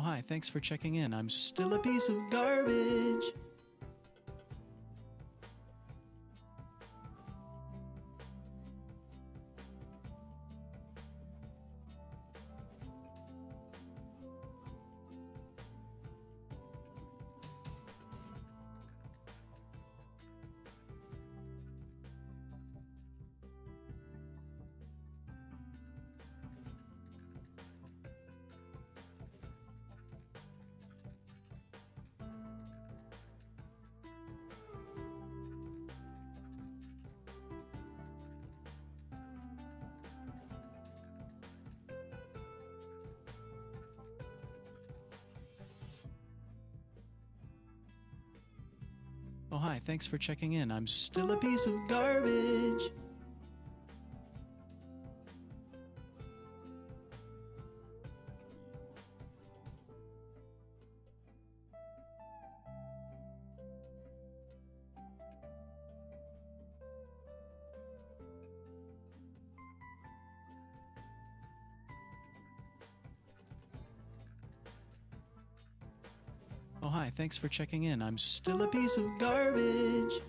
hi, thanks for checking in. I'm still a piece of garbage. Oh, hi, thanks for checking in. I'm still a piece of garbage. Oh, hi, thanks for checking in. I'm still a piece of garbage.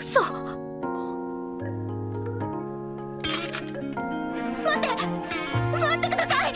嘘。待ってください。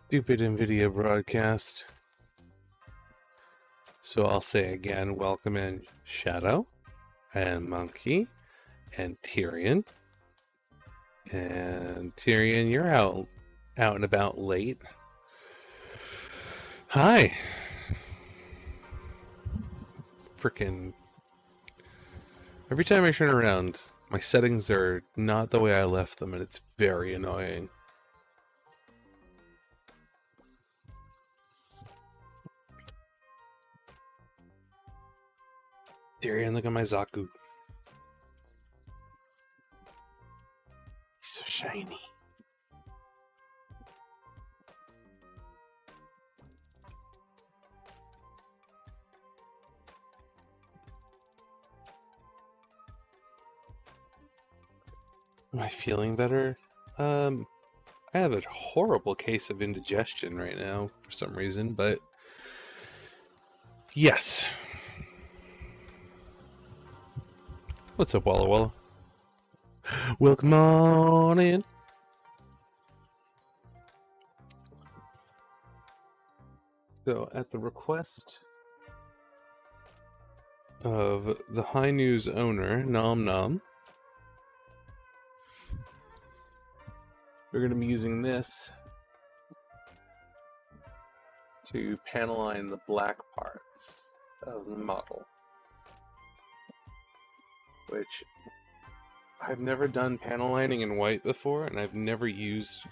Stupid NVIDIA broadcast. So I'll say again, welcome in Shadow, and Monkey, and Tyrion. And Tyrion, you're out and about late. Hi. Frickin'. Every time I turn around, my settings are not the way I left them, and it's very annoying. Tyrion, look at my Zaku. He's so shiny. Am I feeling better? I have a horrible case of indigestion right now for some reason, but yes. What's up, Walla Walla? Welcome on in. So, at the request of the High News owner, Nom Nom, we're going to be using this to panel line the black parts of the model. which I've never done panel lining in white before, and I've never used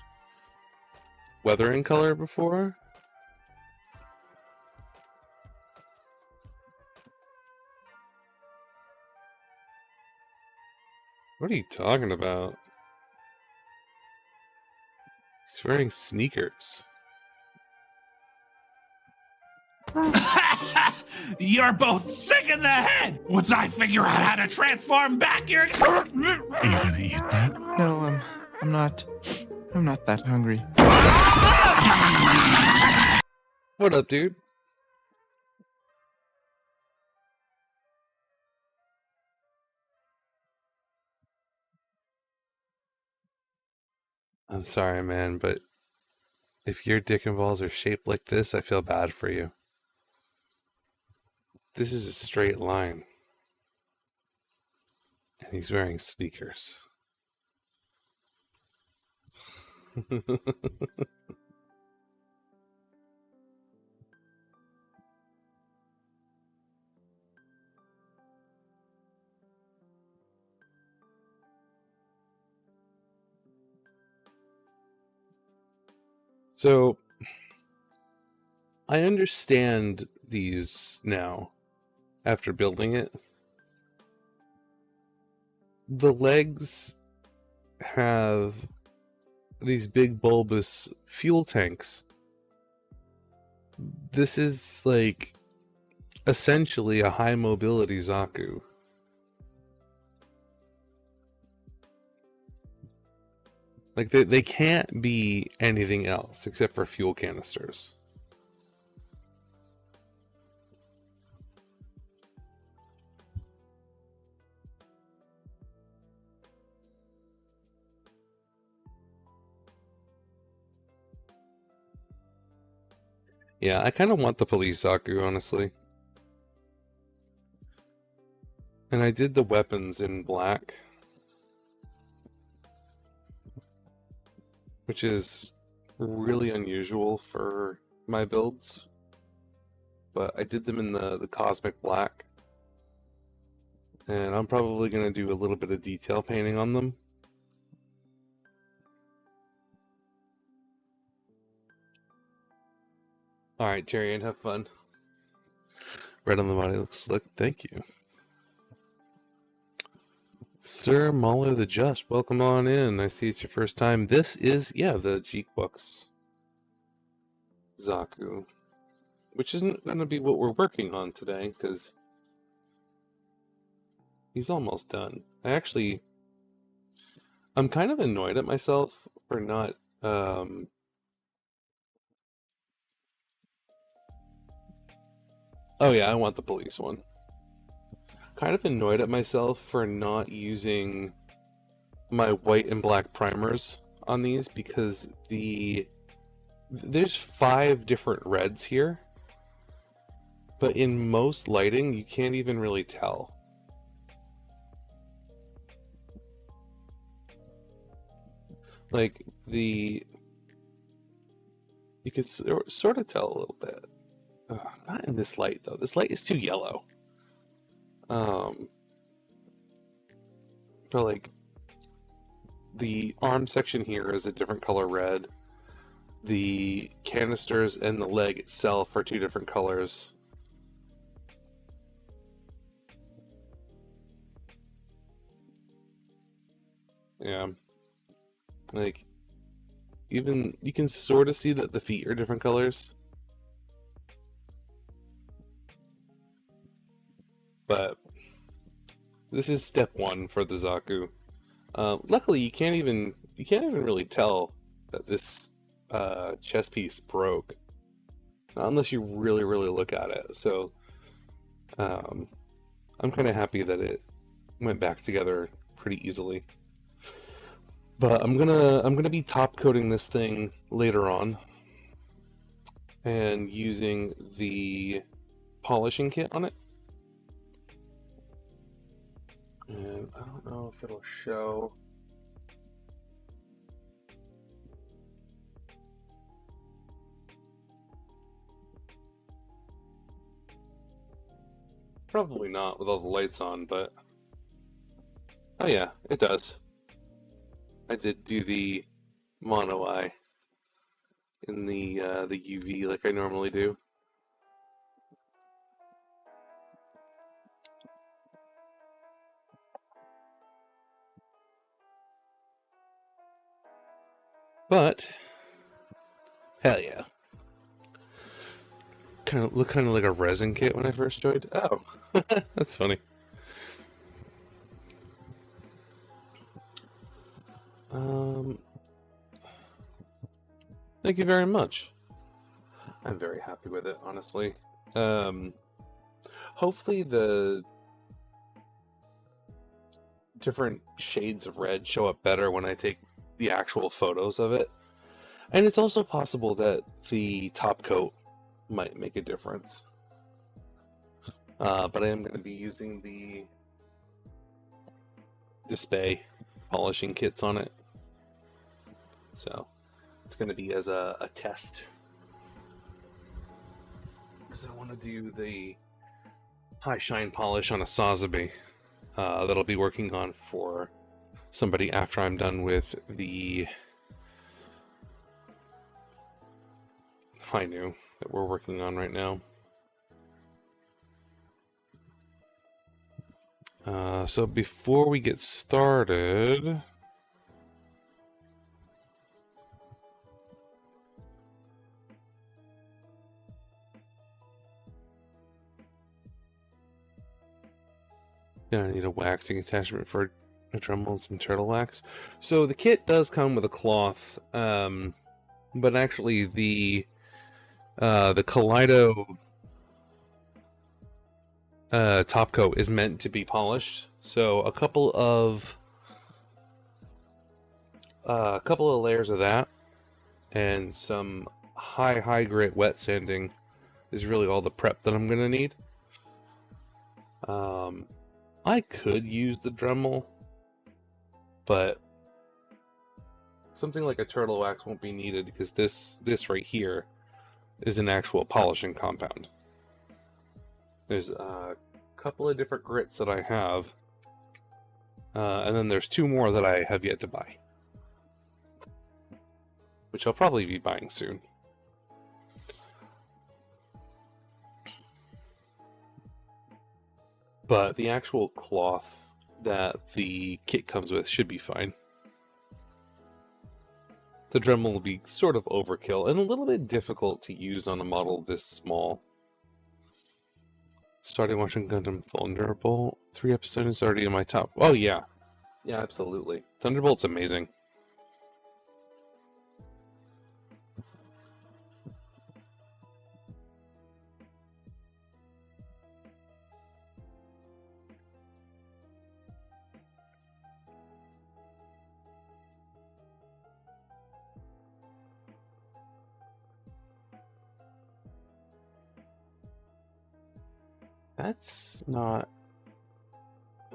weathering color before. What are you talking about? He's wearing sneakers. You're both sick in the head! Once I figure out how to transform back, you're... Are you gonna eat that? No, I'm not. I'm not that hungry. What up, dude? I'm sorry, man, but if your dick and balls are shaped like this, I feel bad for you. This is a straight line. And he's wearing sneakers. So, I understand these now, after building it. The legs have these big bulbous fuel tanks. This is like essentially a high mobility Zaku. Like they can't be anything else except for fuel canisters. Yeah, I kind of want the police Zaku, honestly. And I did the weapons in black, which is really unusual for my builds. But I did them in the cosmic black. And I'm probably going to do a little bit of detail painting on them. Alright, Tyrion, have fun. Red on the body looks slick. Thank you. Sir Mauler the Just, welcome on in. I see it's your first time. This is, yeah, the Geekbooks Zaku. Which isn't going to be what we're working on today, because he's almost done. I'm kind of annoyed at myself for not, oh yeah, I want the police one. Kind of annoyed at myself for not using my white and black primers on these, because there's 5 different reds here, but in most lighting you can't even really tell. Like you could sort of tell a little bit. Not in this light though. This light is too yellow. But like the arm section here is a different color red. The canisters and the leg itself are 2 different colors. Yeah. Like, even you can sort of see that the feet are different colors. But this is step 1 for the Zaku. Luckily, you can't even really tell that this chess piece broke, not unless you really look at it. So I'm kind of happy that it went back together pretty easily. But I'm gonna be top coating this thing later on, and using the polishing kit on it. And I don't know if it'll show. Probably not with all the lights on, but Oh yeah, it does. I did do the mono eye in the UV like I normally do. But hell yeah. Looked kind of like a resin kit when I first joined. Oh, that's funny. Thank you very much. I'm very happy with it, honestly. Hopefully the different shades of red show up better when I take the actual photos of it. And it's also possible that the top coat might make a difference. But I am going to be using the display polishing kits on it. So it's going to be as a test. Because I want to do the high shine polish on a Sazabi that I'll be working on for somebody after I'm done with the Hainu that we're working on right now. So before we get started, gonna need a waxing attachment for a Dremel and some turtle wax. So the kit does come with a cloth, but actually the Kaleido top coat is meant to be polished. So a couple of layers of that and some high grit wet sanding is really all the prep that I'm gonna need. I could use the Dremel, but something like a turtle wax won't be needed because this right here is an actual polishing compound. There's a couple of different grits that I have, and then there's 2 more that I have yet to buy, which I'll probably be buying soon. But the actual cloth that the kit comes with should be fine. The Dremel will be sort of overkill and a little bit difficult to use on a model this small. Starting watching Gundam Thunderbolt. 3 episodes already in my top. Oh yeah. Yeah, absolutely. Thunderbolt's amazing. That's not...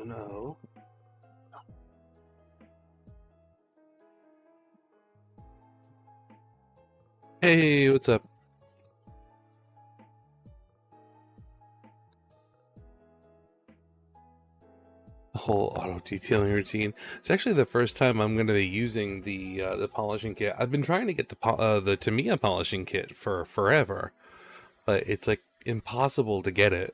No. Hey, what's up? The whole auto detailing routine. It's actually the first time I'm going to be using the polishing kit. I've been trying to get the Tamiya polishing kit for forever, but it's like impossible to get it.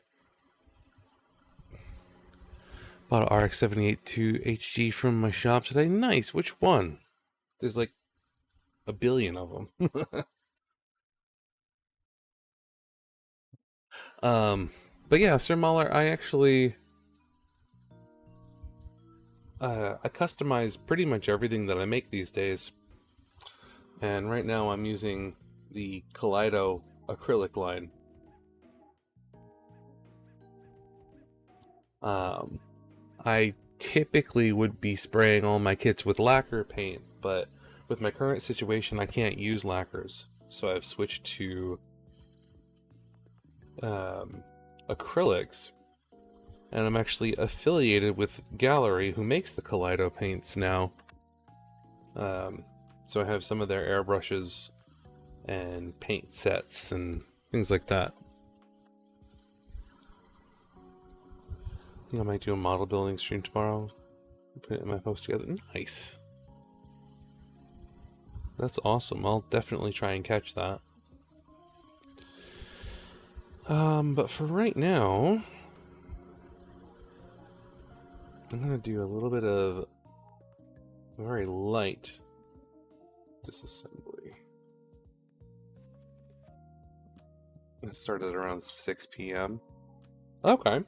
Bought an RX 782 HG from my shop today. Nice. Which one? There's like a billion of them. But yeah, Sir Mahler, I actually I customize pretty much everything that I make these days. And right now I'm using the Kaleido acrylic line. I typically would be spraying all my kits with lacquer paint, but with my current situation I can't use lacquers, so I've switched to acrylics, and I'm actually affiliated with Gallery, who makes the Kaleido paints now. So I have some of their airbrushes and paint sets and things like that. I think I might do a model building stream tomorrow. Put my post together. Nice. That's awesome. I'll definitely try and catch that. But for right now, I'm gonna do a little bit of very light disassembly. It started around 6 p.m. Okay.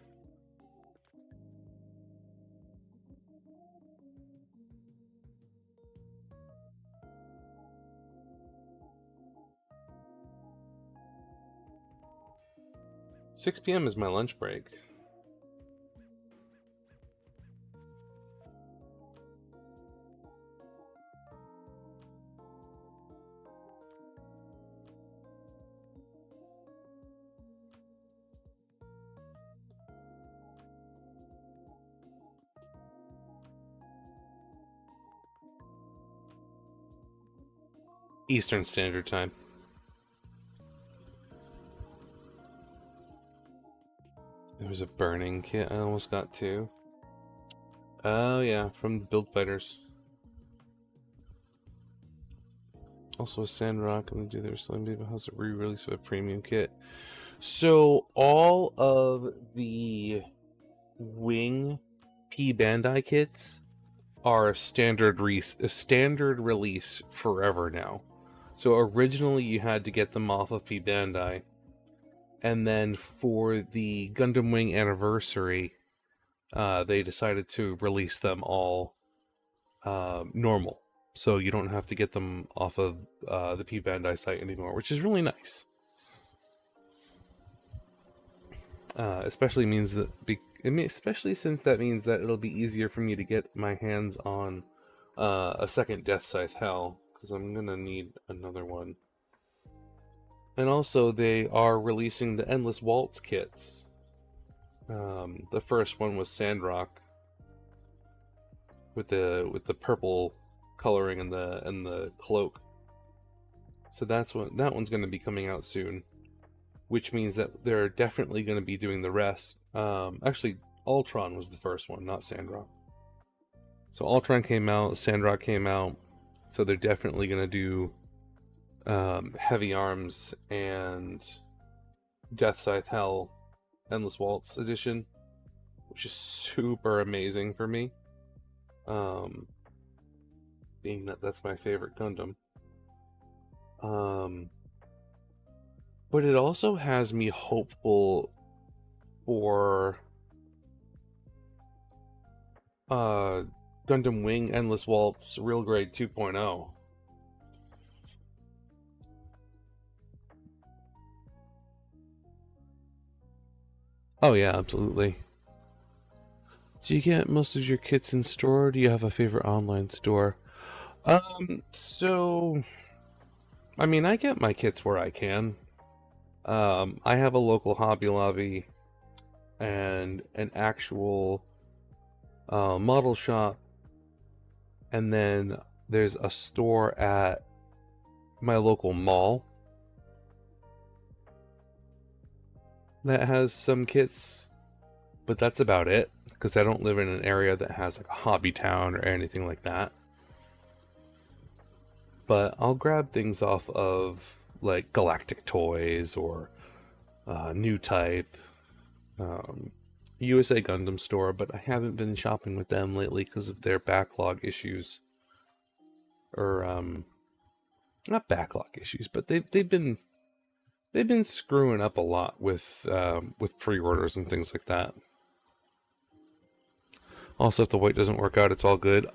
"6 p.m. is my lunch break." Eastern Standard Time. There was a burning kit I almost got too. Oh yeah, from Build Fighters. Also a Sandrock. I'm gonna do their Slim Baby House re-release of a premium kit. So all of the Wing P Bandai kits are standard release forever now. So originally you had to get them off of P Bandai, and then for the Gundam Wing anniversary, they decided to release them all normal. So you don't have to get them off of the P Bandai site anymore, which is really nice. Especially since that means that it'll be easier for me to get my hands on a second Death Scythe Hell, because I'm gonna need another one. And also, they are releasing the Endless Waltz kits. The first one was Sandrock with the purple coloring and the cloak. So that one's going to be coming out soon, which means that they're definitely going to be doing the rest. Actually, Ultron was the first one, not Sandrock. So Ultron came out, Sandrock came out, so they're definitely going to do Heavy Arms and Death Scythe Hell Endless Waltz edition, which is super amazing for me, being that that's my favorite Gundam. But it also has me hopeful for Gundam Wing Endless Waltz Real Grade 2.0. Oh yeah, absolutely. Do you get most of your kits in store, or do you have a favorite online store? So I mean, I get my kits where I can. I have a local Hobby Lobby and an actual model shop, and then there's a store at my local mall that has some kits, but that's about it, because I don't live in an area that has like a hobby town or anything like that. But I'll grab things off of like Galactic Toys or New Type, USA Gundam Store, but I haven't been shopping with them lately because of their backlog issues. Or not backlog issues, but they've been screwing up a lot with pre-orders and things like that. Also, if the white doesn't work out, it's all good.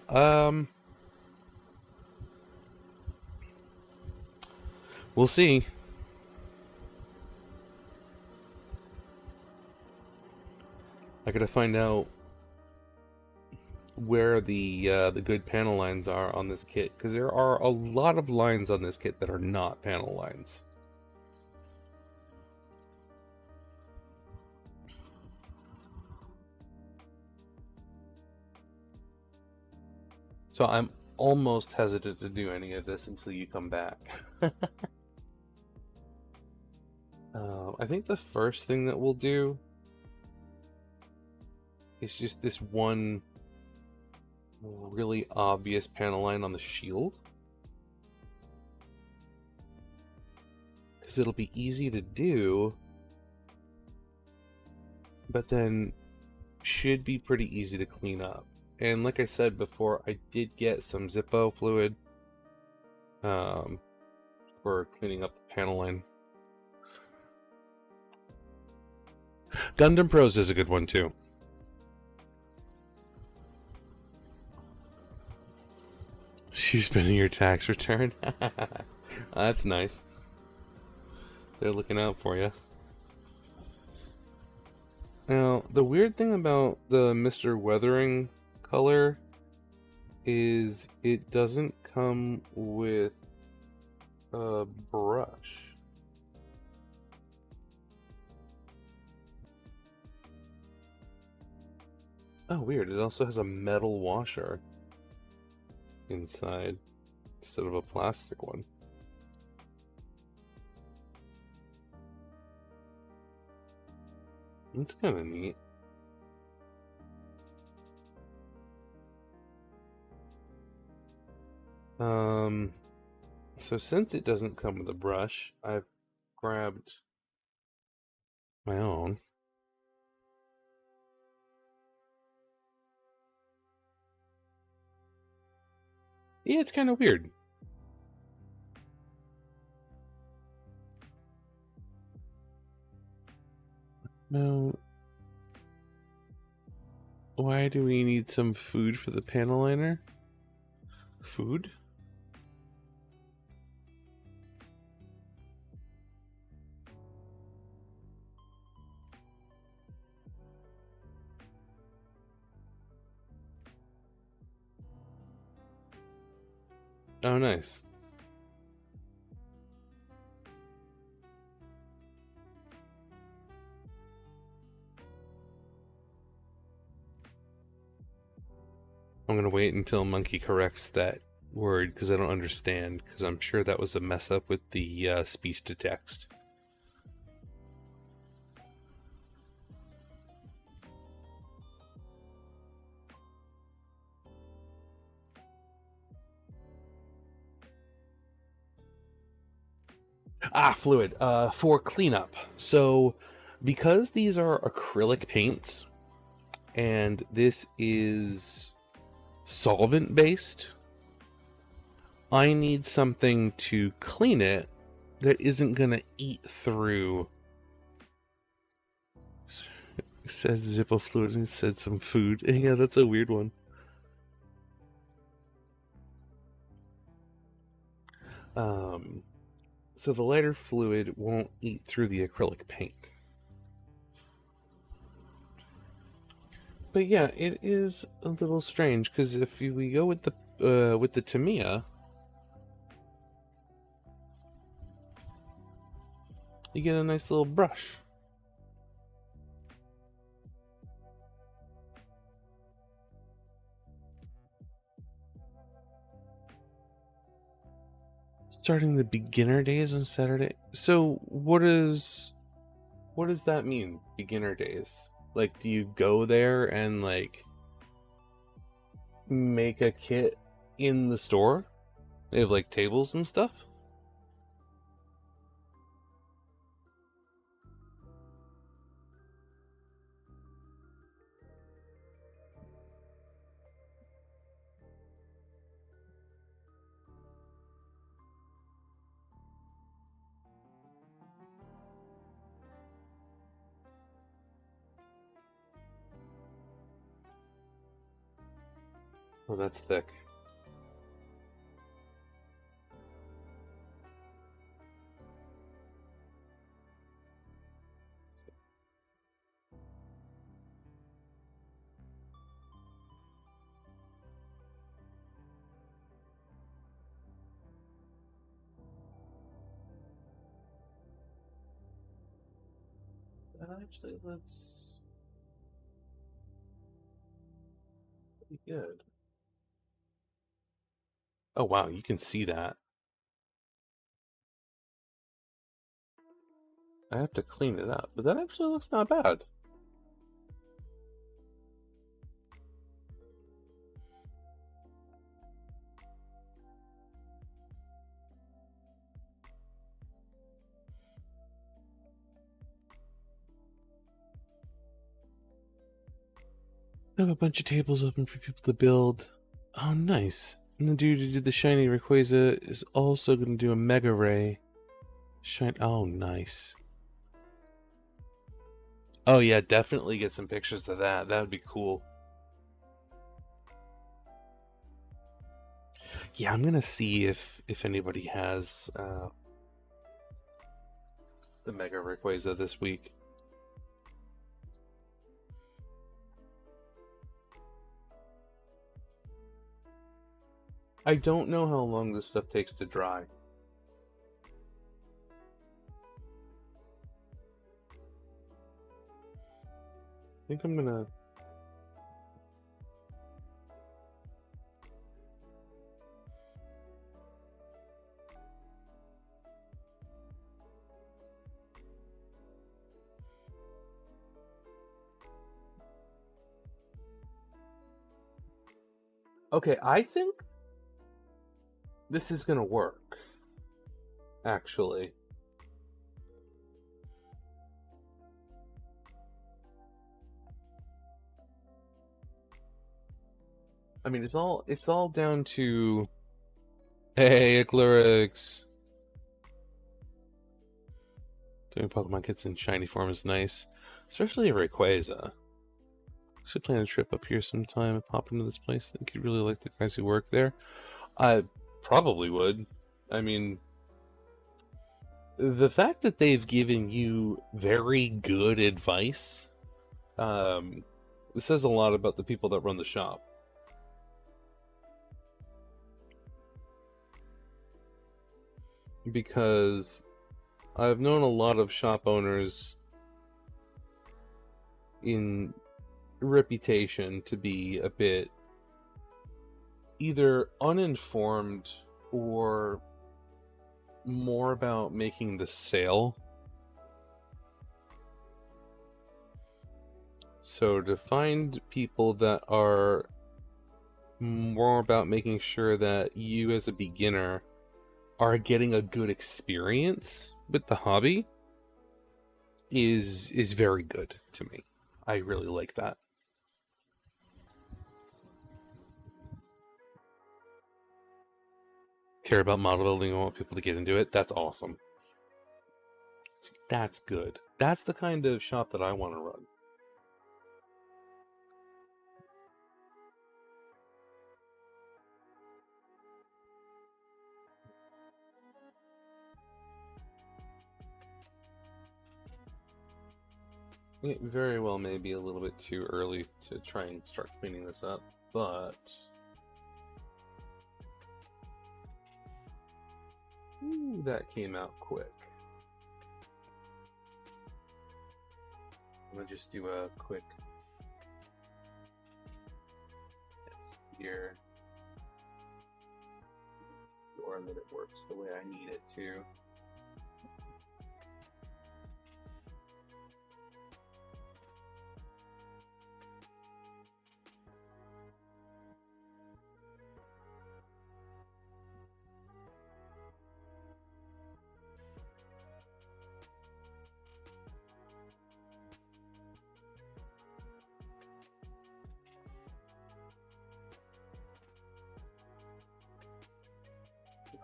We'll see. I gotta find out where the good panel lines are on this kit, because there are a lot of lines on this kit that are not panel lines. So I'm almost hesitant to do any of this until you come back. I think the first thing that we'll do is just this one really obvious panel line on the shield. Because it'll be easy to do, but then should be pretty easy to clean up. And like I said before, I did get some Zippo fluid for cleaning up the panel line. Gundam Pros is a good one too. She's spending your tax return. That's nice. They're looking out for you. Now, the weird thing about the Mr. Weathering color is it doesn't come with a brush. Oh, weird. It also has a metal washer inside instead of a plastic one. That's kind of neat. So since it doesn't come with a brush, I've grabbed my own. Yeah, it's kind of weird. Now, why do we need some food for the panel liner? Food? Oh, nice. I'm gonna wait until Monkey corrects that word because I don't understand, because I'm sure that was a mess up with the speech to text. Fluid. For cleanup. So, because these are acrylic paints, and this is solvent based, I need something to clean it that isn't gonna eat through. It said Zippo fluid and it said some food. Yeah, that's a weird one. So the lighter fluid won't eat through the acrylic paint. But yeah, it is a little strange because if we go with the Tamiya, you get a nice little brush. Starting the beginner days on Saturday. So what does that mean? Beginner days? Like, do you go there and like make a kit in the store? They have like tables and stuff? Oh, that's thick. Actually, that's pretty good. Oh wow, you can see that. I have to clean it up, but that actually looks not bad. I have a bunch of tables open for people to build. Oh, nice. And the dude who did the shiny Rayquaza is also going to do a Mega Ray. Oh, nice. Oh, yeah, definitely get some pictures of that. That would be cool. Yeah, I'm going to see if anybody has the Mega Rayquaza this week. I don't know how long this stuff takes to dry. I think I'm gonna... Okay, I think this is gonna work, actually. I mean, it's all down to... Hey, Eclurix! Doing Pokemon Kits in shiny form is nice. Especially a Rayquaza. Should plan a trip up here sometime and pop into this place. I think you'd really like the guys who work there. I probably would. I mean, the fact that they've given you very good advice, it says a lot about the people that run the shop. Because I've known a lot of shop owners in reputation to be a bit either uninformed or more about making the sale. So to find people that are more about making sure that you as a beginner are getting a good experience with the hobby is very good to me. I really like that. Care about model building and want people to get into it. That's awesome. That's good. That's the kind of shop that I want to run. It very well may be a little bit too early to try and start cleaning this up, but... Ooh, that came out quick. I'm gonna just do a quick... Yes, here. Or that it works the way I need it to.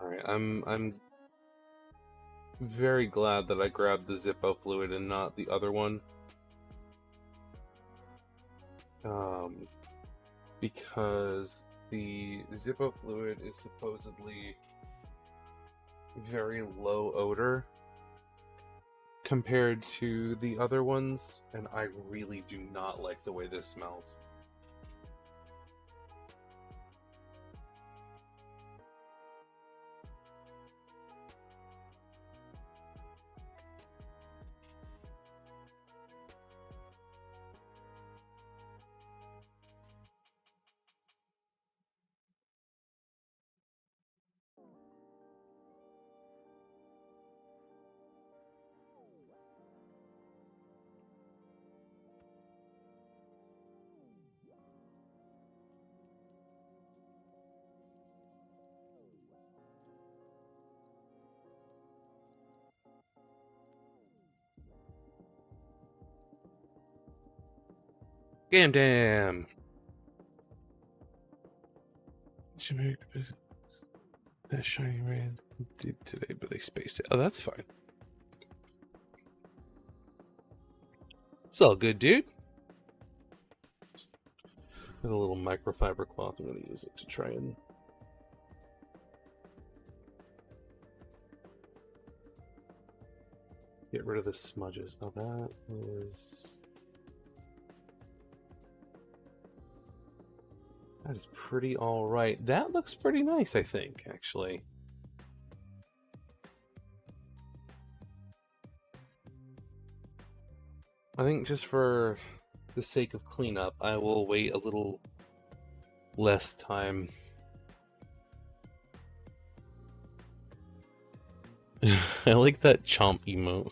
Alright, I'm very glad that I grabbed the Zippo fluid and not the other one. Because the Zippo fluid is supposedly very low odor compared to the other ones, and I really do not like the way this smells. Damn. to make that shiny ray did today, but they spaced it. Oh, that's fine. It's all good, dude. Got a little microfiber cloth. I'm going to use it to try and get rid of the smudges. Oh, that is pretty all right. That looks pretty nice, I think, actually. I think just for the sake of cleanup, I will wait a little less time. I like that chomp emote.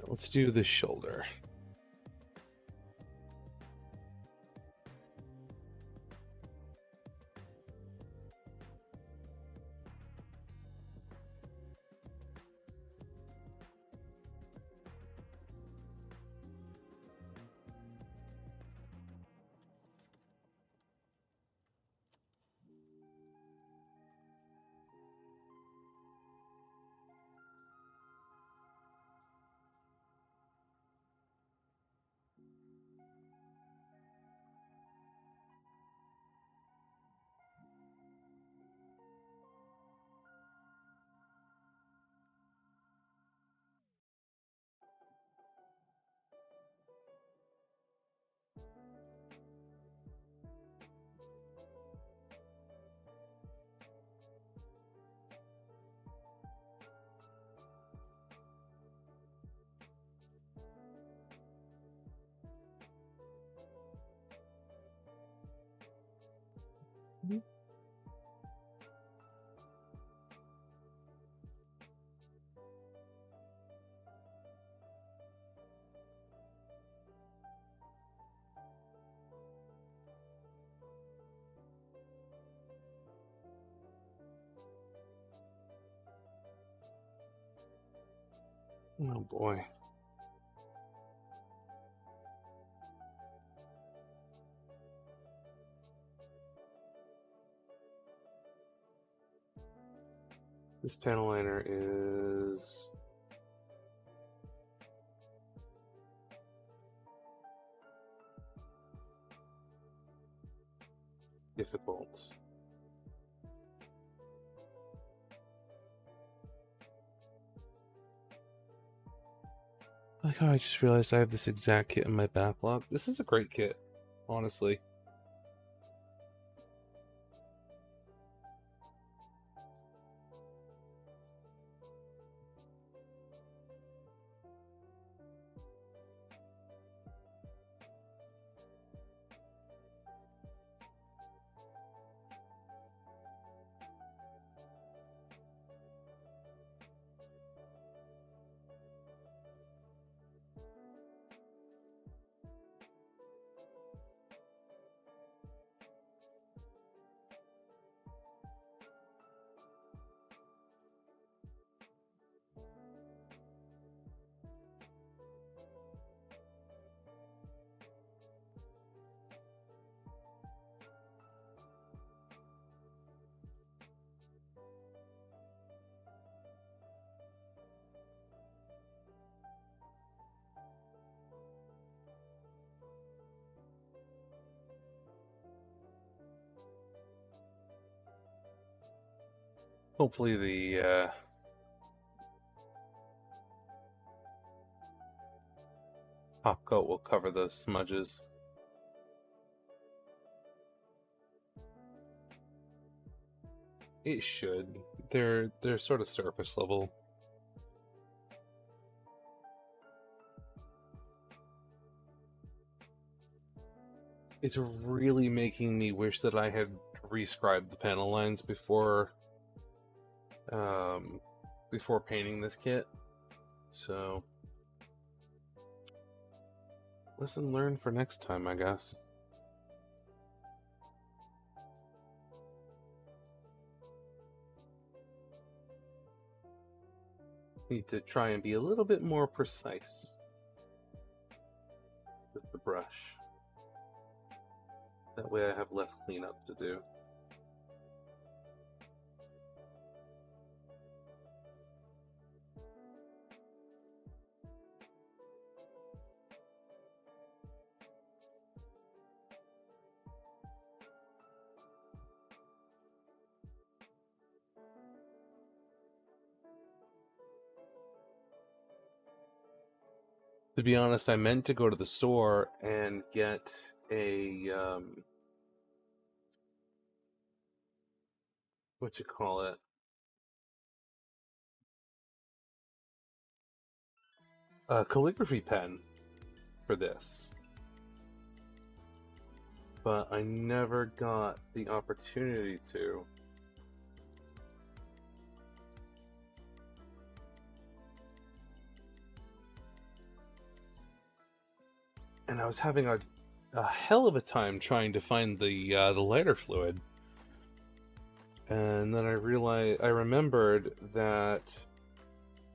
Let's do the shoulder. Oh boy. This panel liner is difficult. Like, oh, I just realized I have this exact kit in my backlog. This is a great kit, honestly. Hopefully the top coat will cover those smudges. It should. They're sort of surface level. It's really making me wish that I had rescribed the panel lines before painting this kit. So Lesson learned for next time, I guess. Need to try and be a little bit more precise with the brush. That way I have less cleanup to do. To be honest, I meant to go to the store and get a, what you call it? A calligraphy pen for this. But I never got the opportunity to. And I was having a hell of a time trying to find the lighter fluid. And then I remembered that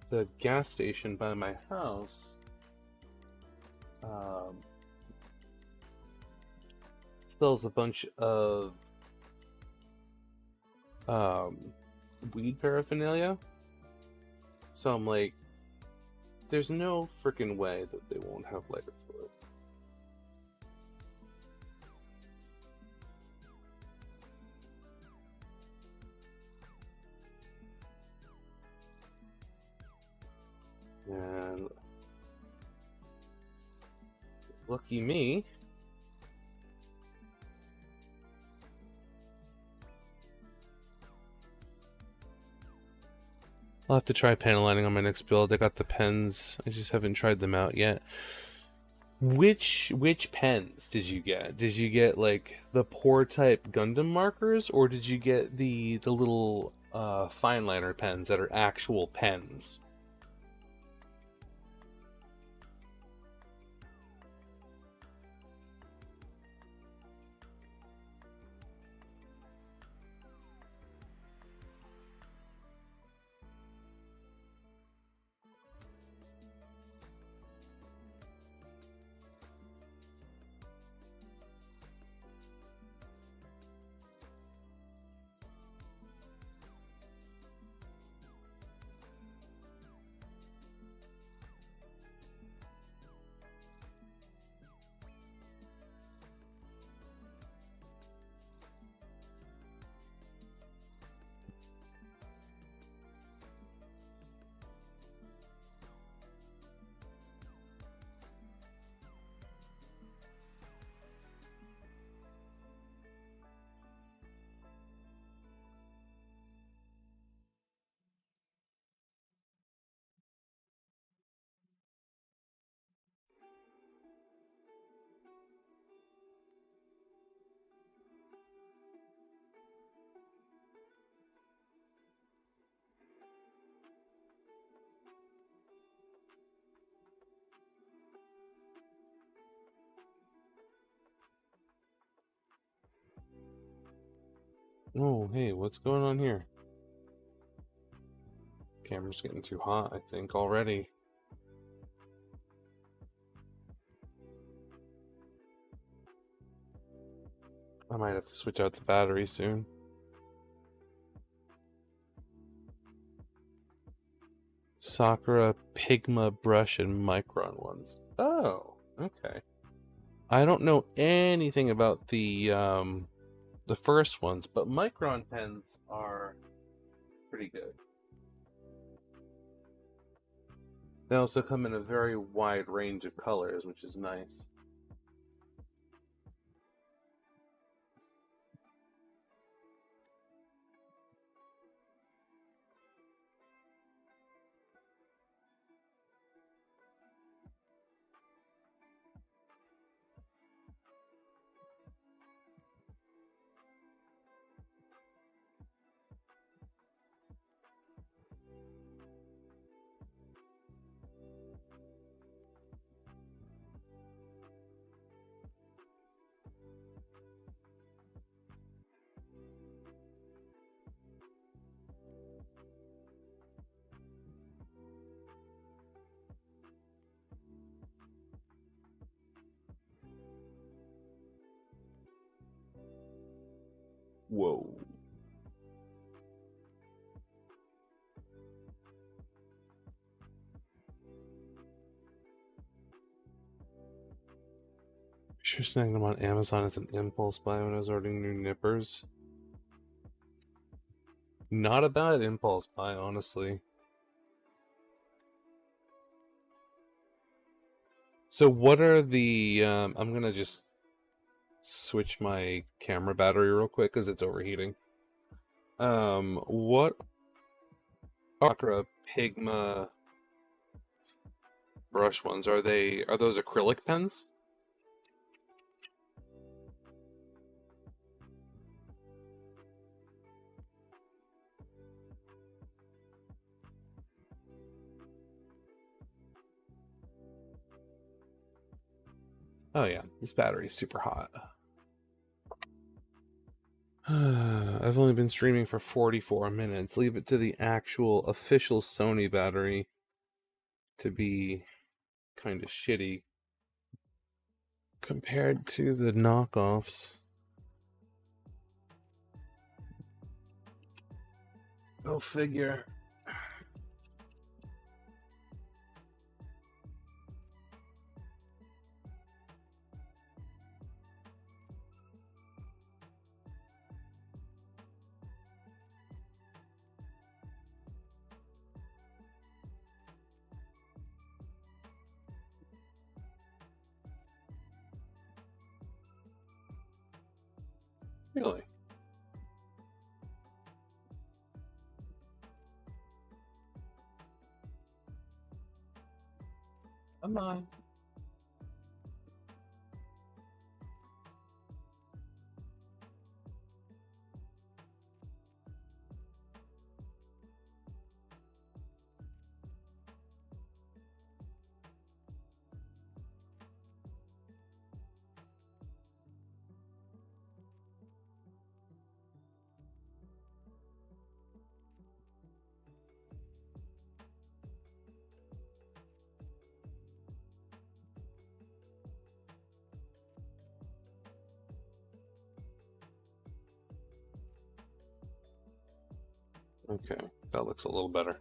the gas station by my house sells a bunch of weed paraphernalia. So I'm like, there's no freaking way that they won't have lighter fluid. And lucky me, I'll have to try panel lining on my next build. I got the pens. I just haven't tried them out yet. Which pens did you get? Did you get like the pour type Gundam markers, or did you get the little fine liner pens that are actual pens? Oh, hey, what's going on here? Camera's getting too hot, I think, already. I might have to switch out the battery soon. Sakura, Pigma brush, and Micron ones. Oh, okay. I don't know anything about the first ones, but Micron pens are pretty good. They also come in a very wide range of colors, which is nice. Whoa. Sure, snagged them on Amazon as an impulse buy when I was ordering new nippers. Not a bad impulse buy, honestly. So what are the, I'm gonna just switch my camera battery real quick because it's overheating. What Sakura Pigma brush ones, are those acrylic pens? Oh yeah, this battery is super hot. I've only been streaming for 44 minutes. Leave it to the actual official Sony battery to be kind of shitty compared to the knockoffs. Go figure. Really? Come on. Okay, that looks a little better.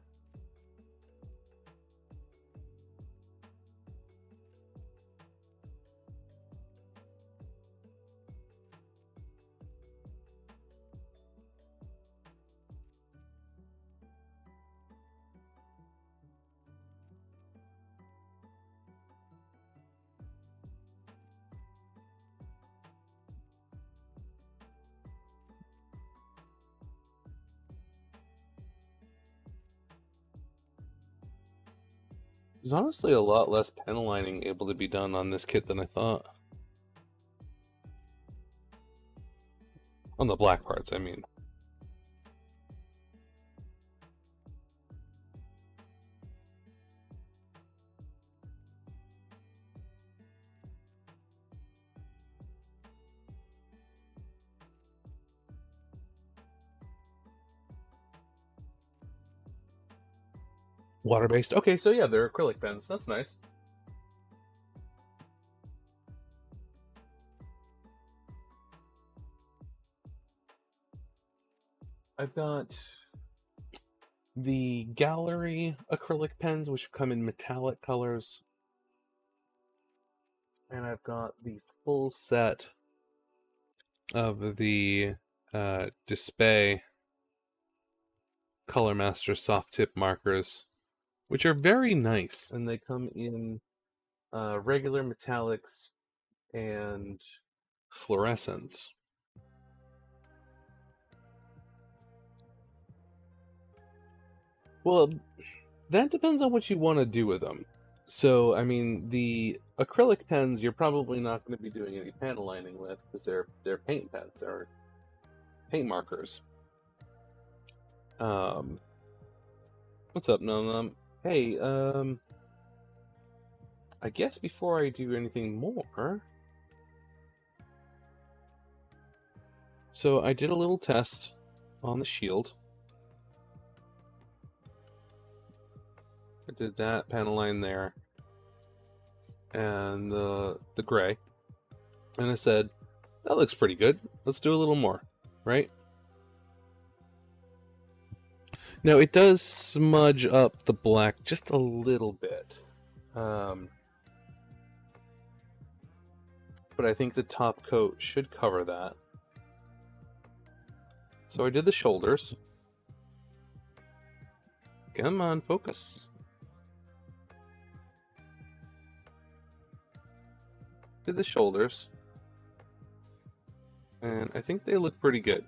There's honestly a lot less pen aligning able to be done on this kit than I thought. On the black parts, I mean. Water-based. Okay, so yeah, they're acrylic pens. That's nice. I've got the gallery acrylic pens, which come in metallic colors. And I've got the full set of the Display Color Master soft tip markers, which are very nice. And they come in regular metallics and fluorescents. Well, that depends on what you want to do with them. So, I mean, the acrylic pens you're probably not going to be doing any pen aligning with because they're paint pens, they're paint markers. What's up, Num? Hey, I guess before I do anything more, so I did a little test on the shield. I did that panel line there and the gray, and I said that looks pretty good, let's do a little more. right? Now, it does smudge up the black just a little bit. But I think the top coat should cover that. So I did the shoulders. Come on, focus. Did the shoulders. And I think they look pretty good.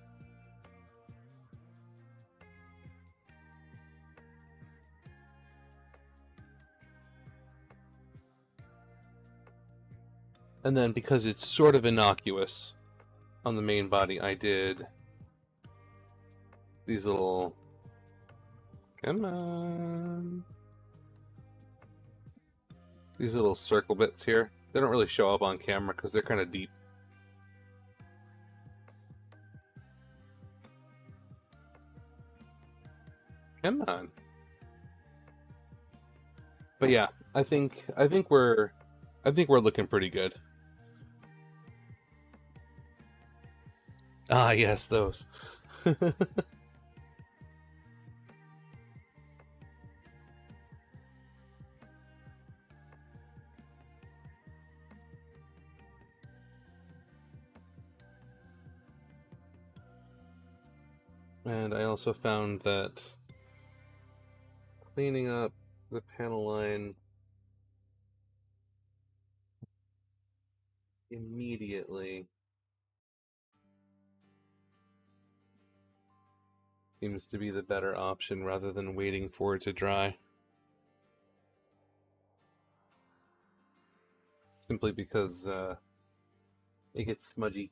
And then, because it's sort of innocuous on the main body, I did these little... Come on. These little circle bits here. They don't really show up on camera because they're kind of deep. Come on. But yeah, I think we're looking pretty good. Ah, yes, those. And I also found that cleaning up the panel line immediately seems to be the better option rather than waiting for it to dry. Simply because it gets smudgy.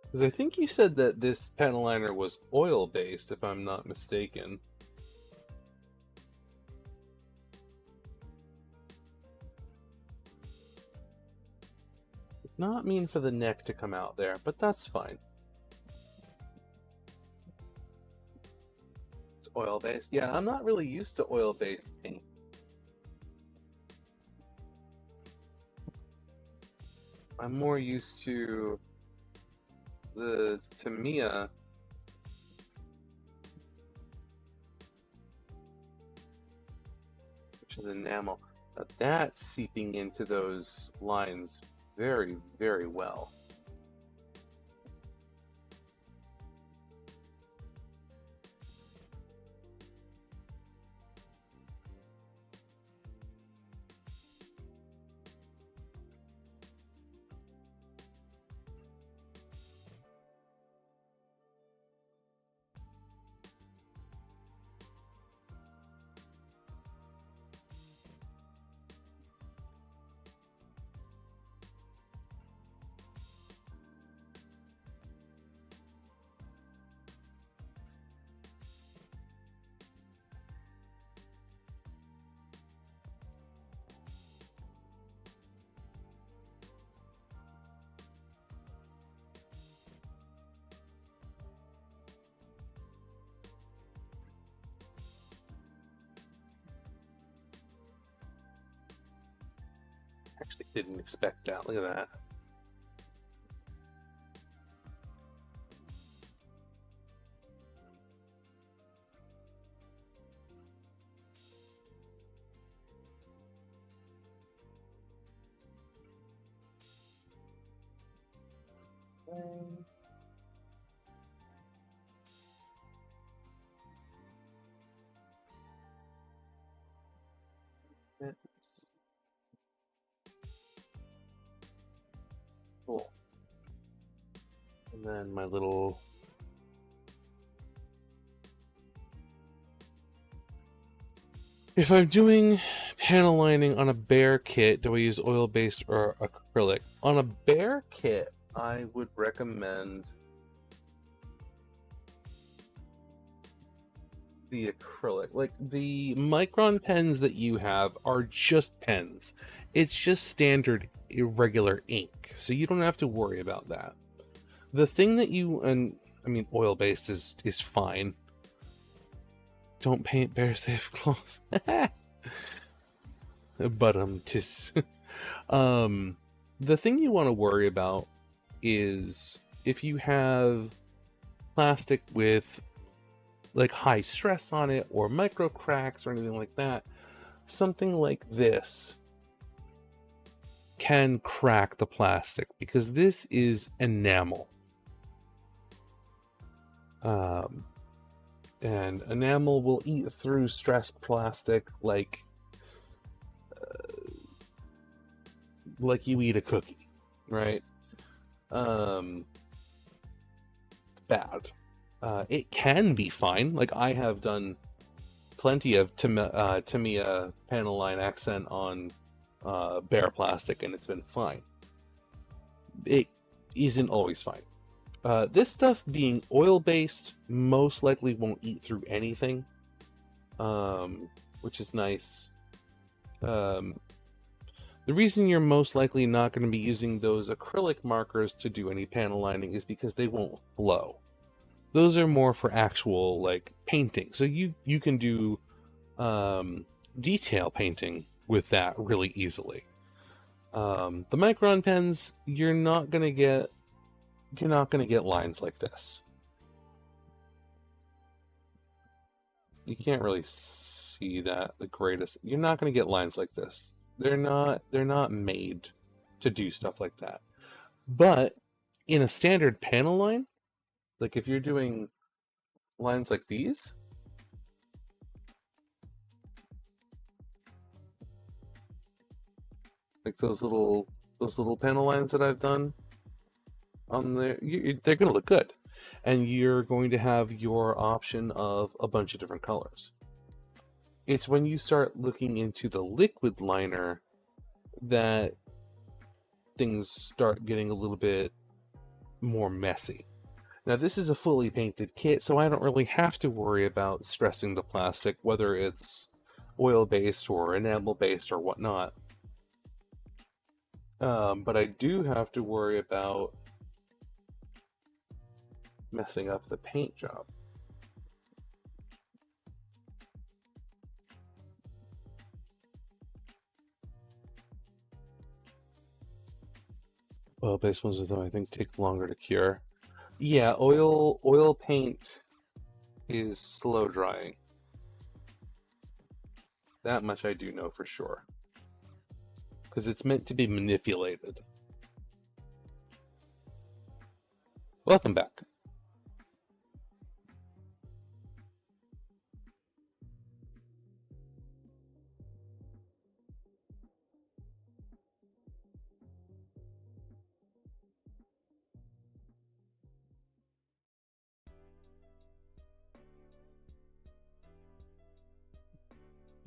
Because I think you said that this panel liner was oil-based, if I'm not mistaken. Not mean for the neck to come out there, but that's fine. It's oil-based. Yeah, I'm not really used to oil-based paint. I'm more used to the Tamiya which is enamel. Now that's seeping into those lines very, very well. Actually didn't expect that. Look at that. It's cool. And then my little if I'm doing panel lining on a bare kit, do I use oil-based or acrylic? On a bare kit, I would recommend the acrylic. Like, the Micron pens that you have are just pens. It's just standard irregular ink, so you don't have to worry about that. The thing that you, and I mean, oil-based is fine. Don't paint bears, they have claws. but tis. The thing you want to worry about is if you have plastic with like high stress on it or micro cracks or anything like that, something like this can crack the plastic because this is enamel. And enamel will eat through stressed plastic like you eat a cookie, right? It's bad. It can be fine. Like I have done plenty of Tamiya panel line accent on bare plastic, and it's been fine. It isn't always fine. This stuff being oil-based most likely won't eat through anything, which is nice. The reason you're most likely not going to be using those acrylic markers to do any panel lining is because they won't flow. Those are more for actual like painting. So you can do detail painting with that really easily. The Micron pens, you're not gonna get lines like this. You can't really see that the greatest. You're not gonna get lines like this. They're not made to do stuff like that. But in a standard panel line, like if you're doing lines like these, like those little panel lines that I've done on there, they're going to look good. And you're going to have your option of a bunch of different colors. It's when you start looking into the liquid liner that things start getting a little bit more messy. Now this is a fully painted kit, so I don't really have to worry about stressing the plastic, whether it's oil-based or enamel-based or whatnot. But I do have to worry about messing up the paint job. Oil-based ones, though, I think take longer to cure. Yeah, oil paint is slow drying. That much I do know for sure. Because it's meant to be manipulated. Welcome back.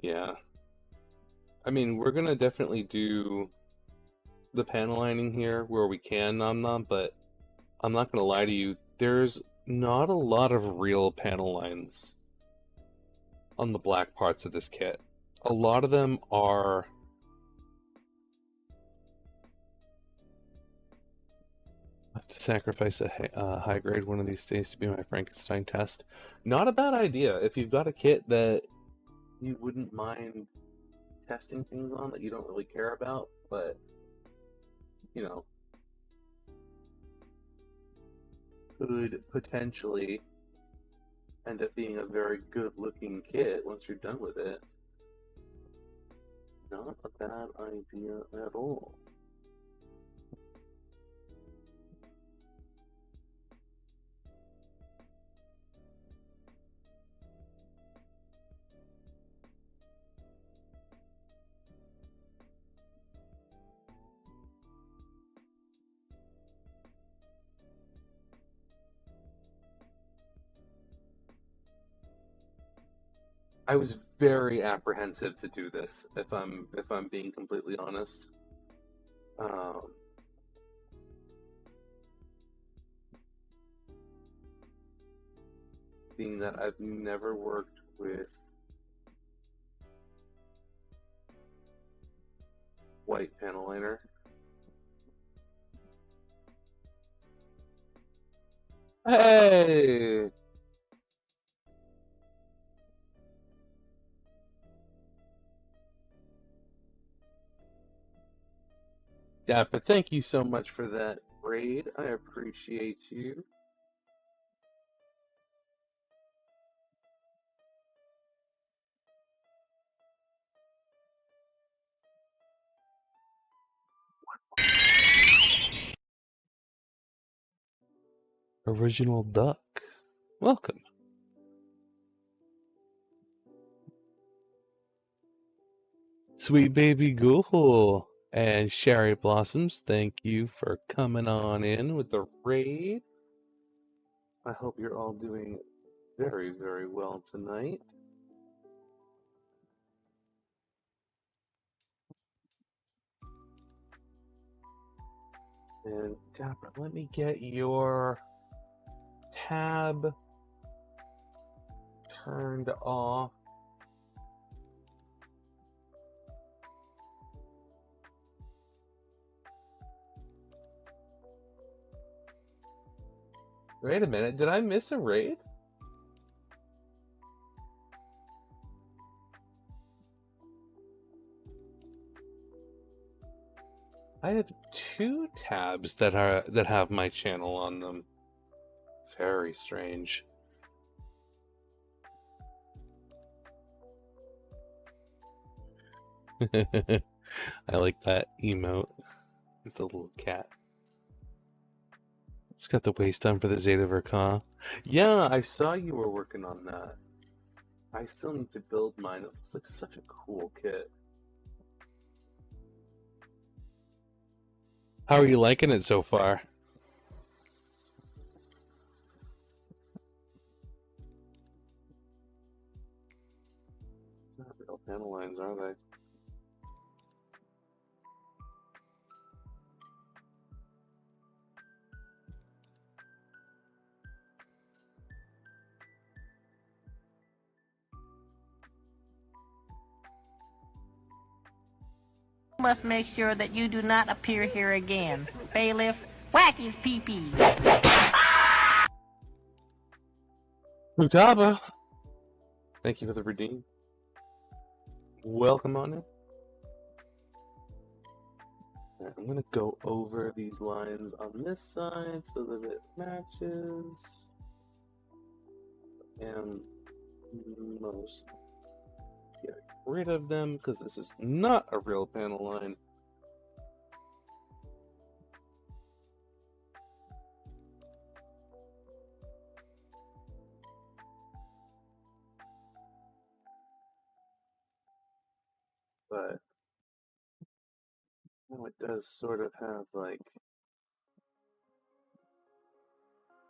Yeah. I mean, we're gonna definitely do the panel lining here where we can, Nom Nom, but I'm not gonna lie to you, there's not a lot of real panel lines on the black parts of this kit. A lot of them are I have to sacrifice a high grade one of these days to be my Frankenstein test. Not a bad idea if you've got a kit that you wouldn't mind testing things on that you don't really care about, but you know, could potentially end up being a very good looking kit once you're done with it. Not a bad idea at all. I was very apprehensive to do this, if I'm being completely honest. Being that I've never worked with white panel liner. Hey! Dapper, thank you so much for that raid. I appreciate you. Original Duck. Welcome. Sweet Baby Ghoul and Sherry Blossoms, thank you for coming on in with the raid. I hope you're all doing very, very well tonight. And Dapper, let me get your tab turned off. Wait a minute, did I miss a raid? I have 2 tabs that have my channel on them. Very strange. I like that emote with the little cat. It's got the waist on for the Zeta Verka. Yeah, I saw you were working on that. I still need to build mine. It looks like such a cool kit. How are you liking it so far? It's not real panel lines, are they? Must make sure that you do not appear here again. Bailiff, whack his pee-pee. Mutaba! Thank you for the redeem. Welcome on in. Right, I'm gonna go over these lines on this side so that it matches. And most get rid of them because this is not a real panel line. But now it does sort of have like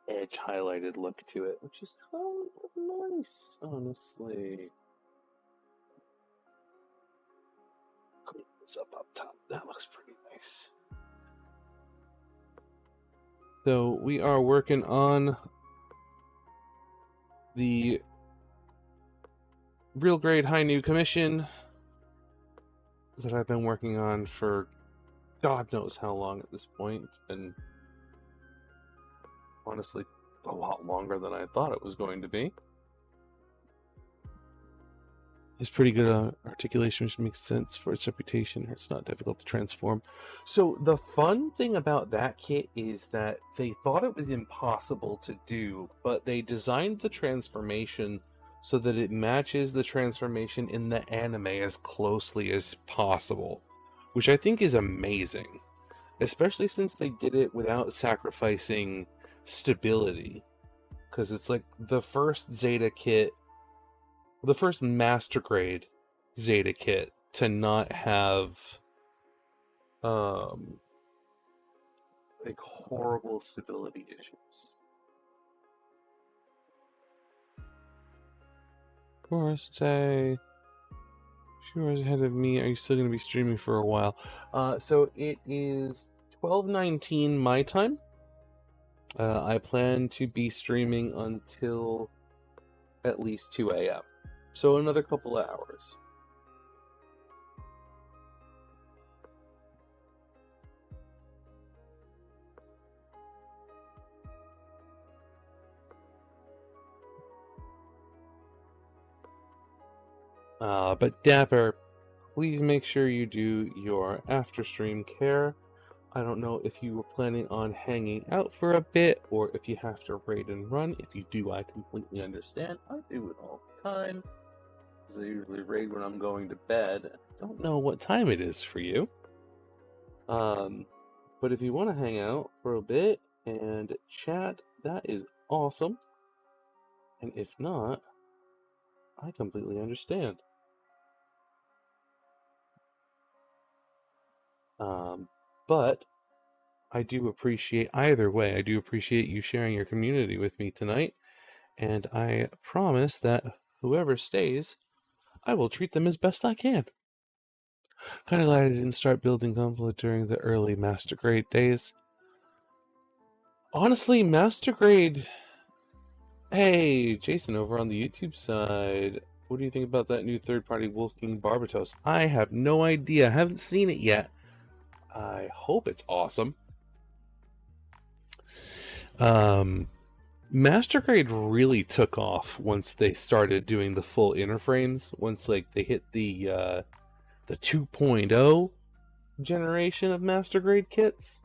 edge highlighted look to it, which is kind of nice, honestly. Clean this up top. That looks pretty nice. So we are working on the real grade high new commission that I've been working on for God knows how long at this point. It's been honestly a lot longer than I thought it was going to be. It's pretty good articulation, which makes sense for its reputation. It's not difficult to transform. So the fun thing about that kit is that they thought it was impossible to do, but they designed the transformation so that it matches the transformation in the anime as closely as possible, which I think is amazing, especially since they did it without sacrificing stability, because it's like the first Zeta kit, the first master grade Zeta kit to not have like horrible stability issues. Of course, say a few hours ahead of me. Are you still going to be streaming for a while? So it is 12:19 my time. I plan to be streaming until at least 2 a.m. So another couple of hours. But Dapper, please make sure you do your after stream care. I don't know if you were planning on hanging out for a bit, or if you have to raid and run. If you do, I completely understand. I do it all the time, because I usually raid when I'm going to bed. I don't know what time it is for you. But if you want to hang out for a bit and chat, that is awesome. And if not, I completely understand. But I do appreciate, either way, I do appreciate you sharing your community with me tonight. And I promise that whoever stays, I will treat them as best I can. Kind of glad I didn't start building gunpla during the early Master Grade days. Honestly, Master Grade... Hey, Jason, over on the YouTube side, what do you think about that new third-party Wolf King Barbatos? I have no idea. I haven't seen it yet. I hope it's awesome. Master Grade really took off once they started doing the full interframes. Once like they hit the 2.0 generation of Master Grade kits.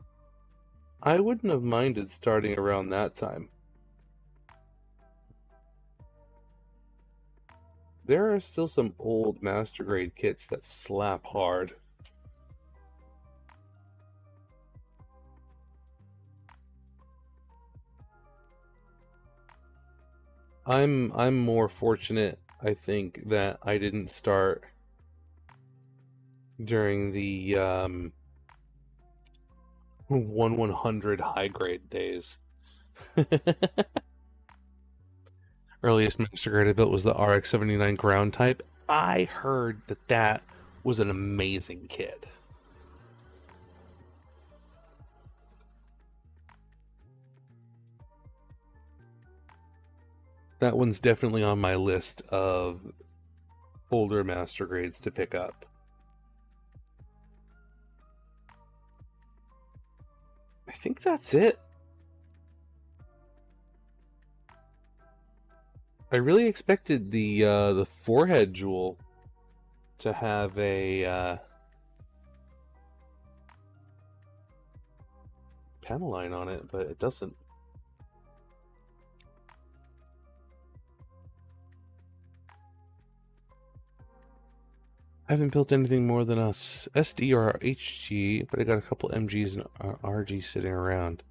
I wouldn't have minded starting around that time. There are still some old Master Grade kits that slap hard. I'm more fortunate, I think, that I didn't start during the 1/100 high grade days. Earliest Master Grade I built was the RX-79 ground type. I heard that that was an amazing kit. That one's definitely on my list of older Master Grades to pick up. I think that's it. I really expected the forehead jewel to have a panel line on it, but it doesn't. I haven't built anything more than a SD or HG, but I got a couple MGs and RG sitting around.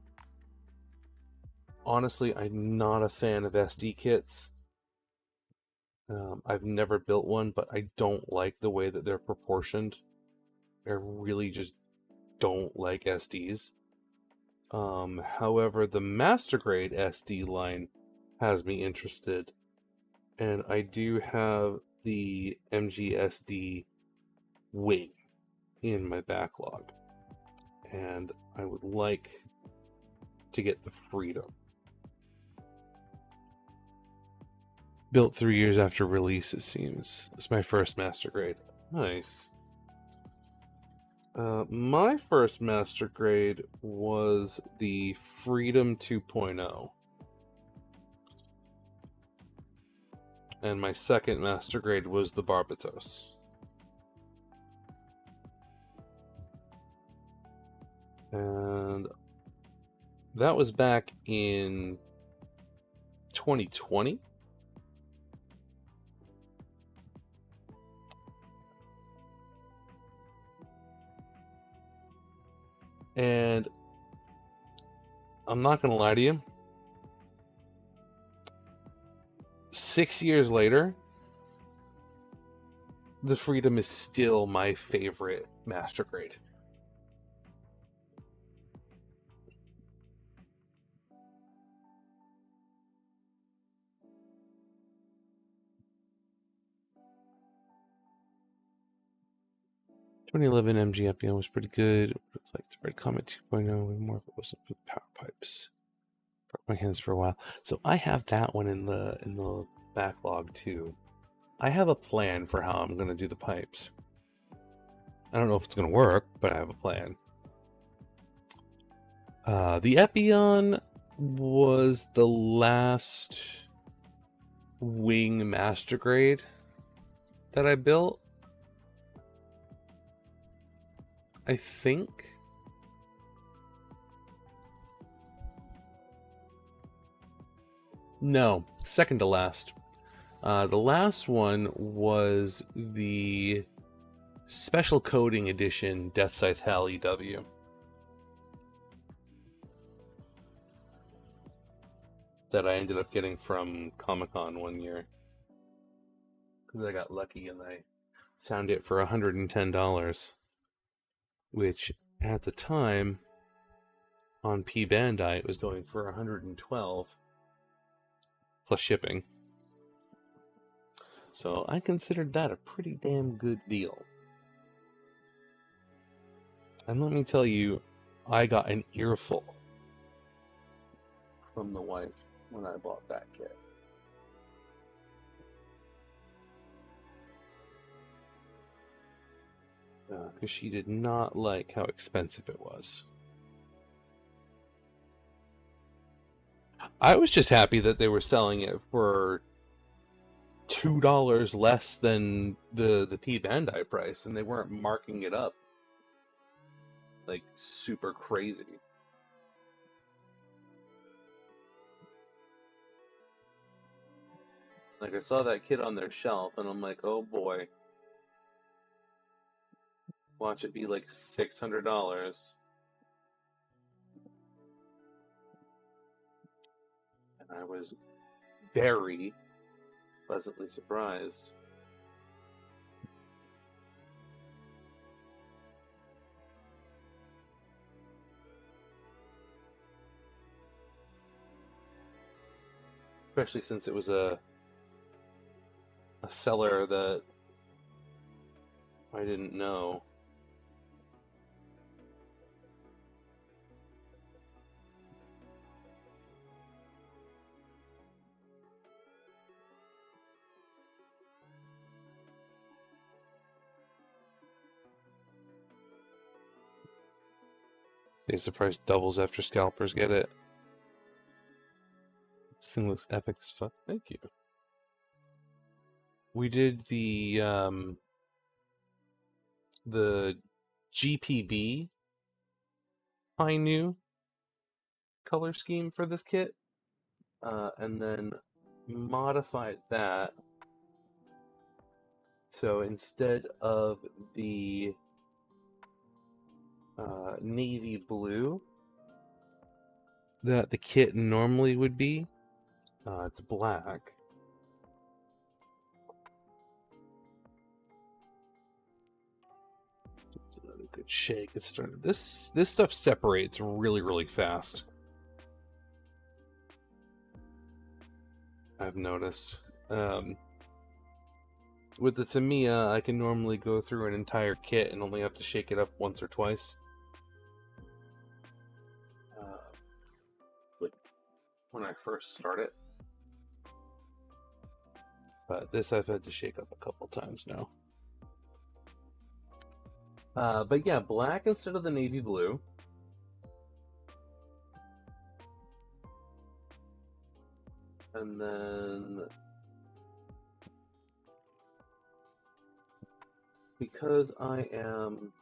Honestly, I'm not a fan of SD kits. I've never built one, but I don't like the way that they're proportioned. I really just don't like SDs. However, the Master Grade SD line has me interested, and I do have the MGSD wing in my backlog, and I would like to get the Freedom. Built 3 years after release, it seems. It's my first Master Grade. Nice. My first Master Grade was the Freedom 2.0. And my second Master Grade was the Barbatos. And that was back in 2020. And I'm not going to lie to you. 6 years later, the Freedom is still my favorite Master Grade. (2011) MG FBM was pretty good. It's like the Red Comet 2.0, more if it wasn't for the power pipes. Broke my hands for a while. So I have that one in the backlog too. I have a plan for how I'm going to do the pipes. I don't know if it's going to work, but I have a plan. The Epion was the last wing Master Grade that I built. I think. No, second to last. The last one was the Special Coding Edition Death Scythe Hal EW. That I ended up getting from Comic-Con one year. Because I got lucky and I found it for $110. Which, at the time, on P Bandai, it was going for $112 plus shipping. So I considered that a pretty damn good deal. And let me tell you, I got an earful from the wife when I bought that kit. Because she did not like how expensive it was. I was just happy that they were selling it for $2 less than the P Bandai price, and they weren't marking it up like super crazy. Like, I saw that kit on their shelf, and I'm like, oh boy. Watch it be like $600. And I was very pleasantly surprised. Especially since it was a seller that I didn't know. Face the price doubles after scalpers get it. This thing looks epic as fuck. Thank you. We did the GPB I knew color scheme for this kit, and then modified that. So instead of the navy blue that the kit normally would be, it's black. It's another good shake. It started. This stuff separates really, really fast. I've noticed. With the Tamiya, I can normally go through an entire kit and only have to shake it up once or twice. Like when I first start it. But this I've had to shake up a couple times now. But yeah, black instead of the navy blue. And then because I am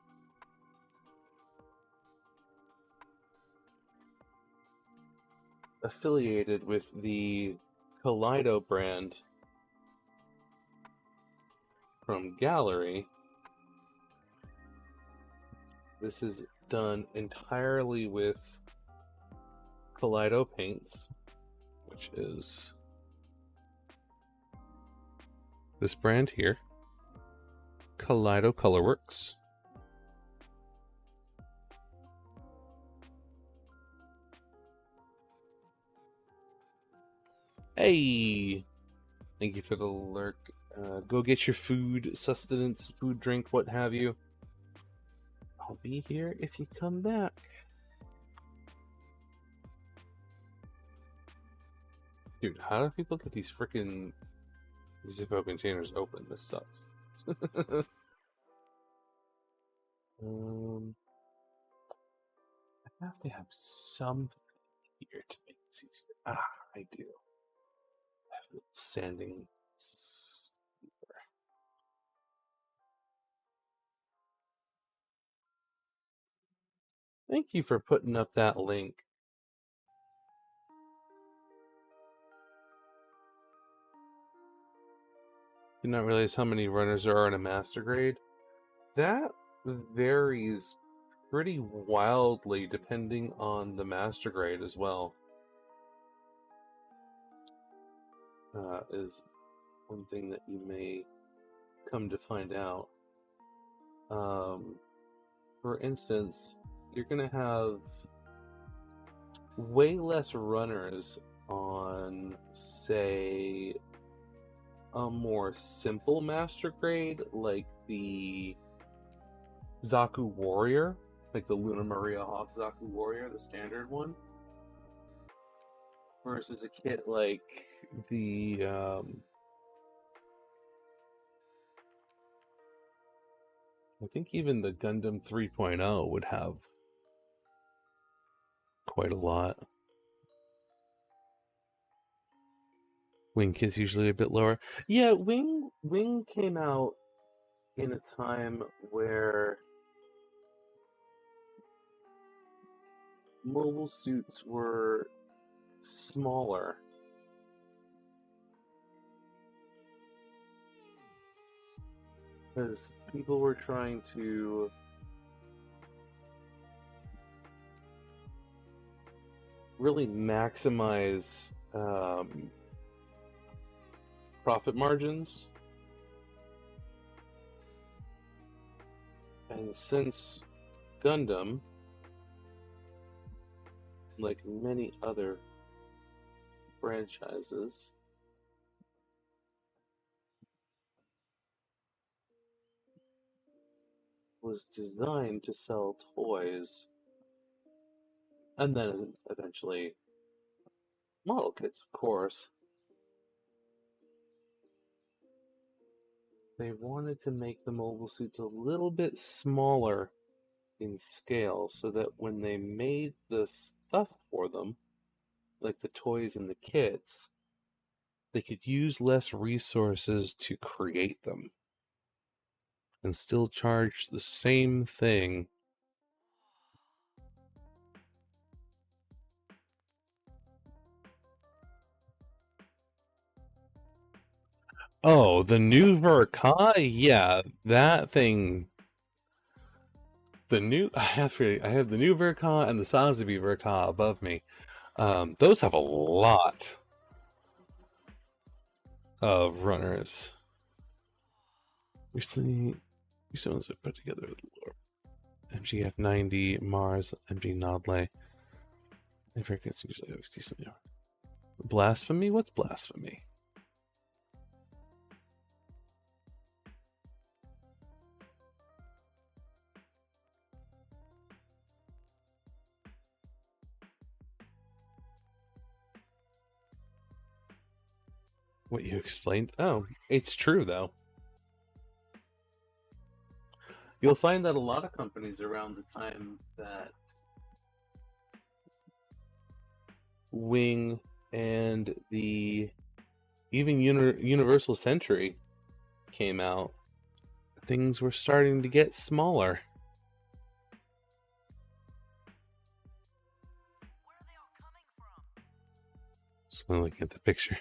affiliated with the Kaleido brand from Gallery, this is done entirely with Kaleido paints, which is this brand here, Kaleido Colorworks. Hey! Thank you for the lurk. Go get your food, sustenance, food, drink, what have you. I'll be here if you come back. Dude, how do people get these freaking Zippo containers open? This sucks. I have to have something here to make this easier. Ah, I do. I have a little sanding sleeper. Thank you for putting up that link. Did not realize how many runners there are in a master grade. That varies pretty wildly depending on the master grade as well. Is one thing that you may come to find out. For instance, you're going to have way less runners on, say, a more simple master grade, like the Zaku Warrior, like the Luna Maria Hawk Zaku Warrior, the standard one, versus a kit like the I think even the Gundam 3.0 would have quite a lot. Wing kit's usually a bit lower. Yeah, Wing came out in a time where mobile suits were smaller. Because people were trying to really maximize profit margins. And since Gundam, like many other franchises, was designed to sell toys and then eventually model kits, of course. They wanted to make the mobile suits a little bit smaller in scale so that when they made the stuff for them, like the toys and the kits, they could use less resources to create them and still charge the same thing. Oh, the new Verka? Yeah, that thing. I have the new Verka and the Sazabi Verka above me. Those have a lot of runners. Recently was put together MGF 90, Mars, MG Nodley. I forget it's usually decently hard. Blasphemy? What's blasphemy? What you explained? Oh, it's true though. You'll find that a lot of companies around the time that Wing and the even Universal Century came out, things were starting to get smaller. Where are they all coming from? So I'm looking at the picture.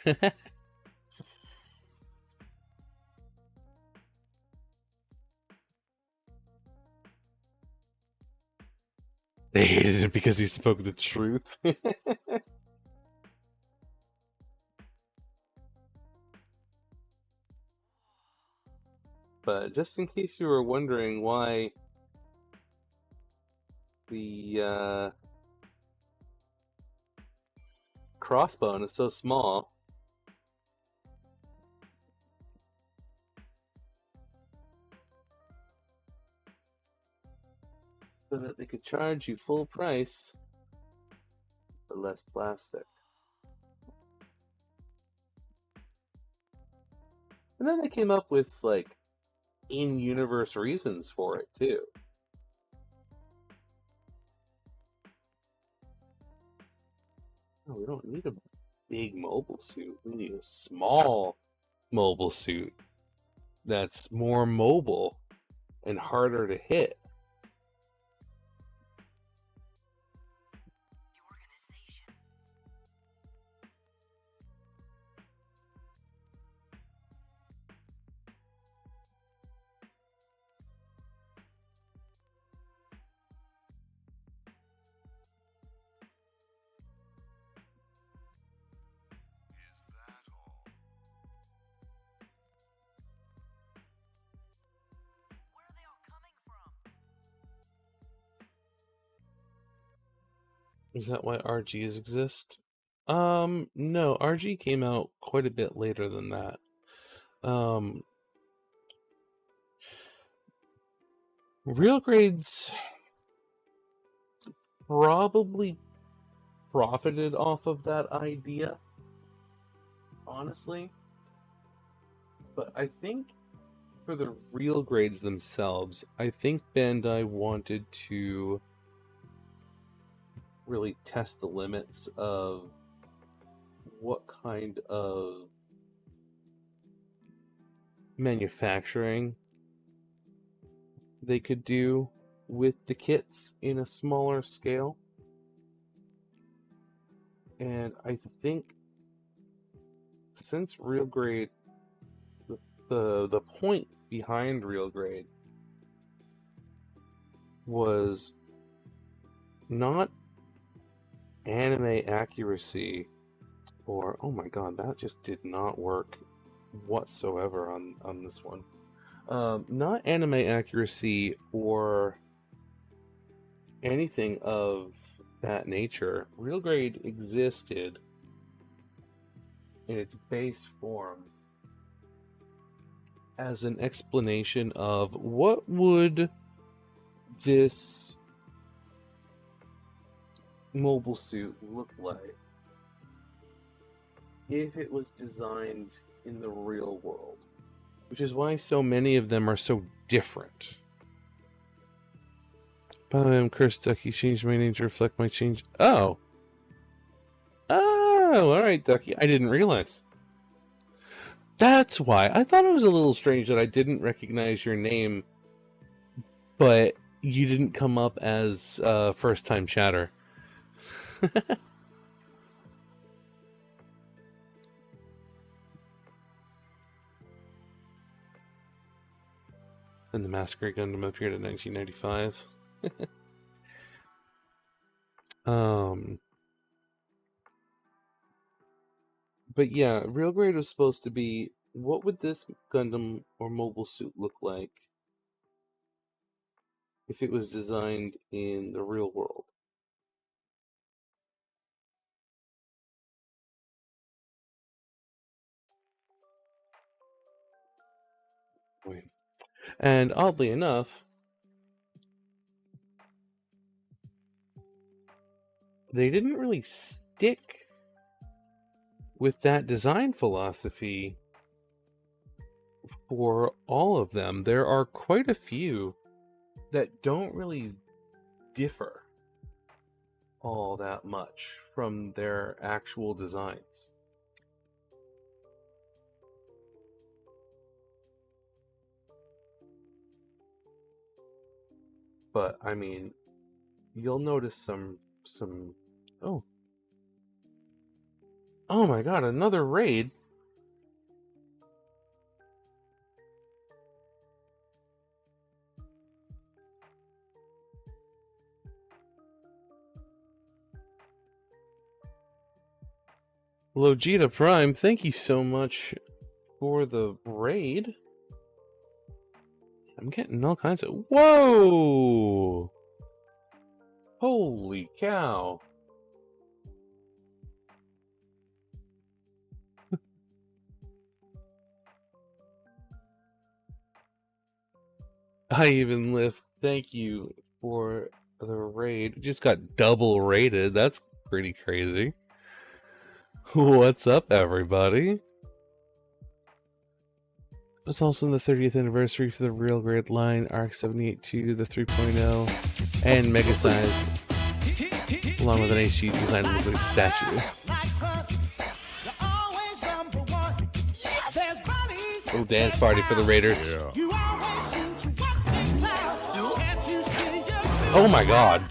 They hated it because he spoke the truth. But just in case you were wondering why the crossbone is so small, so that they could charge you full price for less plastic. And then they came up with, like, in-universe reasons for it, too. No, we don't need a big mobile suit. We need a small mobile suit that's more mobile and harder to hit. Is that why RGs exist? No, RG came out quite a bit later than that. Real grades probably profited off of that idea, honestly. But I think for the real grades themselves, I think Bandai wanted to really test the limits of what kind of manufacturing they could do with the kits in a smaller scale. And I think since real grade, the point behind real grade was not anime accuracy, or oh my god, that just did not work whatsoever on this one. Not anime accuracy or anything of that nature. Real grade existed in its base form as an explanation of what would this mobile suit look like if it was designed in the real world, which is why so many of them are so different. By the way, I'm cursed, Ducky. Changed my name to reflect my change. Oh, all right, Ducky. I didn't realize. That's why. I thought it was a little strange that I didn't recognize your name, but you didn't come up as first-time chatter. And the Masquerade Gundam appeared in 1995. But yeah, real grade was supposed to be, what would this Gundam or mobile suit look like if it was designed in the real world? And oddly enough, they didn't really stick with that design philosophy for all of them. There are quite a few that don't really differ all that much from their actual designs. But I mean, you'll notice some oh my god, another raid. Logita Prime, thank you so much for the raid. I'm getting all kinds of... Whoa! Holy cow. I even lift. Thank you for the raid. Just got double rated. That's pretty crazy. What's up, everybody? It's also in the 30th anniversary for the real grade line, RX-78-2, the 3.0, and Mega Size, along with an HG design of the statue. Little dance party for the Raiders. Yeah. Oh my god.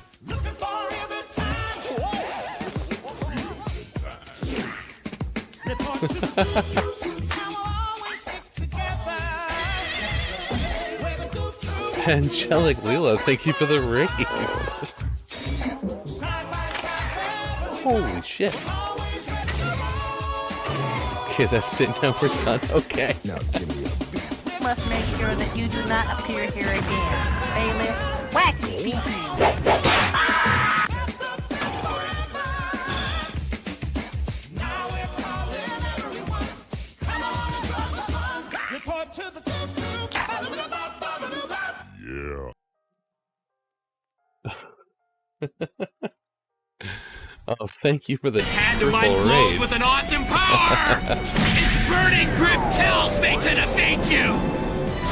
Angelic Leela, thank you for the raid. Holy shit. Okay, that's it. Now we're done. Okay. Now, give me a... Must make sure that you do not appear here again. Bailiff, wacky beat. Oh, thank you for the Hand of mine triple glows raid. with an awesome power! Its burning grip tells me to defeat you!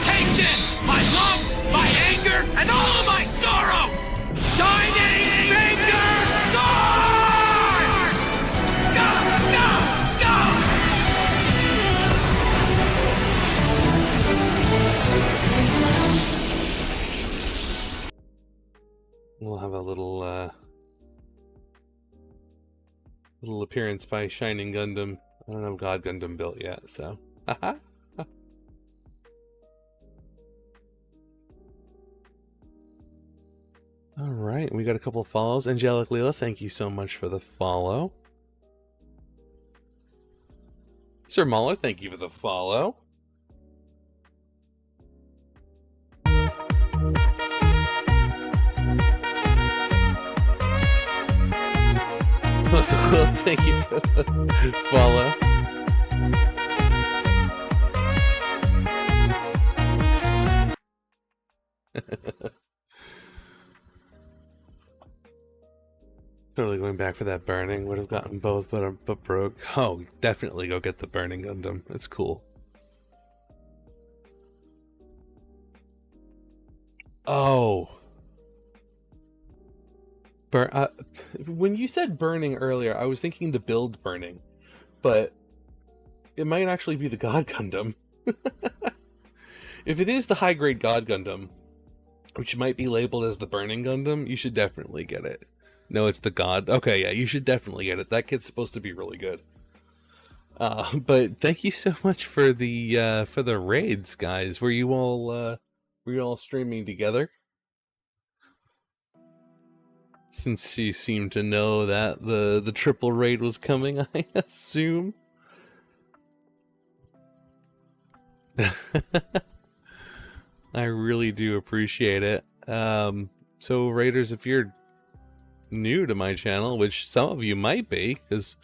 Take this! My love, my anger, and all of my sorrow! Shining Finger Sword! Go, go, go! We'll have a little little appearance by Shining Gundam. I don't have God Gundam built yet, so. Haha. Alright, we got a couple of follows. Angelic Leela, thank you so much for the follow. Sir Mahler, thank you for the follow. So cool, thank you for the follow. Totally going back for that burning. Would have gotten both, but broke. Oh, definitely go get the burning Gundam. It's cool. Oh. When you said burning earlier, I was thinking the build burning, but it might actually be the God Gundam. If it is the high-grade God Gundam, which might be labeled as the burning Gundam, you should definitely get it. No, it's the God. Okay, yeah, you should definitely get it. That kid's supposed to be really good. But thank you so much for the raids, guys. Were you all streaming together? Since you seem to know that the triple raid was coming, I assume. I really do appreciate it. So raiders, if you're new to my channel, which some of you might be, because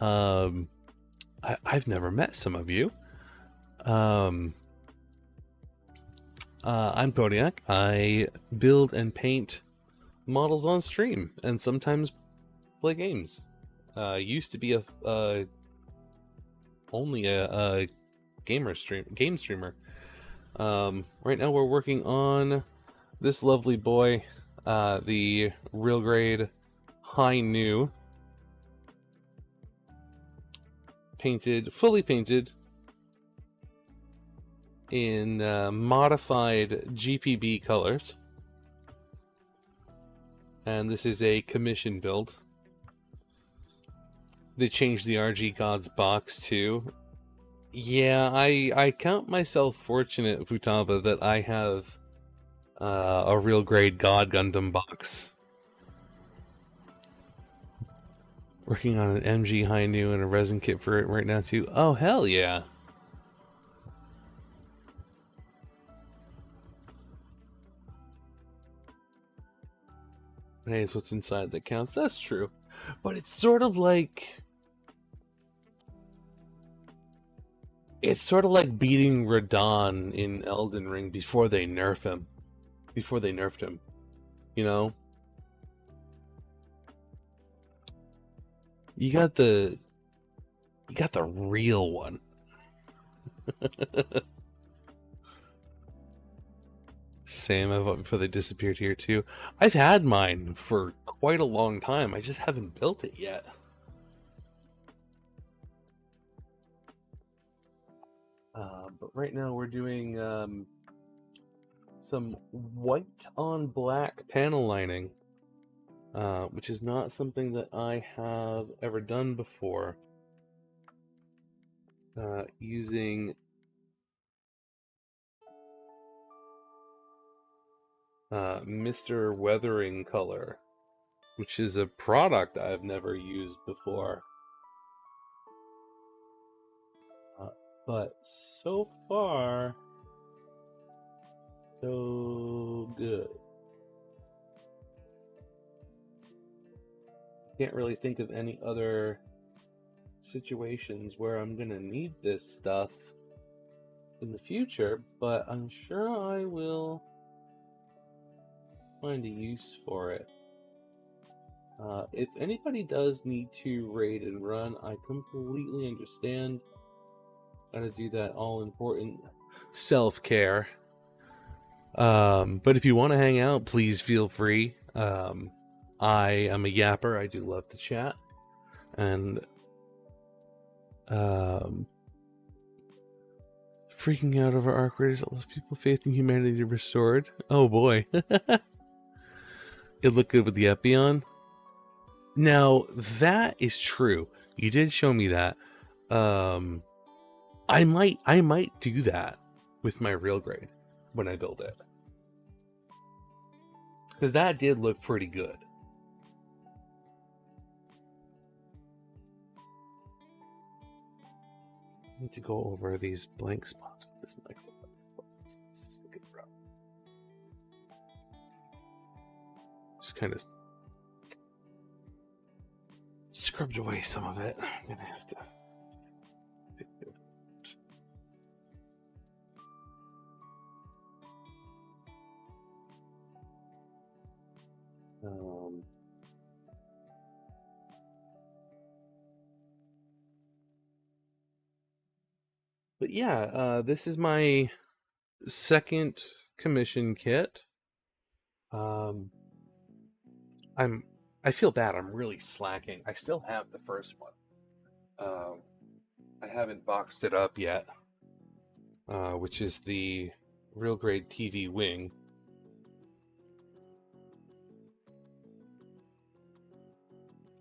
I've never met some of you. I'm Kodiak. I build and paint models on stream and sometimes play games. Used to be only a game streamer. Right now we're working on this lovely boy, the real grade high new, fully painted in modified GPB colors. And this is a commission build. They changed the RG Gods box too. Yeah, I count myself fortunate, Futaba, that I have a real grade God Gundam box. Working on an MG High New and a resin kit for it right now too. Oh, hell yeah. Hey, it's what's inside that counts. That's true. But it's sort of like... It's sort of like beating Radon in Elden Ring before they nerf him. Before they nerfed him. You know? You got the real one. Same, I voted before they disappeared here too. I've had mine for quite a long time. I just haven't built it yet. But right now we're doing some white on black panel lining, which is not something that I have ever done before. Using Mr. Weathering Color, which is a product I've never used before. But so far, so good. Can't really think of any other situations where I'm gonna need this stuff in the future, but I'm sure I will find a use for it. If anybody does need to raid and run, I completely understand. Gotta do that all-important self-care. But if you want to hang out, please feel free. I am a yapper. I do love to chat. And freaking out over arc raiders. All those people, faith in humanity restored. Oh boy. It looked good with the Epi on. Now, that is true. You did show me that. I might do that with my real grade when I build it. Because that did look pretty good. I need to go over these blank spots with this microphone. This is looking rough. Just kind of scrubbed away some of it. I'm gonna have to pick it up. But yeah, this is my second commission kit. I feel bad. I'm really slacking. I still have the first one. I haven't boxed it up yet, which is the real grade TV wing.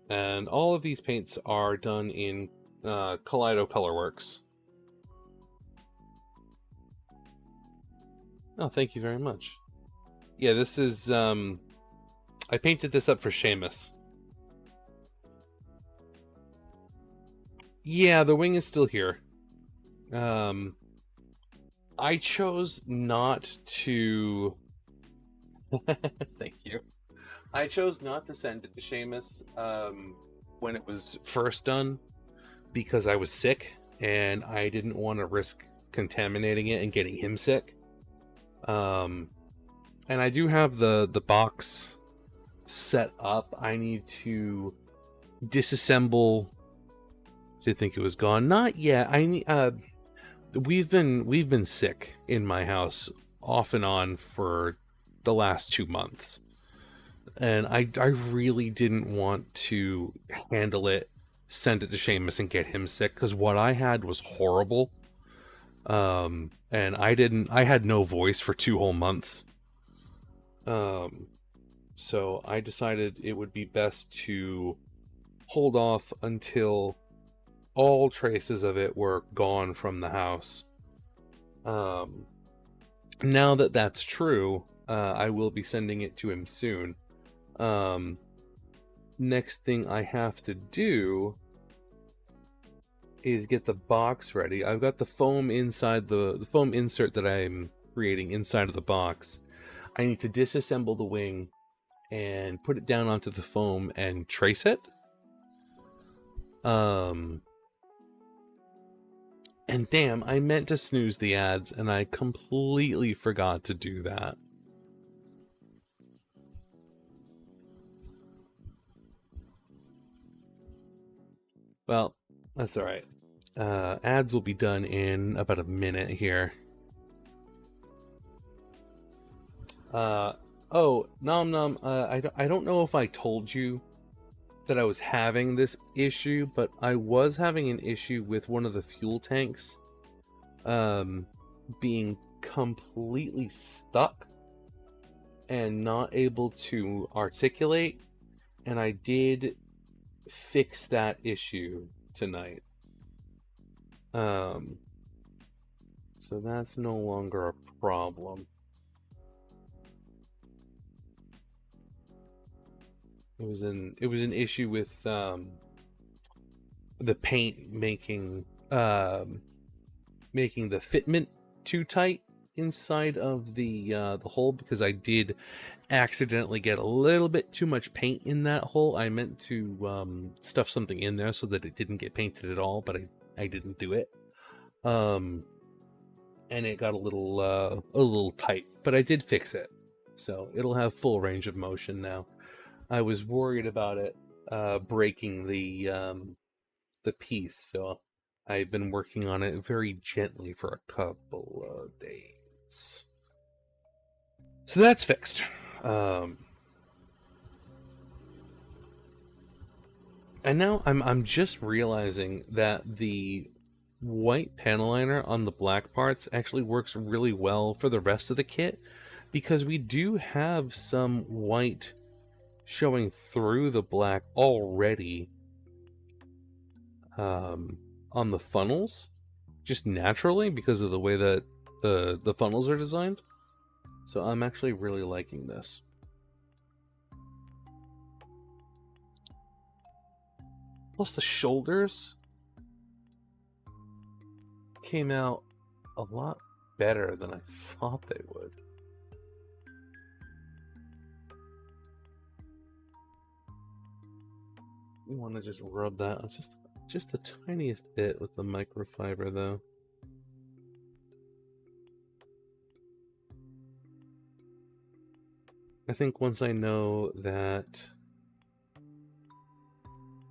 And all of these paints are done in Kaleido Colorworks. Oh, thank you very much. Yeah, this is, I painted this up for Seamus. Yeah, the wing is still here. I chose not to... Thank you. I chose not to send it to Seamus when it was first done because I was sick and I didn't want to risk contaminating it and getting him sick. And I do have the box set up. I need to disassemble. Did think it was gone? Not yet. I need. We've been sick in my house off and on for the last 2 months, and I really didn't want to handle it, send it to Seamus, and get him sick because what I had was horrible. And I had no voice for 2 whole months. So I decided it would be best to hold off until all traces of it were gone from the house. Now that that's true, I will be sending it to him soon. Next thing I have to do is get the box ready. I've got the foam inside the foam insert that I'm creating inside of the box. I need to disassemble the wing and put it down onto the foam and trace it. And damn, I meant to snooze the ads and I completely forgot to do that. Well, that's alright. Ads will be done in about a minute here. Oh, Nom Nom, I don't know if I told you that I was having this issue, but I was having an issue with one of the fuel tanks being completely stuck and not able to articulate, and I did fix that issue tonight. So that's no longer a problem. It was an issue with the paint making the fitment too tight inside of the hole, because I did accidentally get a little bit too much paint in that hole. I meant to stuff something in there so that it didn't get painted at all, but I didn't do it. And it got a little tight, but I did fix it. so it'll have full range of motion now. I was worried about it breaking the piece, so I've been working on it very gently for a couple of days. So that's fixed. And now I'm just realizing that the white panel liner on the black parts actually works really well for the rest of the kit, because we do have some white showing through the black already on the funnels, just naturally because of the way that the funnels are designed. So I'm actually really liking this. Plus the shoulders came out a lot better than I thought they would. You want to just rub that just the tiniest bit with the microfiber though. I think once I know that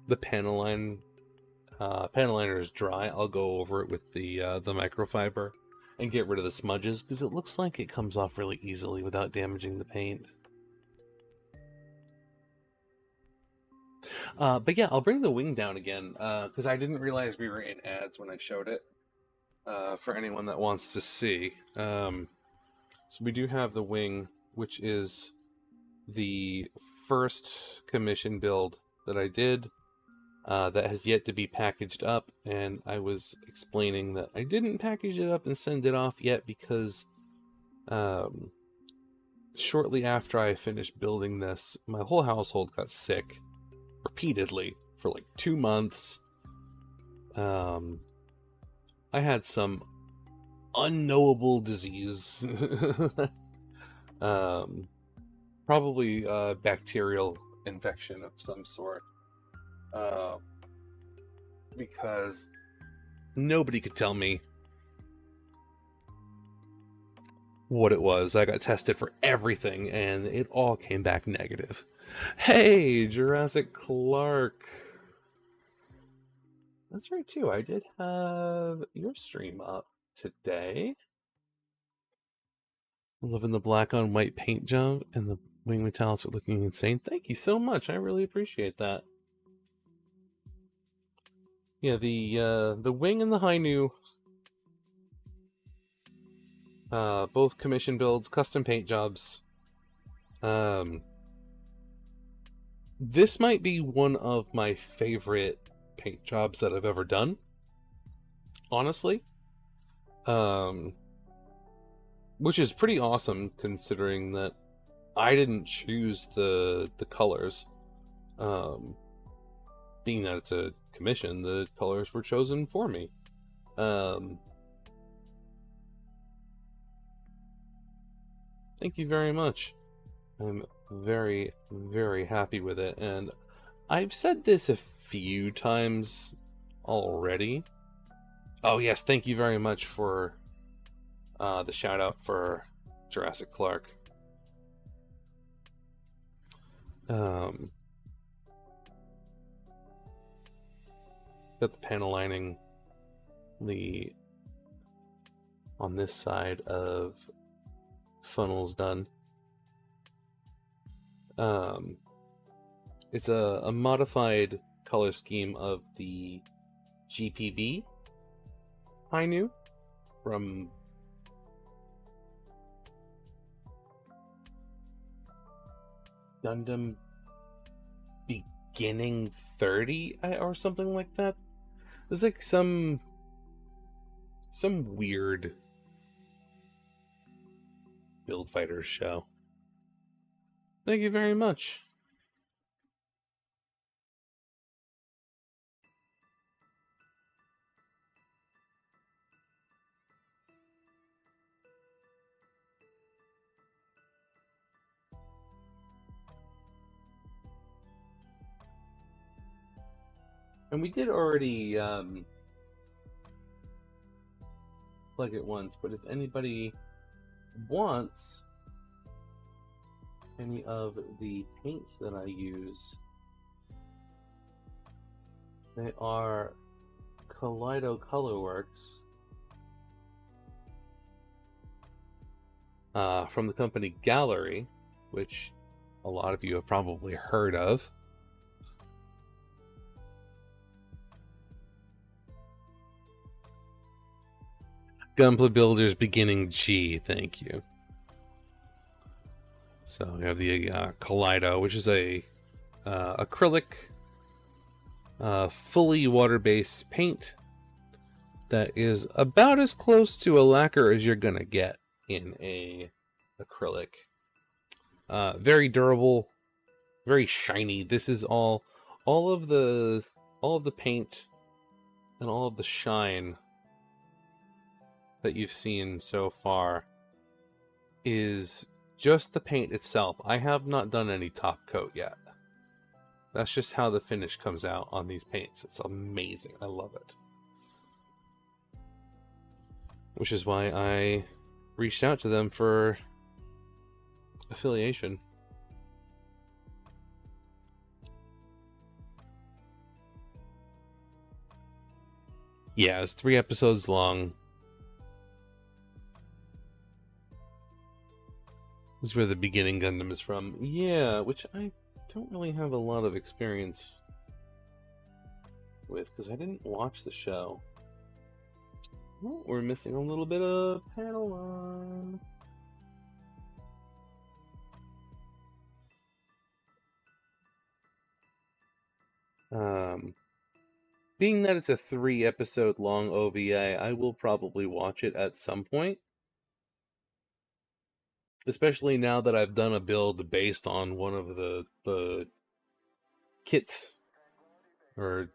the panel liner is dry, I'll go over it with the microfiber and get rid of the smudges, because it looks like it comes off really easily without damaging the paint. But yeah, I'll bring the wing down again, because I didn't realize we were in ads when I showed it, for anyone that wants to see. So we do have the wing, which is the first commission build that I did, that has yet to be packaged up, and I was explaining that I didn't package it up and send it off yet because shortly after I finished building this, my whole household got sick repeatedly for like 2 months. I had some unknowable disease. Probably bacterial infection of some sort. Because nobody could tell me what it was. I got tested for everything and it all came back negative. Hey, Jurassic Clark. That's right too. I did have your stream up today. I'm loving the black on white paint job, and the wing metallics are looking insane. Thank you so much. I really appreciate that. Yeah, the wing and the Hainu, both commission builds, custom paint jobs. This might be one of my favorite paint jobs that I've ever done, honestly. Which is pretty awesome considering that I didn't choose the colors. Being that it's a commission, the colors were chosen for me. Thank you very much. I'm very, very happy with it, and I've said this a few times already. Oh yes, thank you very much for the shout out for Jurassic Clark. Got the panel lining on this side of funnels done. It's a modified color scheme of the GPB Hainu from Gundam Beginning 30 or something like that. There's like some weird Build Fighters show. Thank you very much. And we did already plug it once, but if anybody wants any of the paints that I use. They are Kaleido Colorworks from the company Gallery, which a lot of you have probably heard of. Gunpla Builders Beginning G, thank you. So we have the Kaleido, which is a acrylic, fully water-based paint that is about as close to a lacquer as you're gonna get in a acrylic. Very durable, very shiny. This is all of the paint and all of the shine that you've seen so far is just the paint itself. I have not done any top coat yet. That's just how the finish comes out on these paints. It's amazing. I love it. Which is why I reached out to them for affiliation. Yeah, it's 3 episodes long. This is where the beginning Gundam is from. Yeah, which I don't really have a lot of experience with, because I didn't watch the show. Oh, we're missing a little bit of panel on. Being that it's a 3 episode long OVA, I will probably watch it at some point. Especially now that I've done a build based on one of the kits, or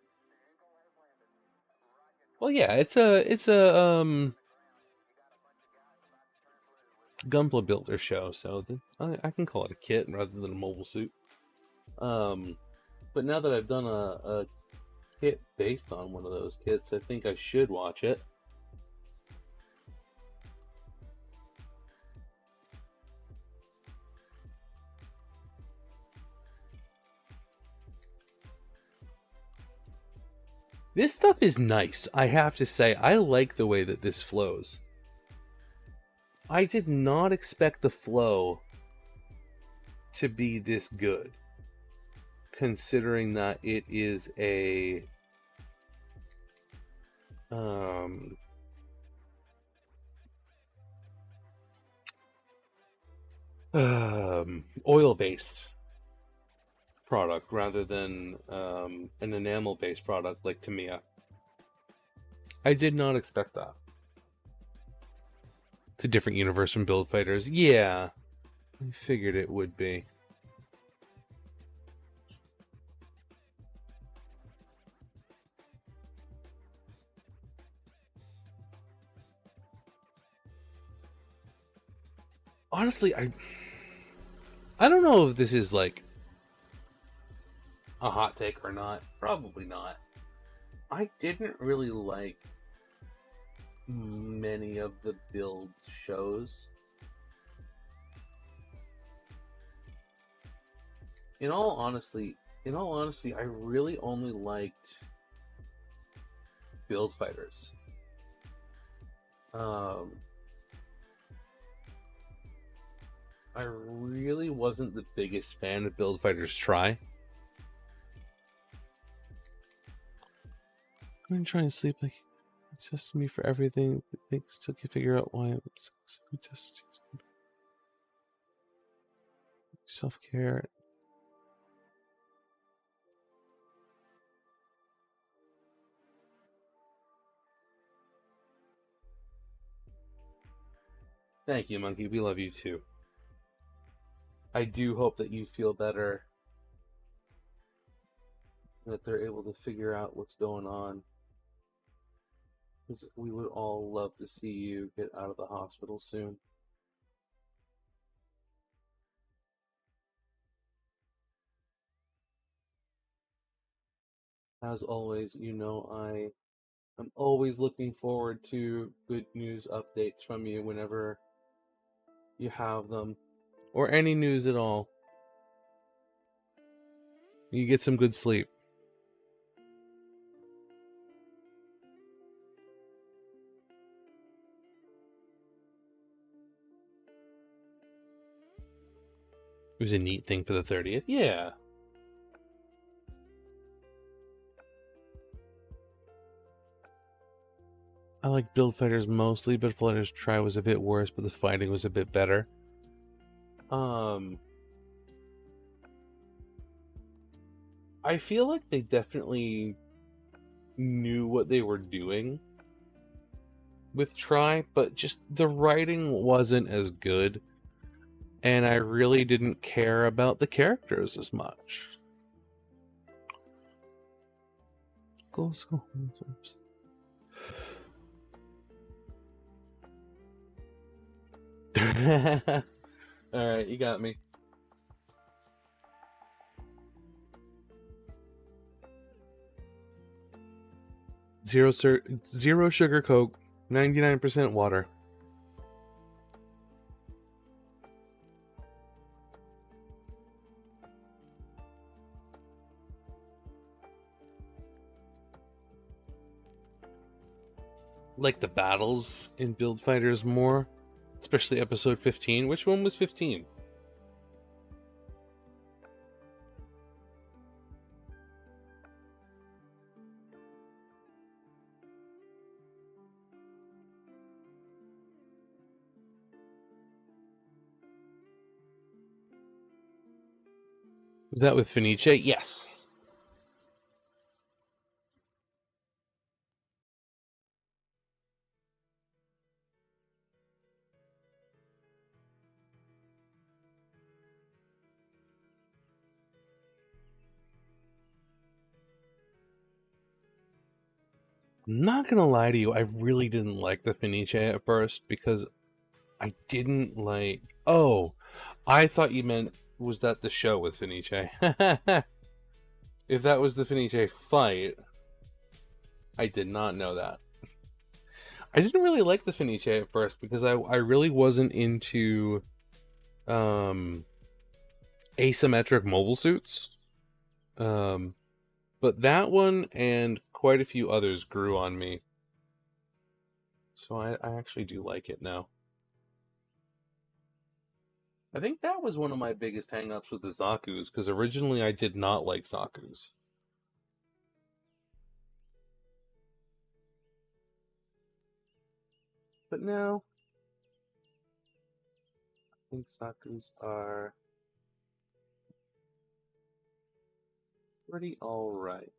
well, yeah, it's a gunpla builder show, so I can call it a kit rather than a mobile suit. But now that I've done a kit based on one of those kits, I think I should watch it. This stuff is nice, I have to say. I like the way that this flows. I did not expect the flow to be this good, considering that it is a oil-based product rather than an enamel-based product like Tamiya. I did not expect that. It's a different universe from Build Fighters. Yeah, I figured it would be. Honestly, I don't know if this is like a hot take or not. Probably not. I didn't really like many of the build shows. In all honesty, I really only liked Build Fighters. I really wasn't the biggest fan of Build Fighters Try. I'm gonna try and sleep like just me for everything. They still can figure out why I'm just self-care. Thank you, Monkey. We love you too. I do hope that you feel better, that they're able to figure out what's going on. Because we would all love to see you get out of the hospital soon. As always, you know I'm always looking forward to good news updates from you whenever you have them, or any news at all. You get some good sleep. It was a neat thing for the 30th. Yeah. I like Build Fighters mostly, but Fighters Try was a bit worse, but the fighting was a bit better. I feel like they definitely knew what they were doing with Try, but just the writing wasn't as good, and I really didn't care about the characters as much. Go. Alright, you got me. Zero sugar Coke, 99% water. Like the battles in Build Fighters more, especially episode 15. Which one was 15? Was that with Fenice? Yes. I'm not gonna lie to you, I really didn't like the Fenice at first because I didn't like. Oh, I thought you meant was that the show with Fenice? If that was the Fenice fight, I did not know that. I didn't really like the Fenice at first because I really wasn't into asymmetric mobile suits. But that one and quite a few others grew on me. So I actually do like it now. I think that was one of my biggest hang-ups with the Zaku's, because originally I did not like Zaku's. But now, I think Zaku's are pretty alright.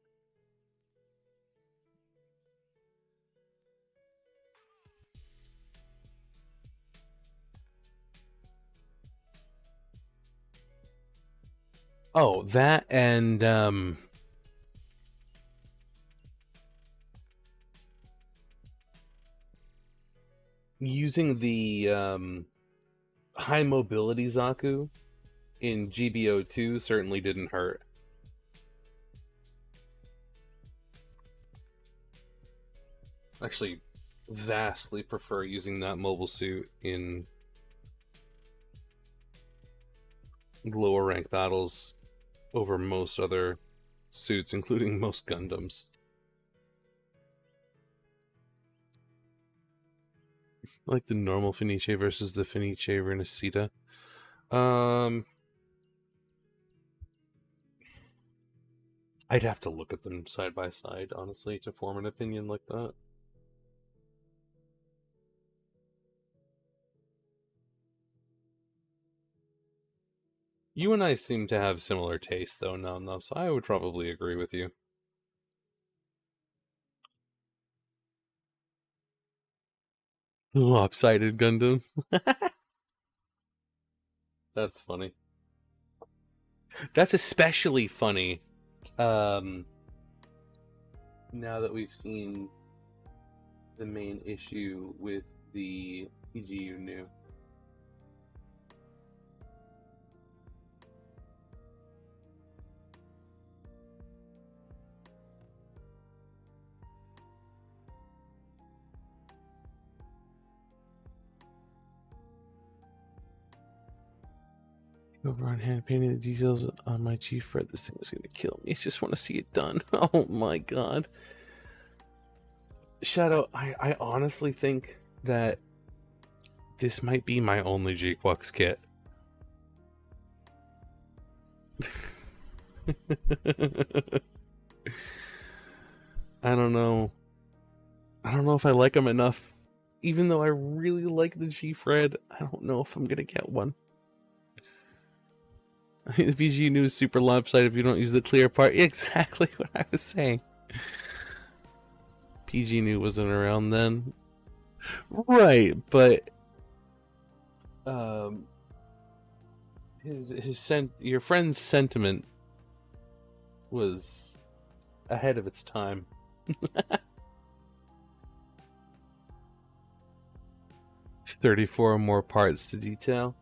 Oh, that and using the high mobility Zaku in GBO2 certainly didn't hurt. Actually, vastly prefer using that mobile suit in lower rank battles over most other suits, including most Gundams. I like the normal Fenice versus the Fenice Renacita. I'd have to look at them side by side, honestly, to form an opinion like that. You and I seem to have similar tastes, though, now, so I would probably agree with you. Lopsided Gundam. That's funny. That's especially funny. Now that we've seen the main issue with the PGU new. Over on hand painting the details on my G Fred. This thing is gonna kill me. I just want to see it done. Oh my god. Shadow, I honestly think that this might be my only G-Quux kit. I don't know. I don't know if I like them enough. Even though I really like the G-Fred, I don't know if I'm gonna get one. The PG News is super lopsided if you don't use the clear part. Exactly what I was saying. PG New wasn't around then. Right, but your friend's sentiment was ahead of its time. 34 more parts to detail.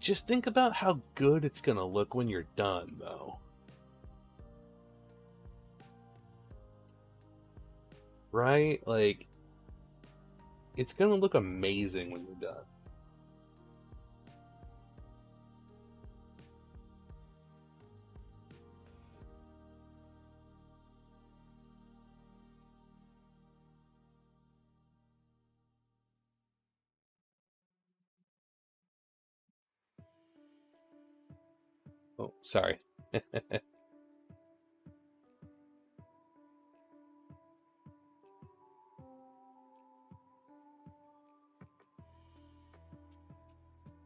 Just think about how good it's gonna look when you're done, though. Right? Like, it's gonna look amazing when you're done. Oh, sorry.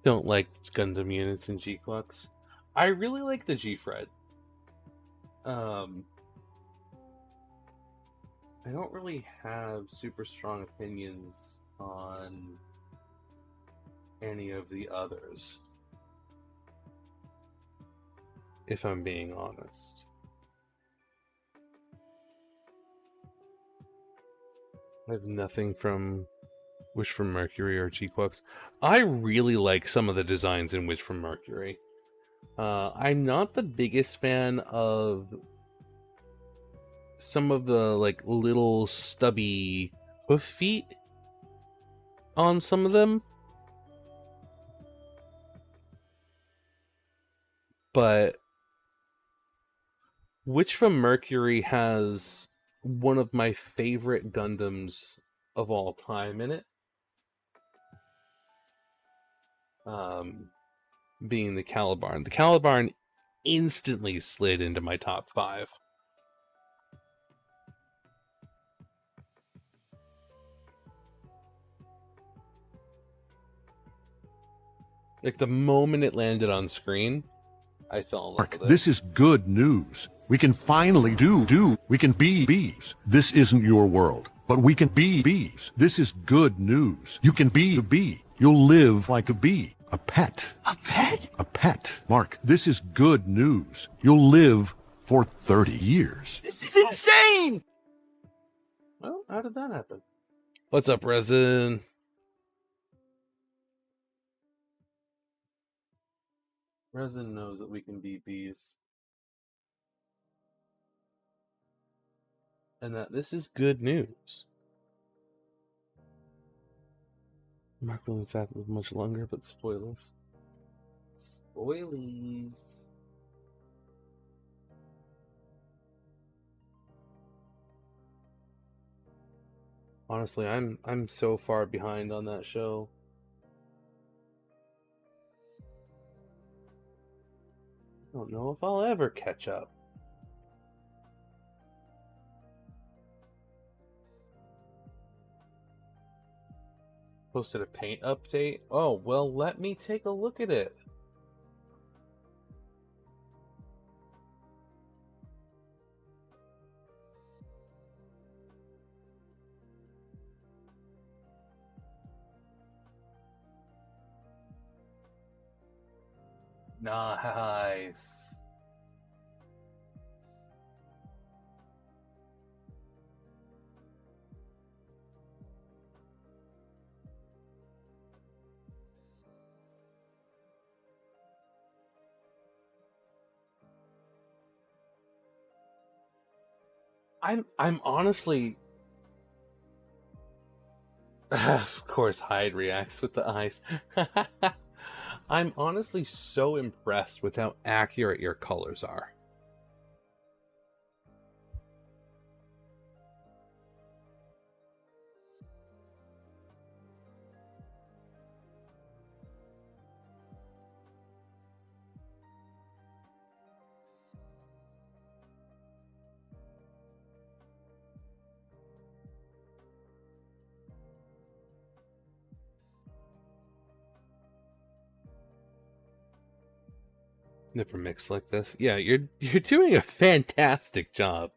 Don't like Gundam units in G-Quux. I really like the G-Fred. I don't really have super strong opinions on any of the others, if I'm being honest. I have nothing from Wish from Mercury or G-Quux. I really like some of the designs in Wish from Mercury. I'm not the biggest fan of some of the like little stubby hoof feet on some of them. But Witch from Mercury has one of my favorite Gundams of all time in it. Being the Calibarn. The Calibarn instantly slid into my top 5. Like, the moment it landed on screen, I fell in love with it. This is good news. We can finally we can be bees. This isn't your world, but we can be bees. This is good news. You can be a bee. You'll live like a bee. A pet. A pet? A pet. Mark, this is good news. You'll live for 30 years. This is insane! Well, how did that happen? What's up, Resin? Resin knows that we can be bees. And that this is good news. Mark will in fact live much longer, but spoilers. Spoilies. Honestly, I'm so far behind on that show. I don't know if I'll ever catch up. Posted a paint update? Oh, well, let me take a look at it. Nice. I'm honestly of course Hyde reacts with the eyes. I'm honestly so impressed with how accurate your colors are. Never mixed like this. Yeah, you're doing a fantastic job.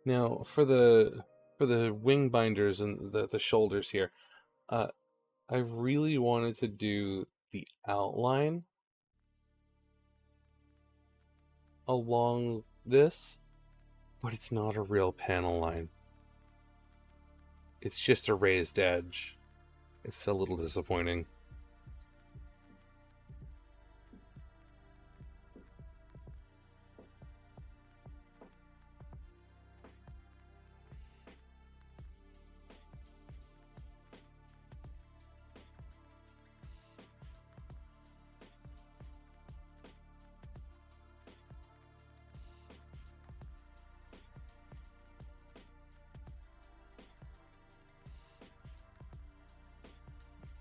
Now, for the wing binders and the shoulders here, I really wanted to do the outline along this, but it's not a real panel line. It's just a raised edge. It's a little disappointing.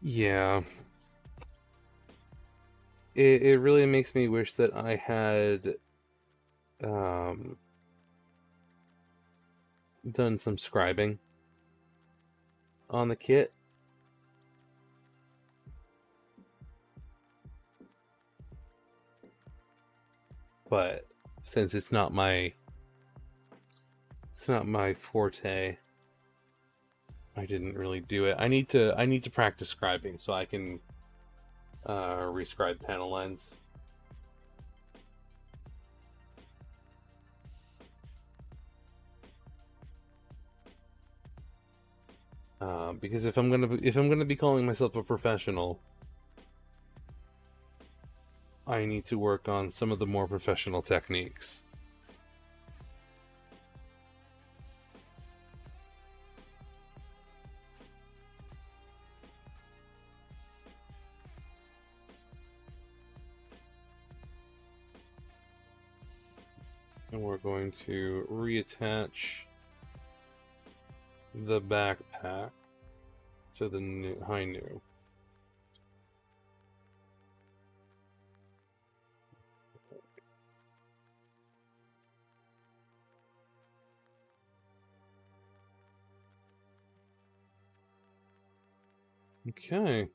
Yeah. It really makes me wish that I had done some scribing on the kit. But since it's not my forte, I didn't really do it. I need to practice scribing so I can rescribe panel lines. Because if I'm gonna be calling myself a professional, I need to work on some of the more professional techniques. And we're going to reattach the backpack to the new high new. Okay.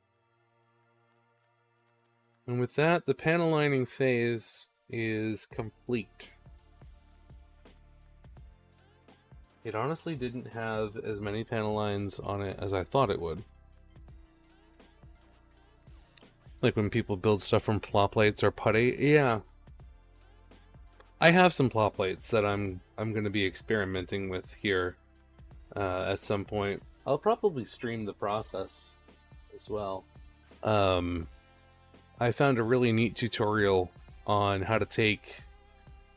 And with that, the panel lining phase is complete. It honestly didn't have as many panel lines on it as I thought it would. Like when people build stuff from plot plates or putty, yeah. I have some plot plates that I'm going to be experimenting with here at some point. I'll probably stream the process as well. I found a really neat tutorial on how to take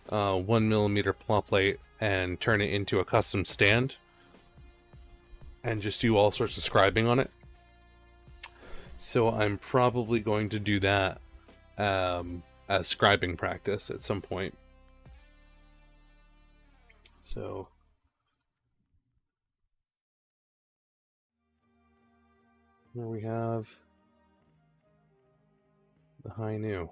1mm plot plate and turn it into a custom stand and just do all sorts of scribing on it. So I'm probably going to do that as scribing practice at some point. So here we have the high new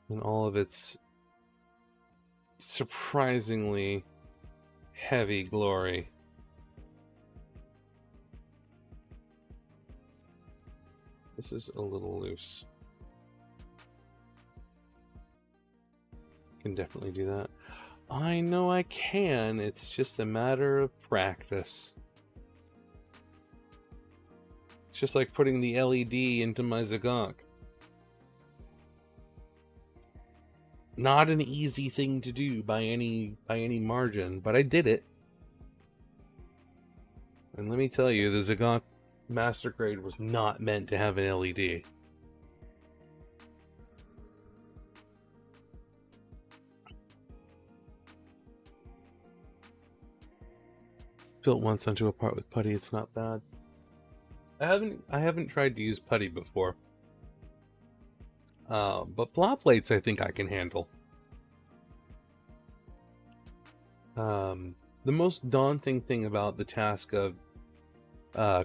and all of its surprisingly heavy glory. This is a little loose. Can definitely do that. I know I can, it's just a matter of practice. It's just like putting the LED into my Zagok. Not an easy thing to do by any margin, but I did it. And let me tell you, the Master Grade was not meant to have an LED. Built once onto a part with putty, it's not bad. I haven't tried to use putty before. But blah plates I think I can handle. The most daunting thing about the task of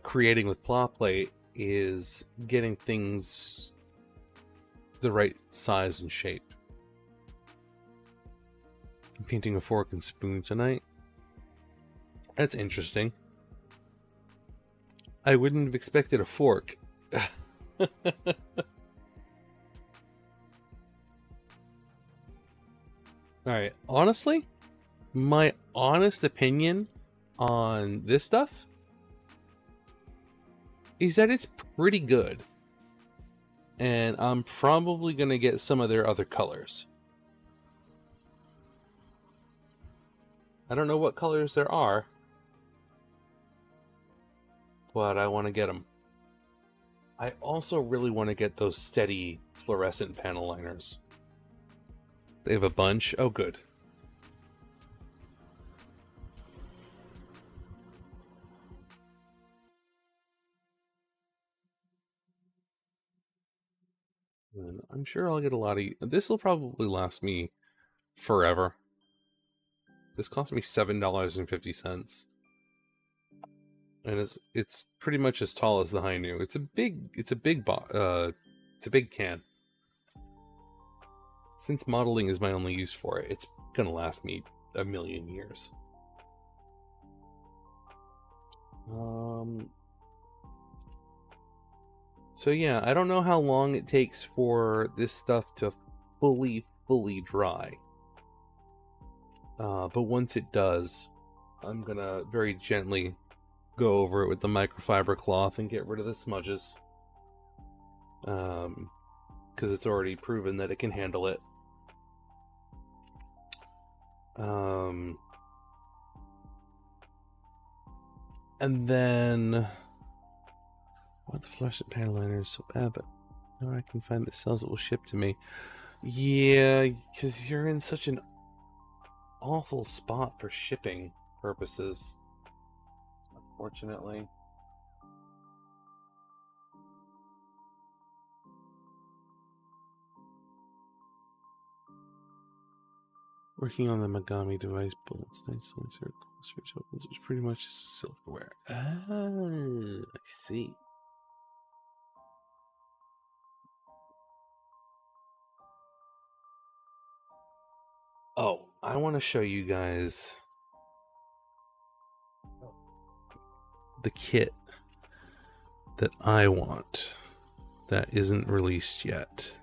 creating with blah plate is getting things the right size and shape. I'm painting a fork and spoon tonight. That's interesting. I wouldn't have expected a fork. Alright, honestly, my honest opinion on this stuff is that it's pretty good. And I'm probably going to get some of their other colors. I don't know what colors there are, but I want to get them. I also really want to get those steady fluorescent panel liners. They have a bunch. Oh, good. And I'm sure I'll get a lot of... This will probably last me forever. This cost me $7.50. And it's pretty much as tall as the Hainu. It's a big can. Since modeling is my only use for it, it's gonna last me a million years. So yeah, I don't know how long it takes for this stuff to fully dry. But once it does, I'm gonna very gently go over it with the microfiber cloth and get rid of the smudges. Because it's already proven that it can handle it. And then... What the fluorescent panel liner is so bad, but now I can find the cells that will ship to me. Yeah, because you're in such an awful spot for shipping purposes. Unfortunately. Working on the Megami device bullets, nice sensor, switch opens, which pretty much is silverware. Ah, I see. Oh, I want to show you guys the kit that I want that isn't released yet.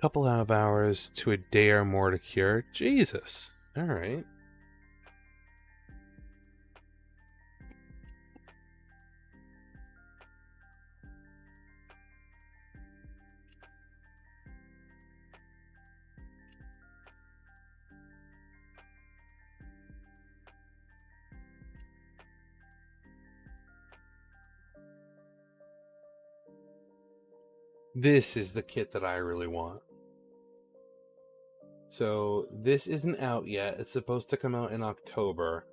Couple of hours to a day or more to cure. Jesus. All right. This is the kit that I really want. So this isn't out yet. It's supposed to come out in October.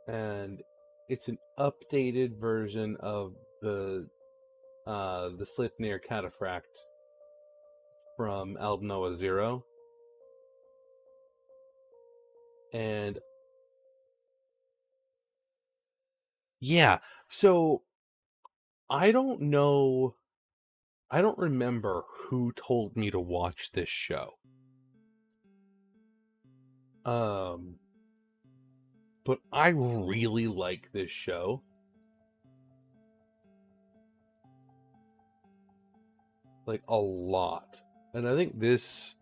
And it's an updated version of the Sleipnir Cataphract from Aldnoah 0. And yeah, so I don't know, I don't remember who told me to watch this show. But I really like this show. Like, a lot. And I think this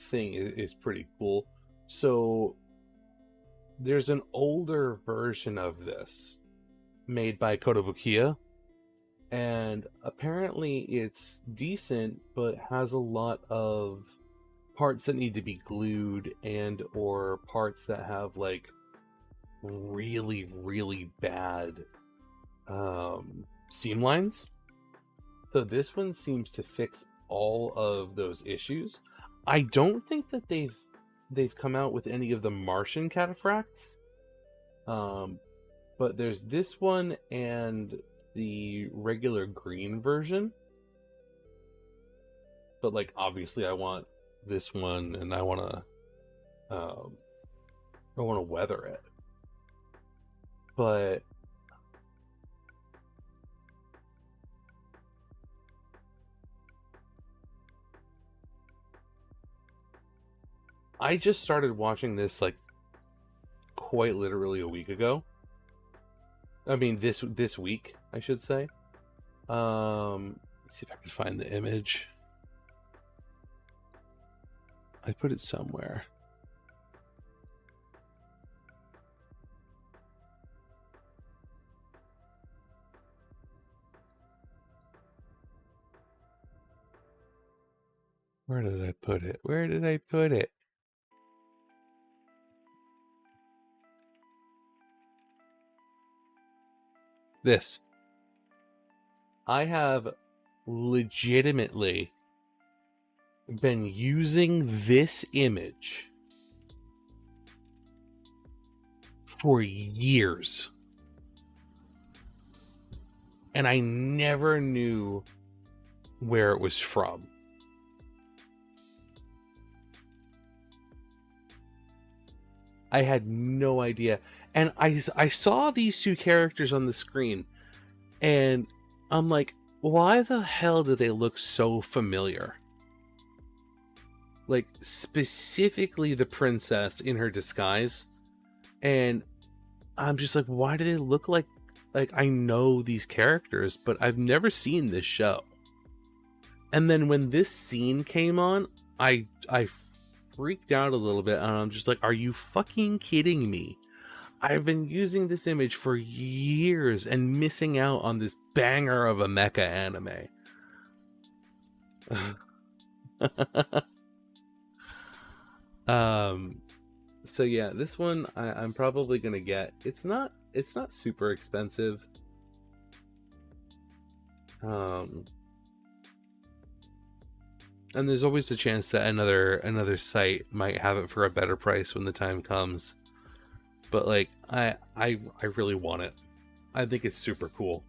thing is pretty cool. So there's an older version of this made by Kotobukiya, and apparently it's decent, but has a lot of parts that need to be glued and or parts that have like really, really bad seam lines. So this one seems to fix all of those issues. I don't think that they've come out with any of the Martian cataphracts. But there's this one and the regular green version. But like obviously I want this one, and I want to weather it. But I just started watching this like quite literally a week ago. I mean this week, I should say. Let's see if I can find the image. I put it somewhere. Where did I put it? Where did I put it? This. I have legitimately been using this image for years. And I never knew where it was from. I had no idea. And I saw these two characters on the screen, and I'm like, why the hell do they look so familiar? Like, specifically the princess in her disguise. And I'm just like, why do they look like I know these characters, but I've never seen this show. And then when this scene came on, I freaked out a little bit, and I'm just like, are you fucking kidding me? I've been using this image for years and missing out on this banger of a mecha anime. So yeah, this one I'm probably gonna get. It's not super expensive. And there's always a chance that another site might have it for a better price when the time comes. But like, I really want it. I think it's super cool.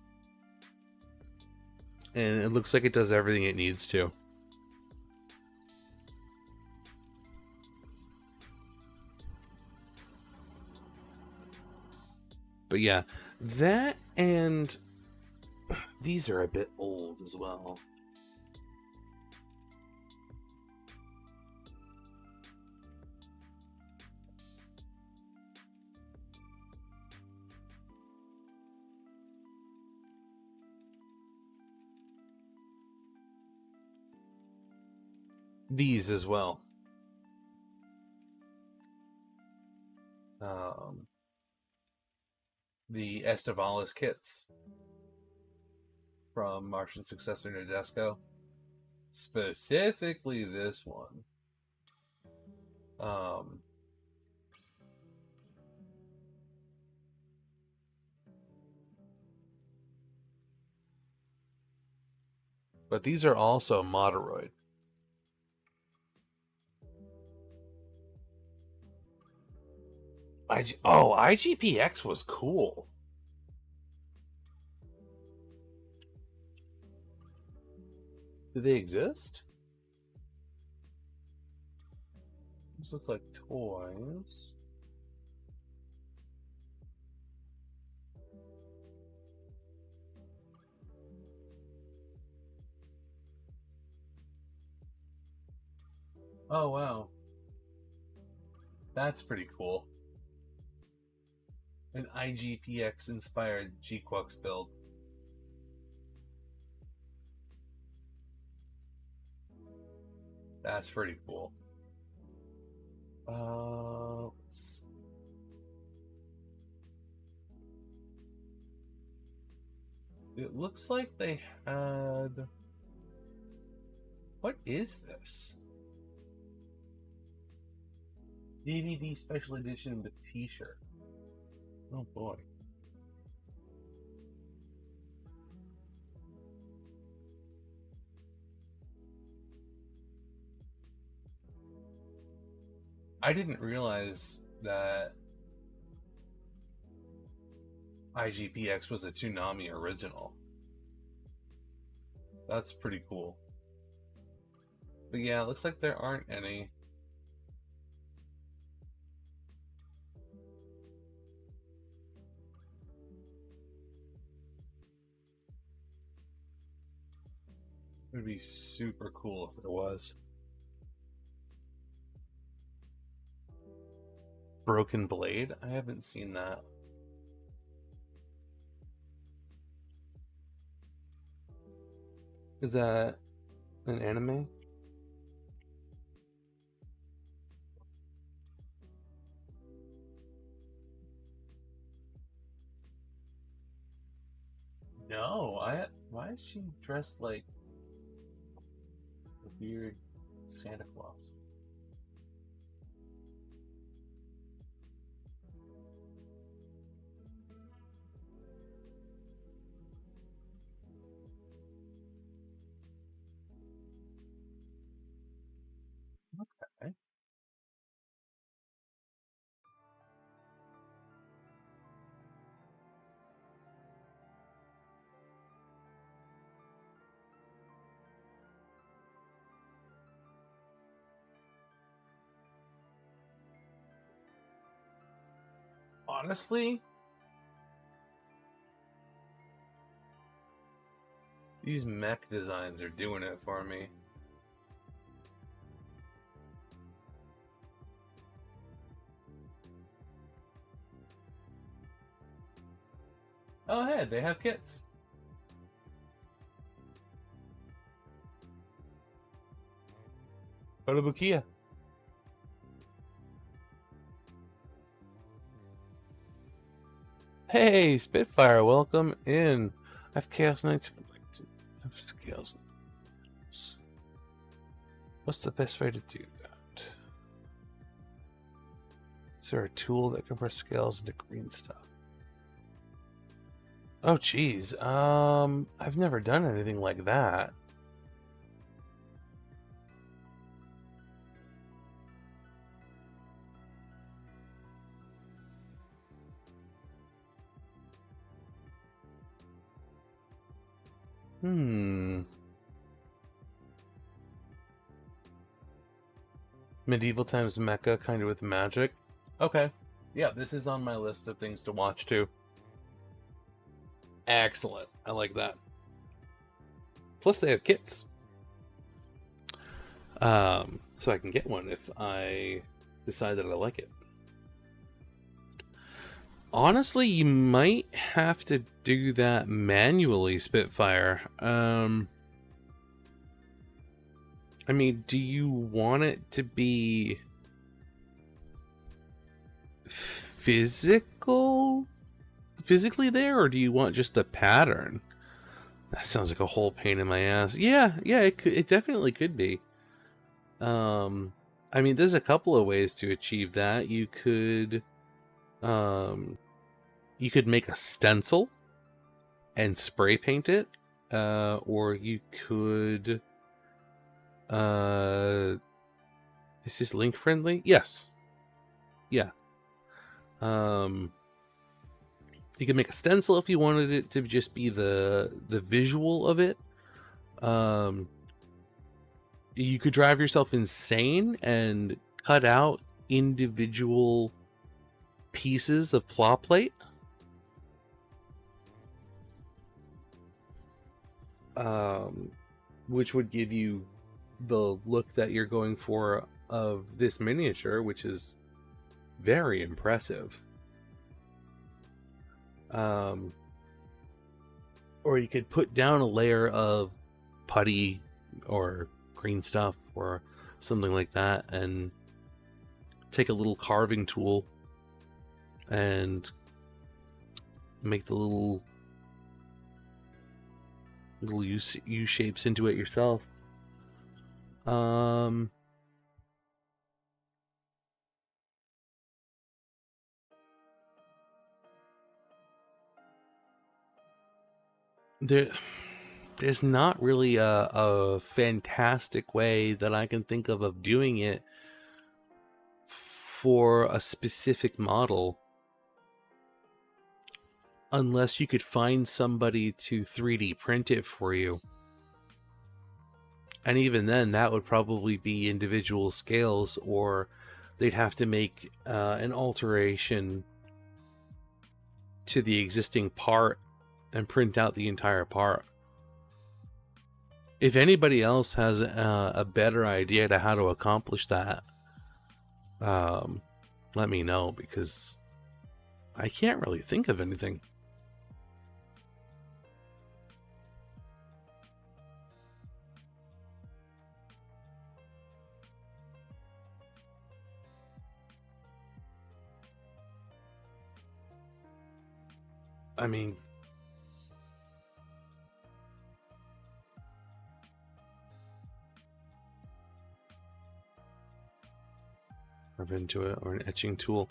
And it looks like it does everything it needs to. But yeah, that, and these are a bit old as well. These as well. The Estevalis kits from Martian Successor Nadesco. Specifically this one. But these are also Moderoid. IGPX was cool. Do they exist? These look like toys. Oh wow. That's pretty cool. An IGPX inspired G-Quux build. That's pretty cool. Let's... It looks like they had... What is this? DVD special edition with t-shirt. Oh boy. I didn't realize that IGPX was a Toonami original. That's pretty cool. But yeah, it looks like there aren't any. It would be super cool if there was. Broken Blade? I haven't seen that. Is that an anime? No, why is she dressed like a weird Santa Claus? Okay. Honestly, these mech designs are doing it for me. Oh hey, they have kits. Kotobukiya. Hey, Spitfire, welcome in. I have Chaos Knights. Chaos Knights. What's the best way to do that? Is there a tool that converts scales into green stuff? Oh, geez. I've never done anything like that. Medieval times mecha, kind of with magic. Okay. Yeah, this is on my list of things to watch too. Excellent. I like that. Plus they have kits. So I can get one if I decide that I like it. Honestly, you might have to do that manually, Spitfire. I mean, do you want it to be physically there, or do you want just the pattern? That sounds like a whole pain in my ass. Yeah, it definitely could be. I mean, there's a couple of ways to achieve that. You could make a stencil and spray paint it, or you could. Is this link friendly? Yes. Yeah. You could make a stencil if you wanted it to just be the visual of it. You could drive yourself insane and cut out individual pieces of plot plate. Which would give you the look that you're going for of this miniature, which is very impressive. Or you could put down a layer of putty or green stuff or something like that and take a little carving tool and make the little U shapes into it yourself. There's not really a fantastic way that I can think of doing it for a specific model, unless you could find somebody to 3D print it for you. And even then, that would probably be individual scales, or they'd have to make an alteration to the existing part and print out the entire part. If anybody else has a better idea to how to accomplish that, let me know, because I can't really think of anything. I mean, carve into it, or an etching tool.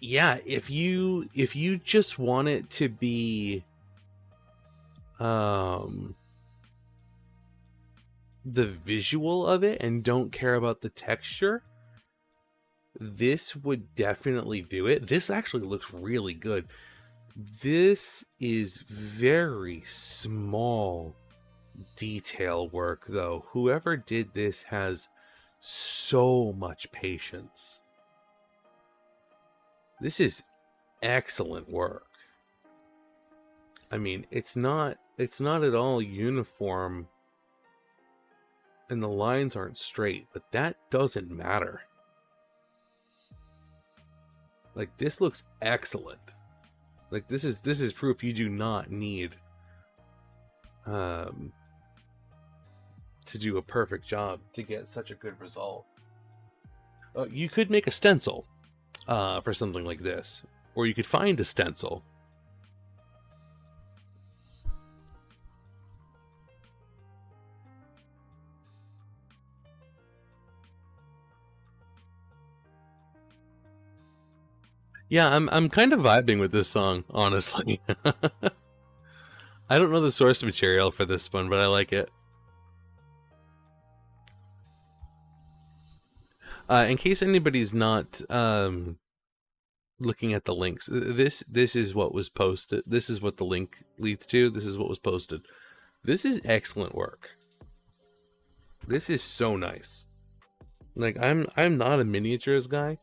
Yeah, if you just want it to be the visual of it and don't care about the texture, this would definitely do it. This actually looks really good. This is very small detail work, though. Whoever did this has so much patience. This is excellent work. I mean, it's not at all uniform and the lines aren't straight, but that doesn't matter. Like, this looks excellent. Like, this is proof you do not need to do a perfect job to get such a good result. You could make a stencil for something like this, or you could find a stencil. Yeah, I'm kind of vibing with this song, honestly. I don't know the source material for this one, but I like it. In case anybody's not looking at the links, this is what was posted. This is what the link leads to. This is what was posted. This is excellent work. This is so nice. Like, I'm not a miniatures guy.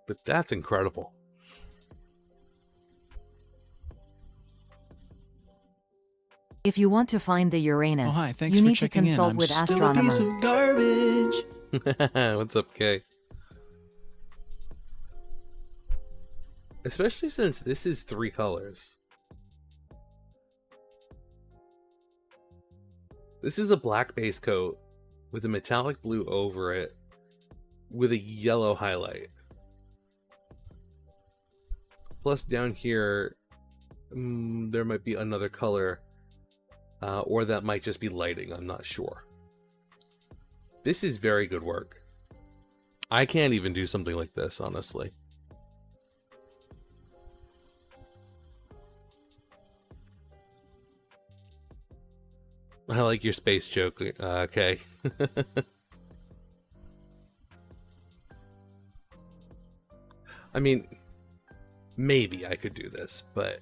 But that's incredible. If you want to find the Uranus, Oh, hi. Thanks you for need to checking in. consult I'm with still astronomer. a piece of garbage. What's up, Kay? Especially since this is 3 colors. This is a black base coat with a metallic blue over it with a yellow highlight. Plus down here, there might be another color, or that might just be lighting, I'm not sure. This is very good work. I can't even do something like this, honestly. I like your space joke, okay. I mean, maybe I could do this, but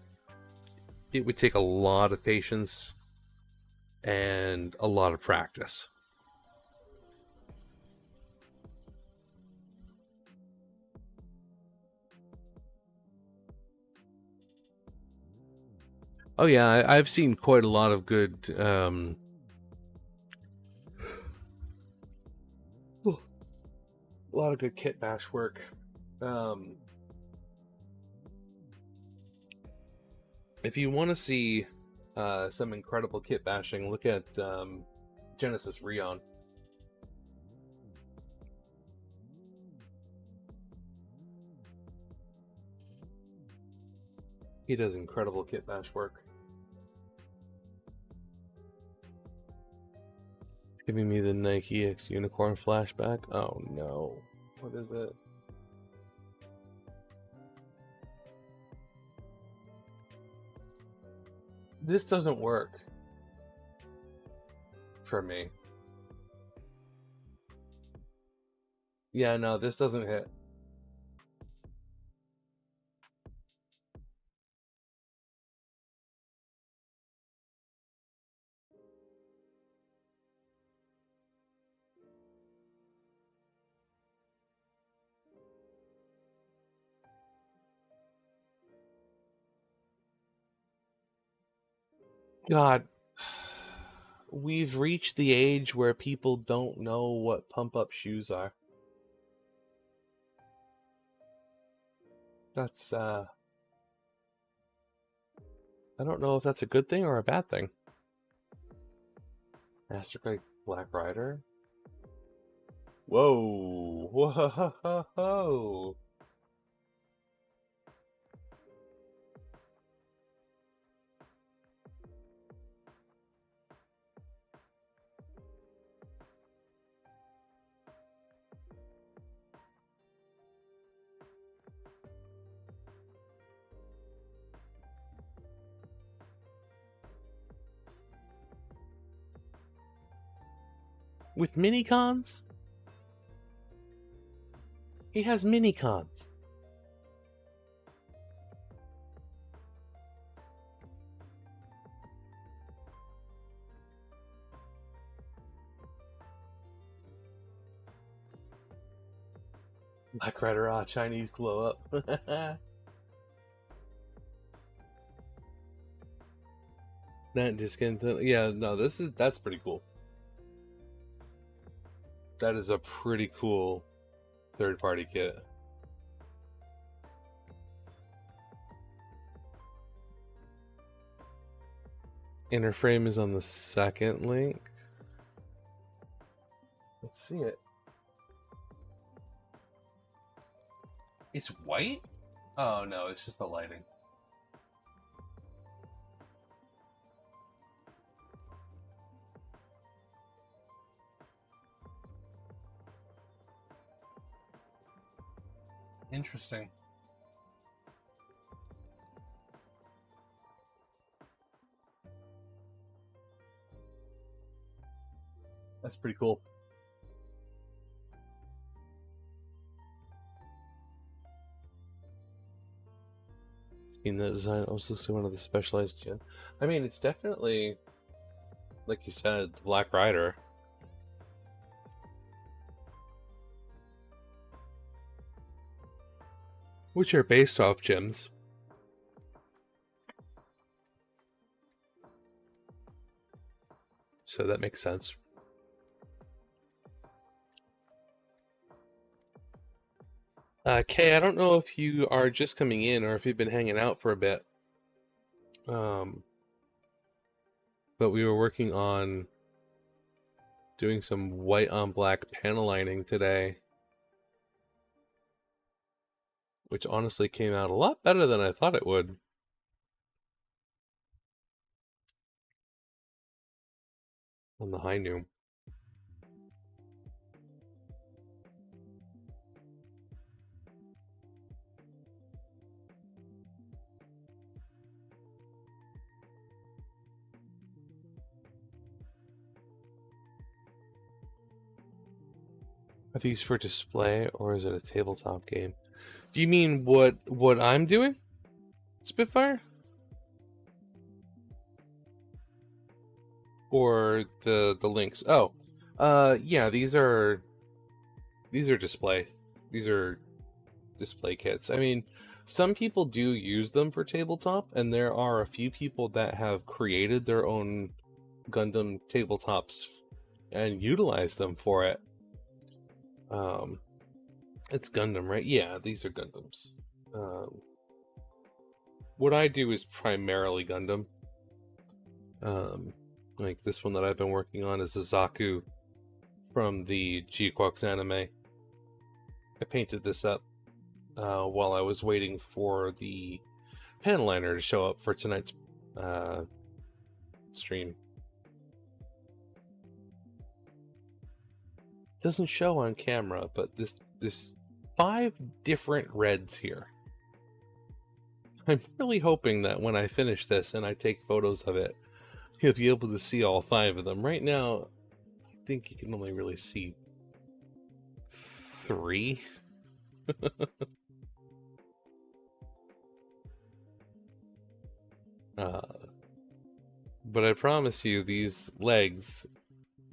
it would take a lot of patience and a lot of practice. Oh yeah, I've seen quite a lot of good a lot of good kit bash work. If you want to see some incredible kit bashing, look at Genesis Rion. He does incredible kit bash work. Giving me the Nike X Unicorn flashback. Oh no. What is it? This doesn't work for me. Yeah, no, this doesn't hit. God, we've reached the age where people don't know what pump-up shoes are. That's, I don't know if that's a good thing or a bad thing. Master Grade Black Rider? Whoa! Whoa! With mini-cons? He has mini-cons. Black Rider, Chinese glow up. That discount, yeah, no, that's pretty cool. That is a pretty cool third-party kit. Inner frame is on the second link. Let's see it. It's white? Oh no, it's just the lighting. Interesting. That's pretty cool. In the design also see one of the specialized gen. I mean, it's definitely, like you said, the Black Rider. Which are based off gems. So that makes sense. Kay, I don't know if you are just coming in or if you've been hanging out for a bit. But we were working on doing some white on black panel lining today, which honestly came out a lot better than I thought it would. On the high noon. Are these for display or is it a tabletop game? Do you mean what I'm doing? Spitfire? Or the links? Oh, yeah, these are display. These are display kits. I mean, some people do use them for tabletop, and there are a few people that have created their own Gundam tabletops and utilize them for it. It's Gundam, right? Yeah, these are Gundams. what I do is primarily Gundam. Like this one that I've been working on is a Zaku from the Geoquox anime. I painted this up while I was waiting for the panel liner to show up for tonight's stream. Doesn't show on camera, but this 5 different reds here. I'm really hoping that when I finish this and I take photos of it, you'll be able to see all 5 of them. Right now, I think you can only really see 3. But I promise you, these legs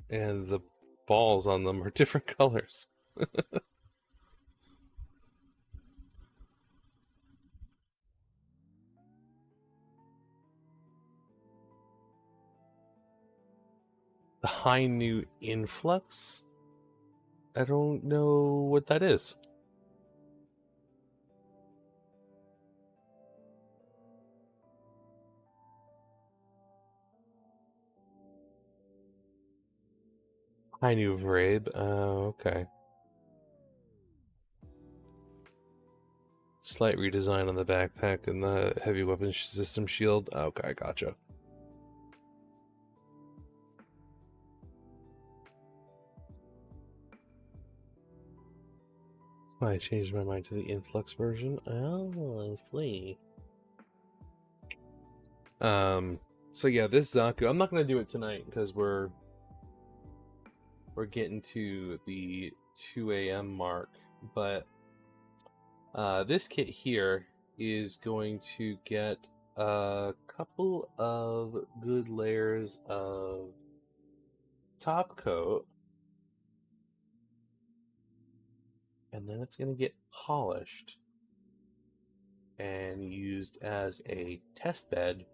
and the balls on them are different colors. The high new influx? I don't know what that is. High new Vrabe? Okay. Slight redesign on the backpack and the heavy weapon system shield. Okay, gotcha. I changed my mind to the influx version. Oh, I see. So yeah, this Zaku, I'm not gonna do it tonight because we're getting to the 2 a.m. mark, but this kit here is going to get a couple of good layers of top coat, and then it's going to get polished and used as a test bed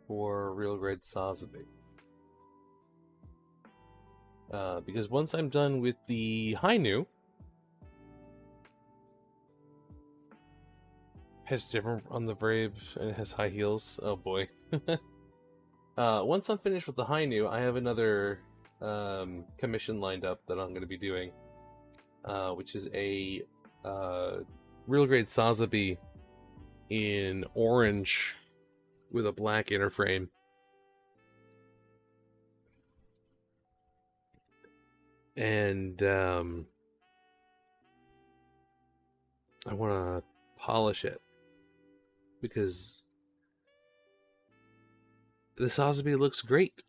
for real grade Sazabi. Because once I'm done with the Hainu, it's different on the Vrabe and it has high heels. Oh boy. Once I'm finished with the Hainu, I have another commission lined up that I'm going to be doing, which is a real grade Sazabi in orange with a black inner frame. And I want to polish it because the Sazabi looks great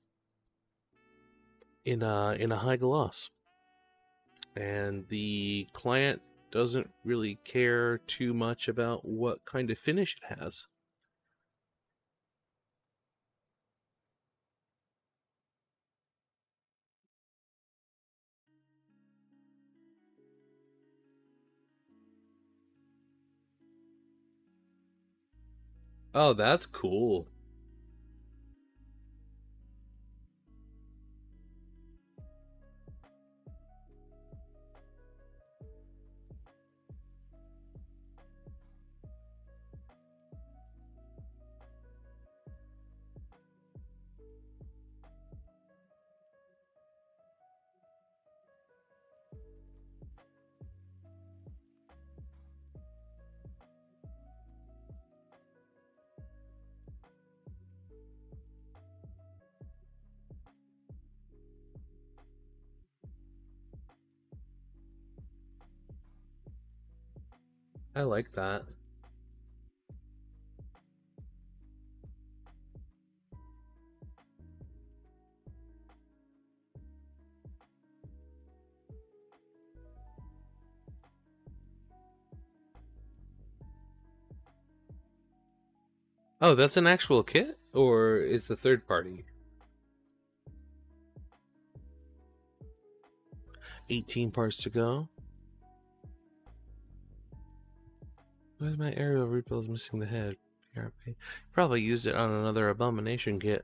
in a high gloss, and the client doesn't really care too much about what kind of finish it has. Oh, that's cool. I like that. Oh, that's an actual kit? Or it's a third party? 18 parts to go. Where's my aerial rebuilds missing the head? PRP. Probably used it on another Abomination kit.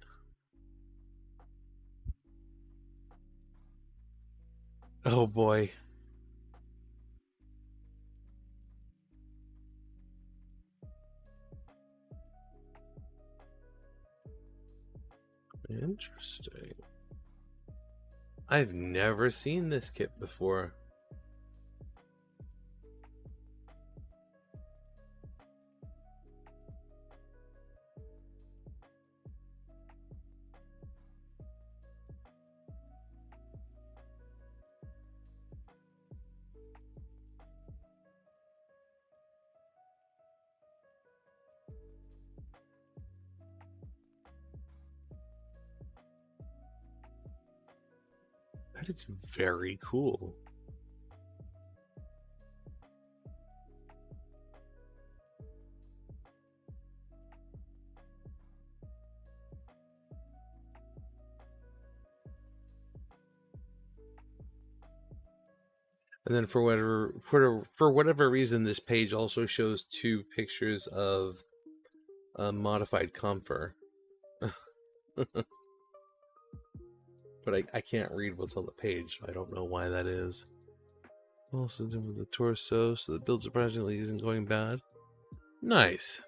Oh boy. Interesting. I've never seen this kit before. That is very cool. And then for whatever reason, this page also shows 2 pictures of modified comfort. But I can't read what's on the page, so I don't know why that is. Also done with the torso, so the build surprisingly isn't going bad. Nice.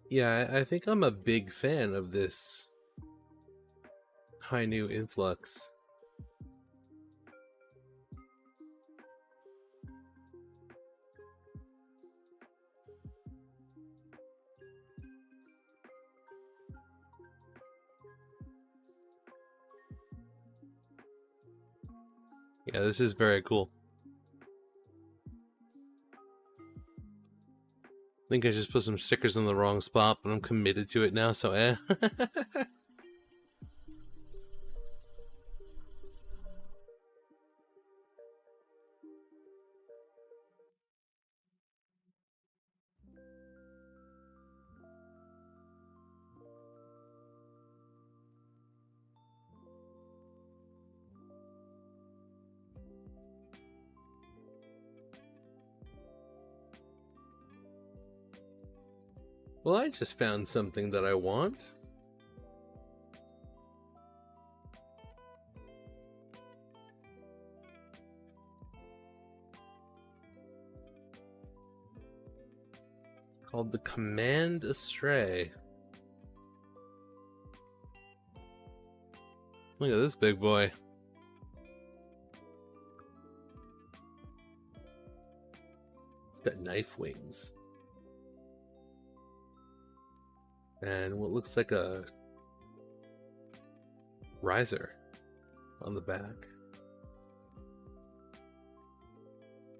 Yeah, I think I'm a big fan of this high new influx. Yeah, this is very cool. I think I just put some stickers in the wrong spot, but I'm committed to it now, so eh. Well, I just found something that I want. It's called the Command Astray. Look at this big boy. It's got knife wings. And what looks like a riser on the back.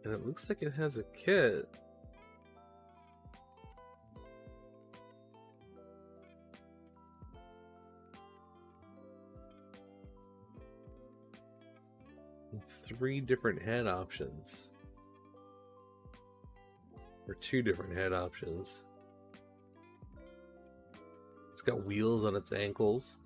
And it looks like it has a kit. And 3 different head options. Or 2 different head options. It's got wheels on its ankles.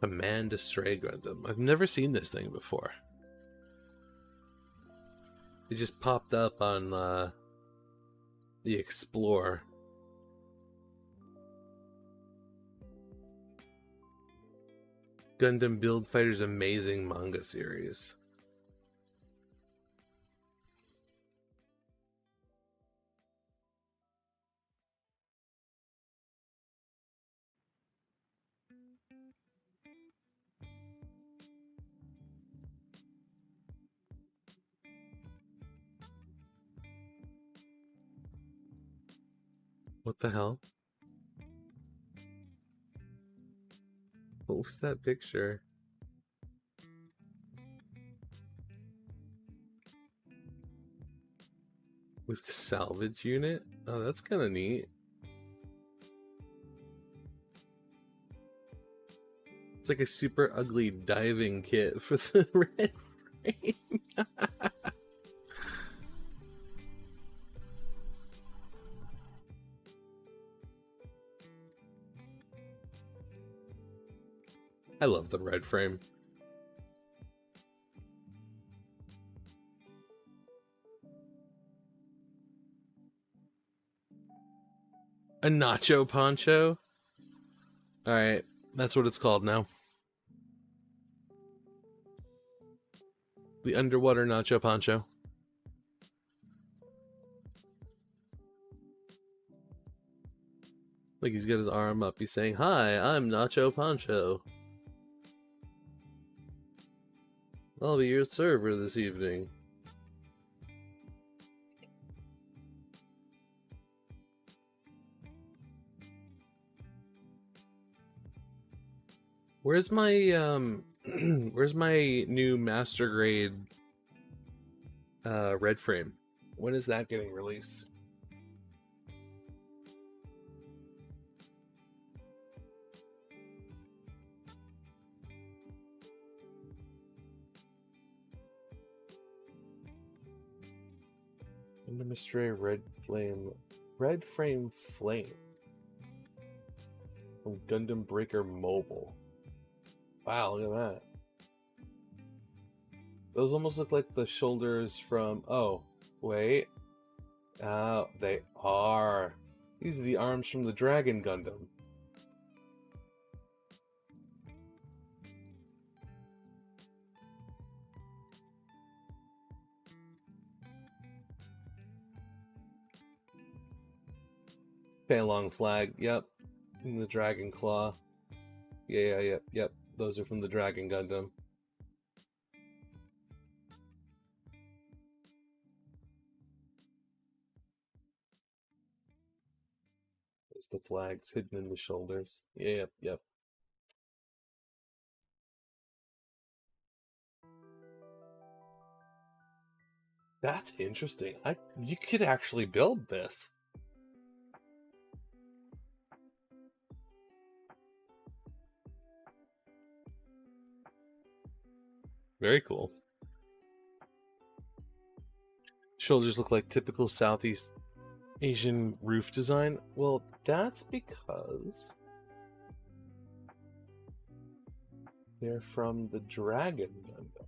Command Astray Gundam. I've never seen this thing before. It just popped up on the Explore. Gundam Build Fighter's amazing manga series. What the hell? What was that picture? With the salvage unit? Oh, that's kind of neat. It's like a super ugly diving kit for the red frame. I love the red frame. A nacho poncho? Alright, that's what it's called now. The underwater nacho poncho. Like he's got his arm up. He's saying, "Hi, I'm Nacho Poncho. I'll be your server this evening." Where's my where's my new master grade red frame? When is that getting released? Stray red frame flame from Gundam Breaker Mobile. Wow, look at that. Those almost look like the shoulders from... Oh, wait. Oh, they are. These are the arms from the Dragon Gundam. Long flag, yep. And the Dragon Claw. Yep. Those are from the Dragon Gundam. There's the flags hidden in the shoulders. Yep. That's interesting. You could actually build this. Very cool. Shoulders look like typical Southeast Asian roof design. Well, that's because they're from the Dragon Gundam.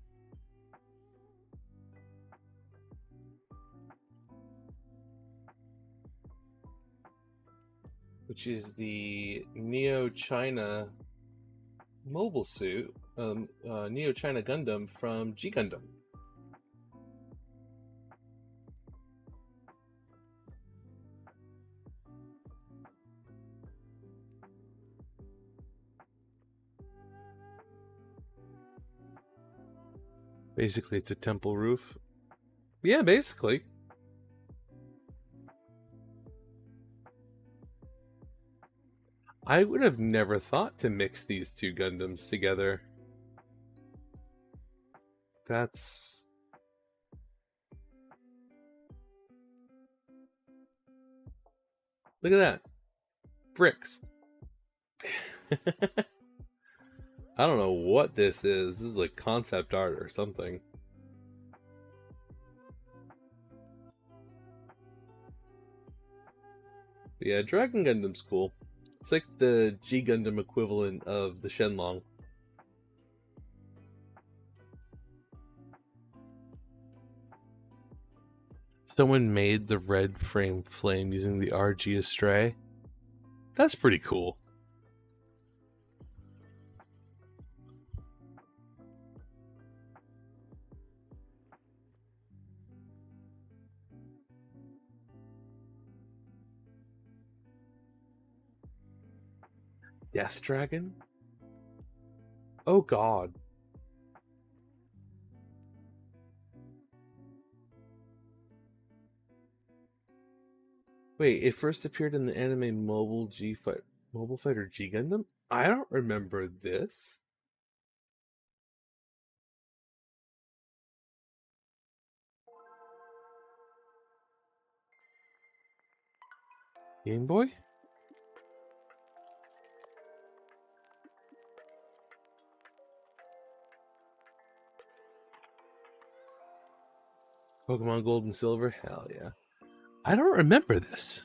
Which is the Neo-China mobile suit, Neo-China Gundam from G Gundam. Basically, it's a temple roof. Yeah, basically. I would have never thought to mix these two Gundams together. That's... Look at that. Bricks. I don't know what this is. This is like concept art or something. But yeah, Dragon Gundam's cool. It's like the G Gundam equivalent of the Shenlong. Someone made the red frame flame using the RG Astray. That's pretty cool. Death Dragon? Oh god. Wait, it first appeared in the anime Mobile Fighter G Gundam? I don't remember this. Game Boy? Pokemon Gold and Silver? Hell yeah. I don't remember this.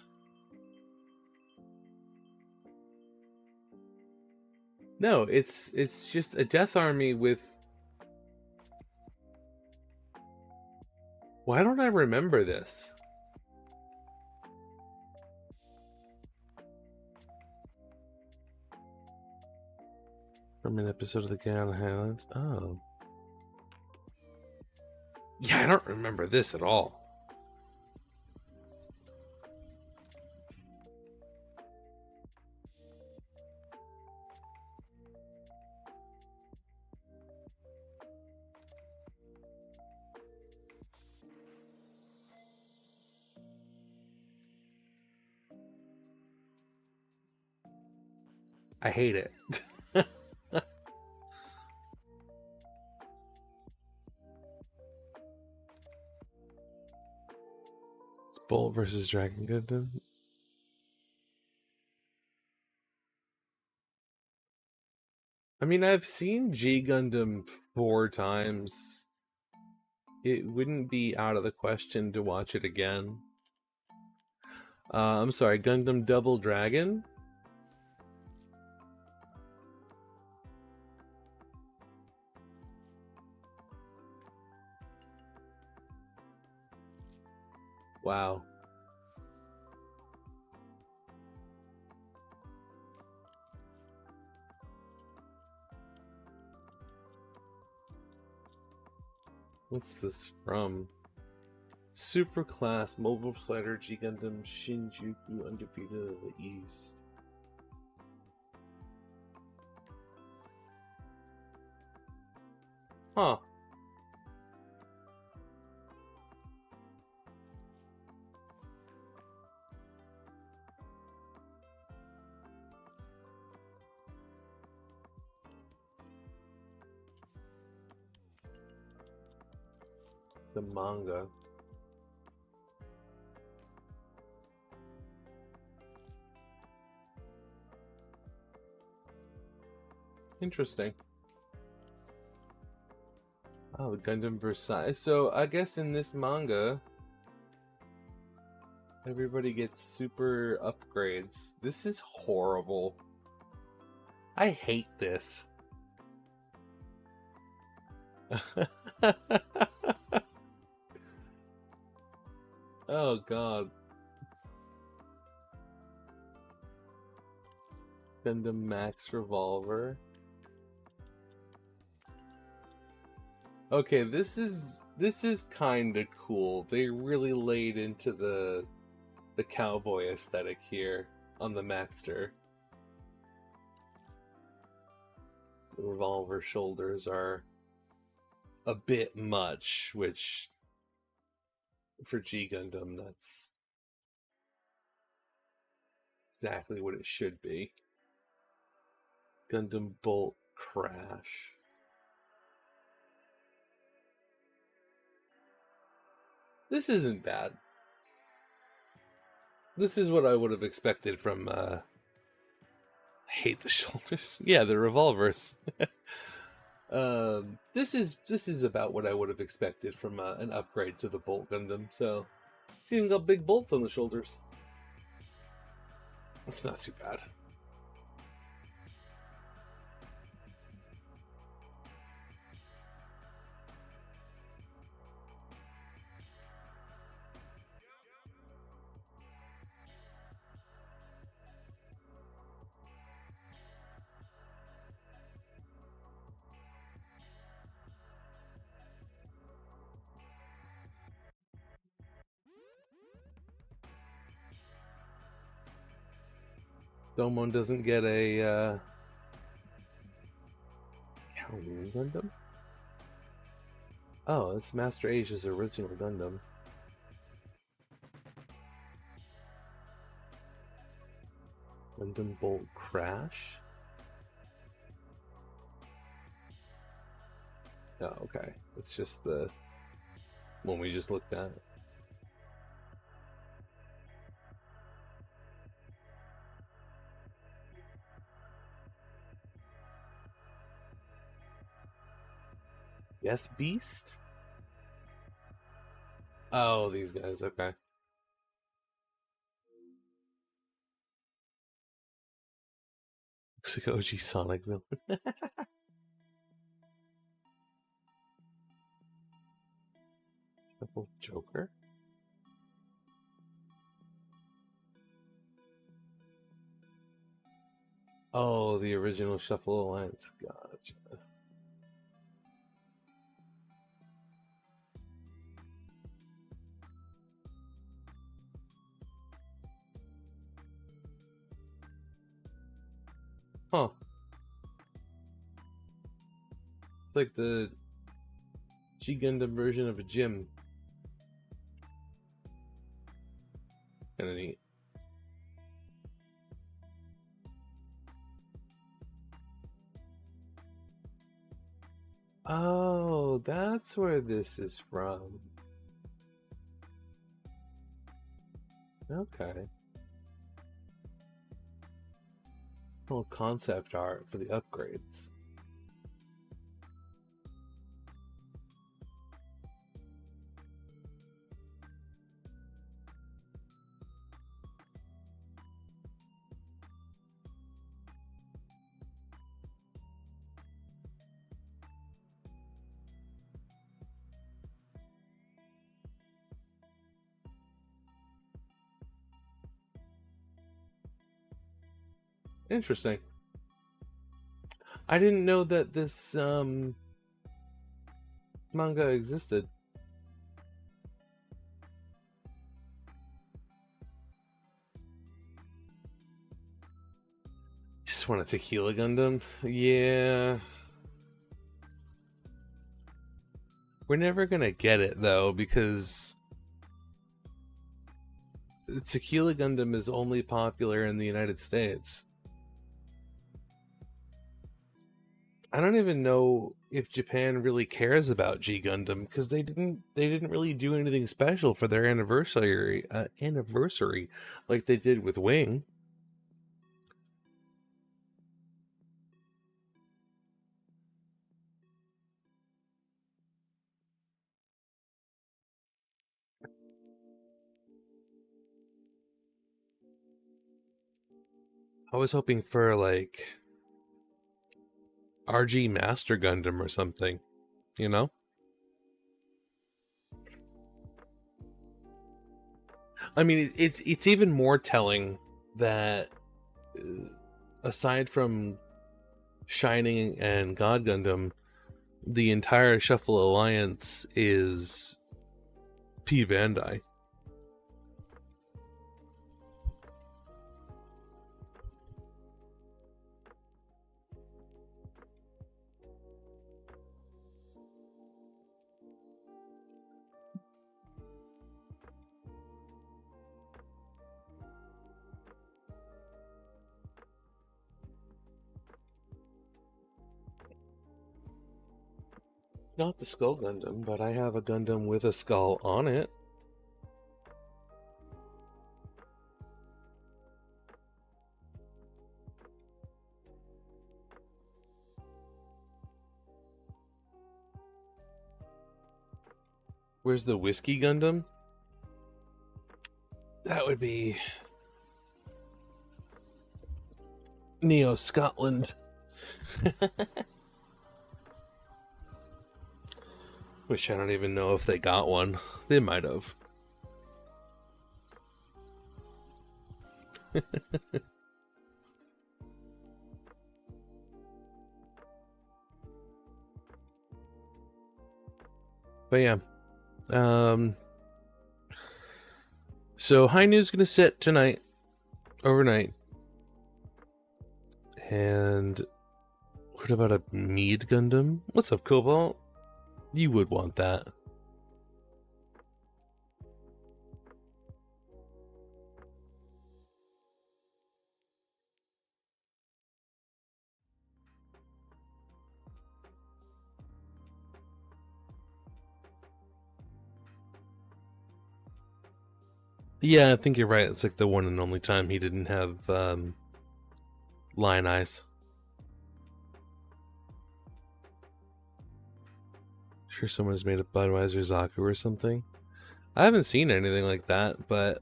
No, it's just a Death Army with... Why don't I remember this? From an episode of the Guyana Highlands. Oh. Yeah, I don't remember this at all. I hate it. Bolt versus Dragon Gundam. I mean, I've seen G Gundam 4 times. It wouldn't be out of the question to watch it again. I'm sorry, Gundam Double Dragon? Wow. What's this from? Superclass Mobile Fighter G Gundam Shinjuku Undefeated of the East. Huh. The manga. Interesting. Oh, the Gundam Versailles. So I guess in this manga, everybody gets super upgrades. This is horrible. I hate this. Oh god. Gundam Max Revolver. Okay, this is kind of cool. They really laid into the cowboy aesthetic here on the Maxter. The revolver shoulders are a bit much, which for G Gundam, that's exactly what it should be. Gundam Bolt Crash. This isn't bad. This is what I would have expected from, I hate the shoulders. Yeah, the revolvers. This is about what I would have expected from an upgrade to the Bolt Gundam, so it's even got big bolts on the shoulders. That's not too bad. Domon doesn't get a Halloween Gundam? Oh, it's Master Asia's original Gundam. Gundam Bolt Crash? Oh, okay. It's just the one we just looked at. Death Beast? Oh, these guys, okay. Looks like OG Sonic villain. Double Joker? Oh, the original Shuffle Alliance. Gotcha. Huh. Like the G Gundam version of a gym. Kinda neat. Oh, that's where this is from. Okay. Little concept art for the upgrades. Interesting. I didn't know that this manga existed. Just want a Tequila Gundam? Yeah. We're never gonna get it though, because Tequila Gundam is only popular in the United States. I don't even know if Japan really cares about G Gundam, because they didn't really do anything special for their anniversary like they did with Wing. I was hoping for like RG Master Gundam or something, you know? I mean, it's even more telling that aside from Shining and God Gundam, the entire Shuffle Alliance is P Bandai. It's not the Skull Gundam, but I have a Gundam with a skull on it. Where's the Whiskey Gundam? That would be Neo Scotland. Which I don't even know if they got one. They might have. But yeah. So High News gonna sit tonight, overnight. And what about a Mead Gundam? What's up, Cobalt? You would want that. Yeah, I think you're right. It's like the one and only time he didn't have lion eyes. Sure, someone has made a Budweiser Zaku or something. I haven't seen anything like that, but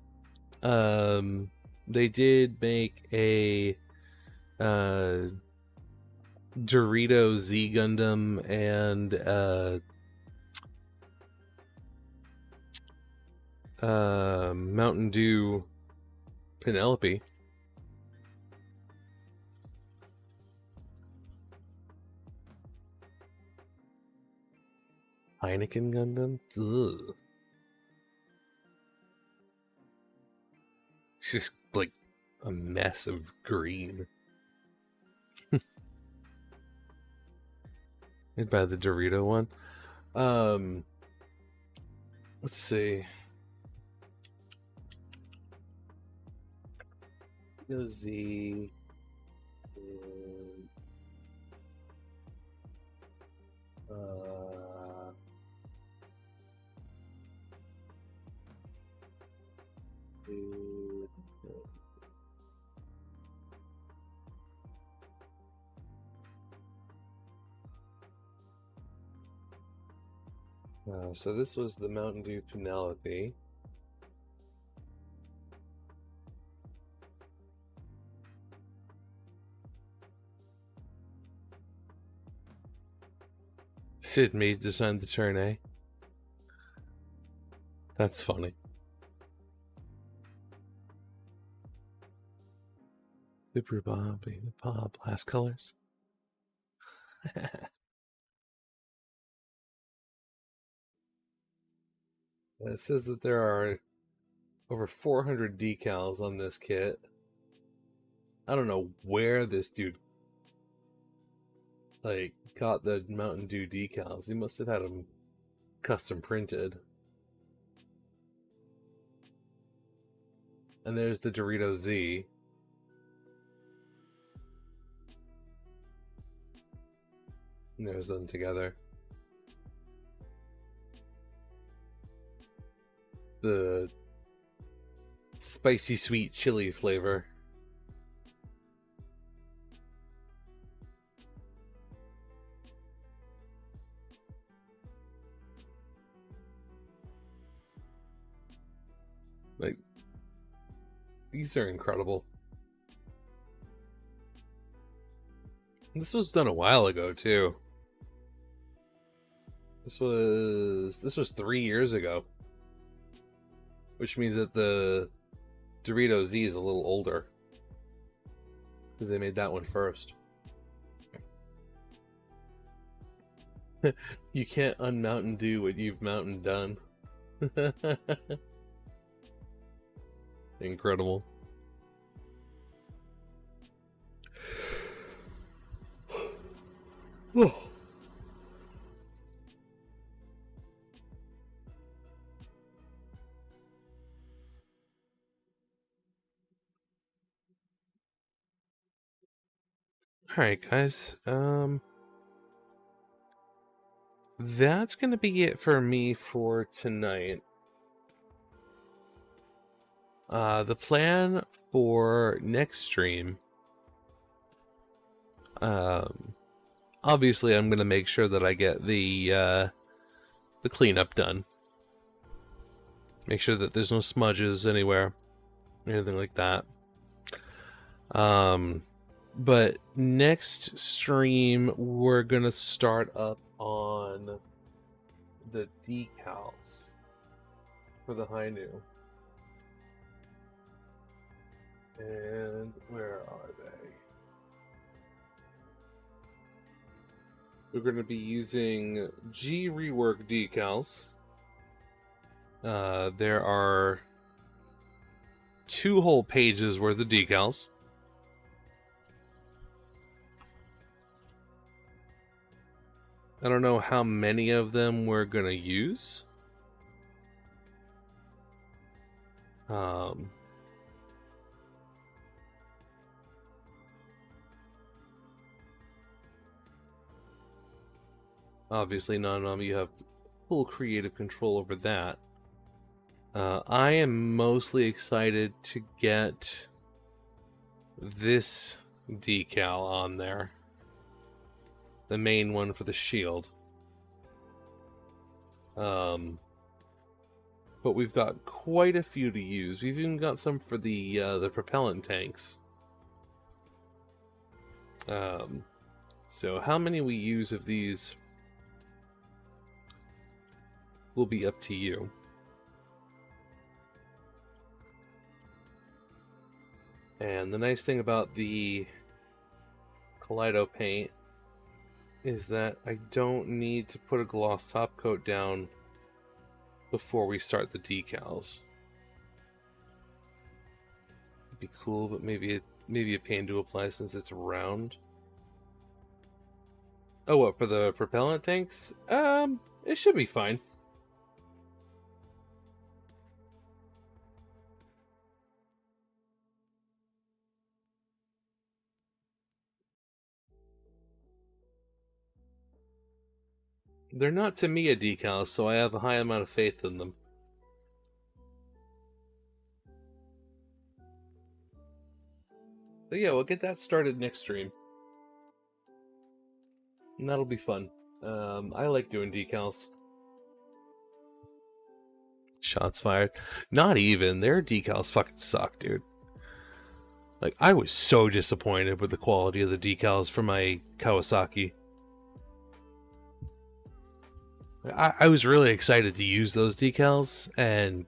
they did make a Dorito Z Gundam and Mountain Dew Penelope. Heineken Gundam? Ugh. It's just like a mess of green. I'd buy the Dorito one. Let's see. Z. So this was the Mountain Dew Penelope. Sid Mead designed the turn, eh? That's funny. Super Bob, blast colors. It says that there are over 400 decals on this kit. I don't know where this dude got the Mountain Dew decals. He must have had them custom printed. And there's the Dorito Z. And there's them together. The spicy sweet chili flavor. Like, these are incredible. This was done a while ago too. This was 3 years ago. Which means that the Dorito Z is a little older. Because they made that one first. You can't un-Mountain Dew what you've Mountain done. Incredible. Alright, guys. That's gonna be it for me for tonight. The plan for next stream, obviously I'm gonna make sure that I get the cleanup done. Make sure that there's no smudges anywhere, anything like that. But next stream we're gonna start up on the decals for the Hainu. And where are they? We're going to be using G rework decals. There are 2 whole pages worth of decals. I don't know how many of them we're going to use. Obviously, none you have full creative control over that. I am mostly excited to get this decal on there. The main one for the shield. But we've got quite a few to use. We've even got some for the propellant tanks. So how many we use of these will be up to you. And the nice thing about the Kaleido paint is that I don't need to put a gloss top coat down before we start the decals. It'd be cool, but maybe a pain to apply since it's round. Oh, what, for the propellant tanks? It should be fine. They're not Tamiya decals, so I have a high amount of faith in them. But yeah, we'll get that started next stream. And that'll be fun. I like doing decals. Shots fired. Not even. Their decals fucking suck, dude. Like, I was so disappointed with the quality of the decals for my Kawasaki. I was really excited to use those decals, and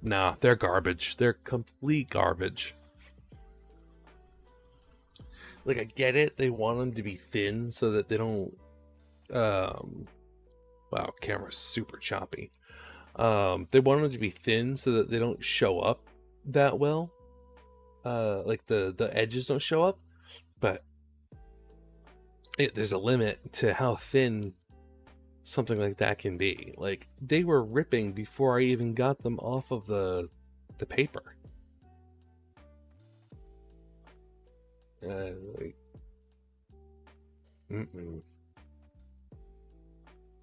nah, they're garbage. They're complete garbage. Like, I get it. They want them to be thin so that they don't... wow, camera's super choppy. They want them to be thin so that they don't show up that well. Like, the edges don't show up. But there's a limit to how thin something like that can be. Like, they were ripping before I even got them off of the paper. Like,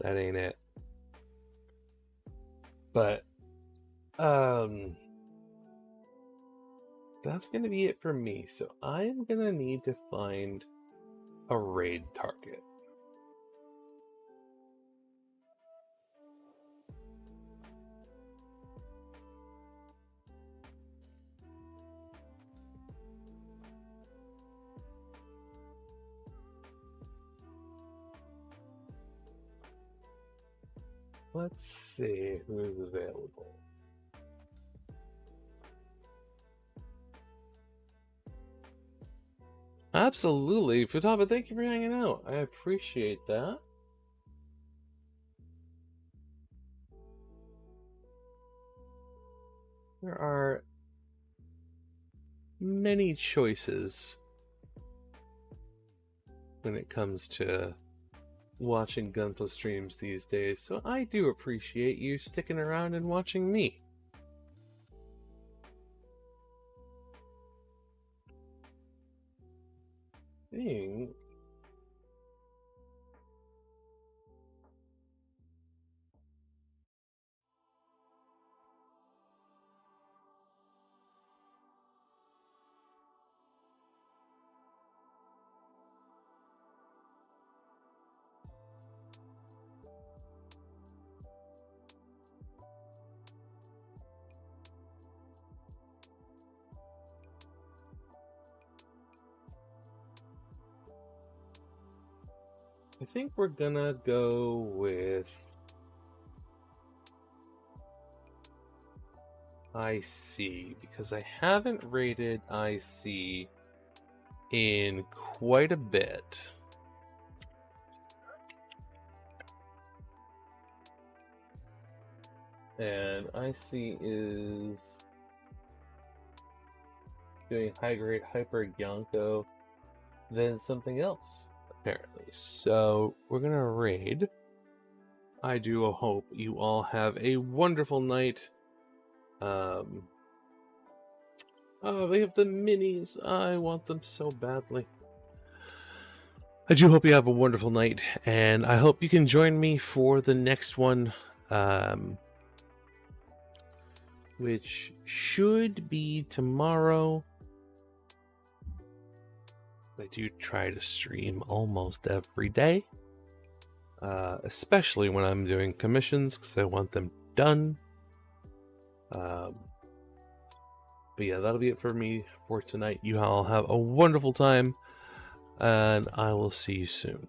that ain't it. But that's gonna be it for me. So I'm gonna need to find a raid target. Let's see who's available. Absolutely, Futaba, thank you for hanging out. I appreciate that. There are many choices when it comes to watching Gunpla streams these days, so I do appreciate you sticking around and watching me. Dang. I think we're gonna go with IC, because I haven't rated IC in quite a bit. And IC is doing high grade Hyper Yonko, then something else, apparently. So we're gonna raid. I do hope you all have a wonderful night. Oh, they have the minis. I want them so badly. I do hope you have a wonderful night, and I hope you can join me for the next one, which should be tomorrow. I do try to stream almost every day, especially when I'm doing commissions, because I want them done. But yeah, that'll be it for me for tonight. You all have a wonderful time, and I will see you soon.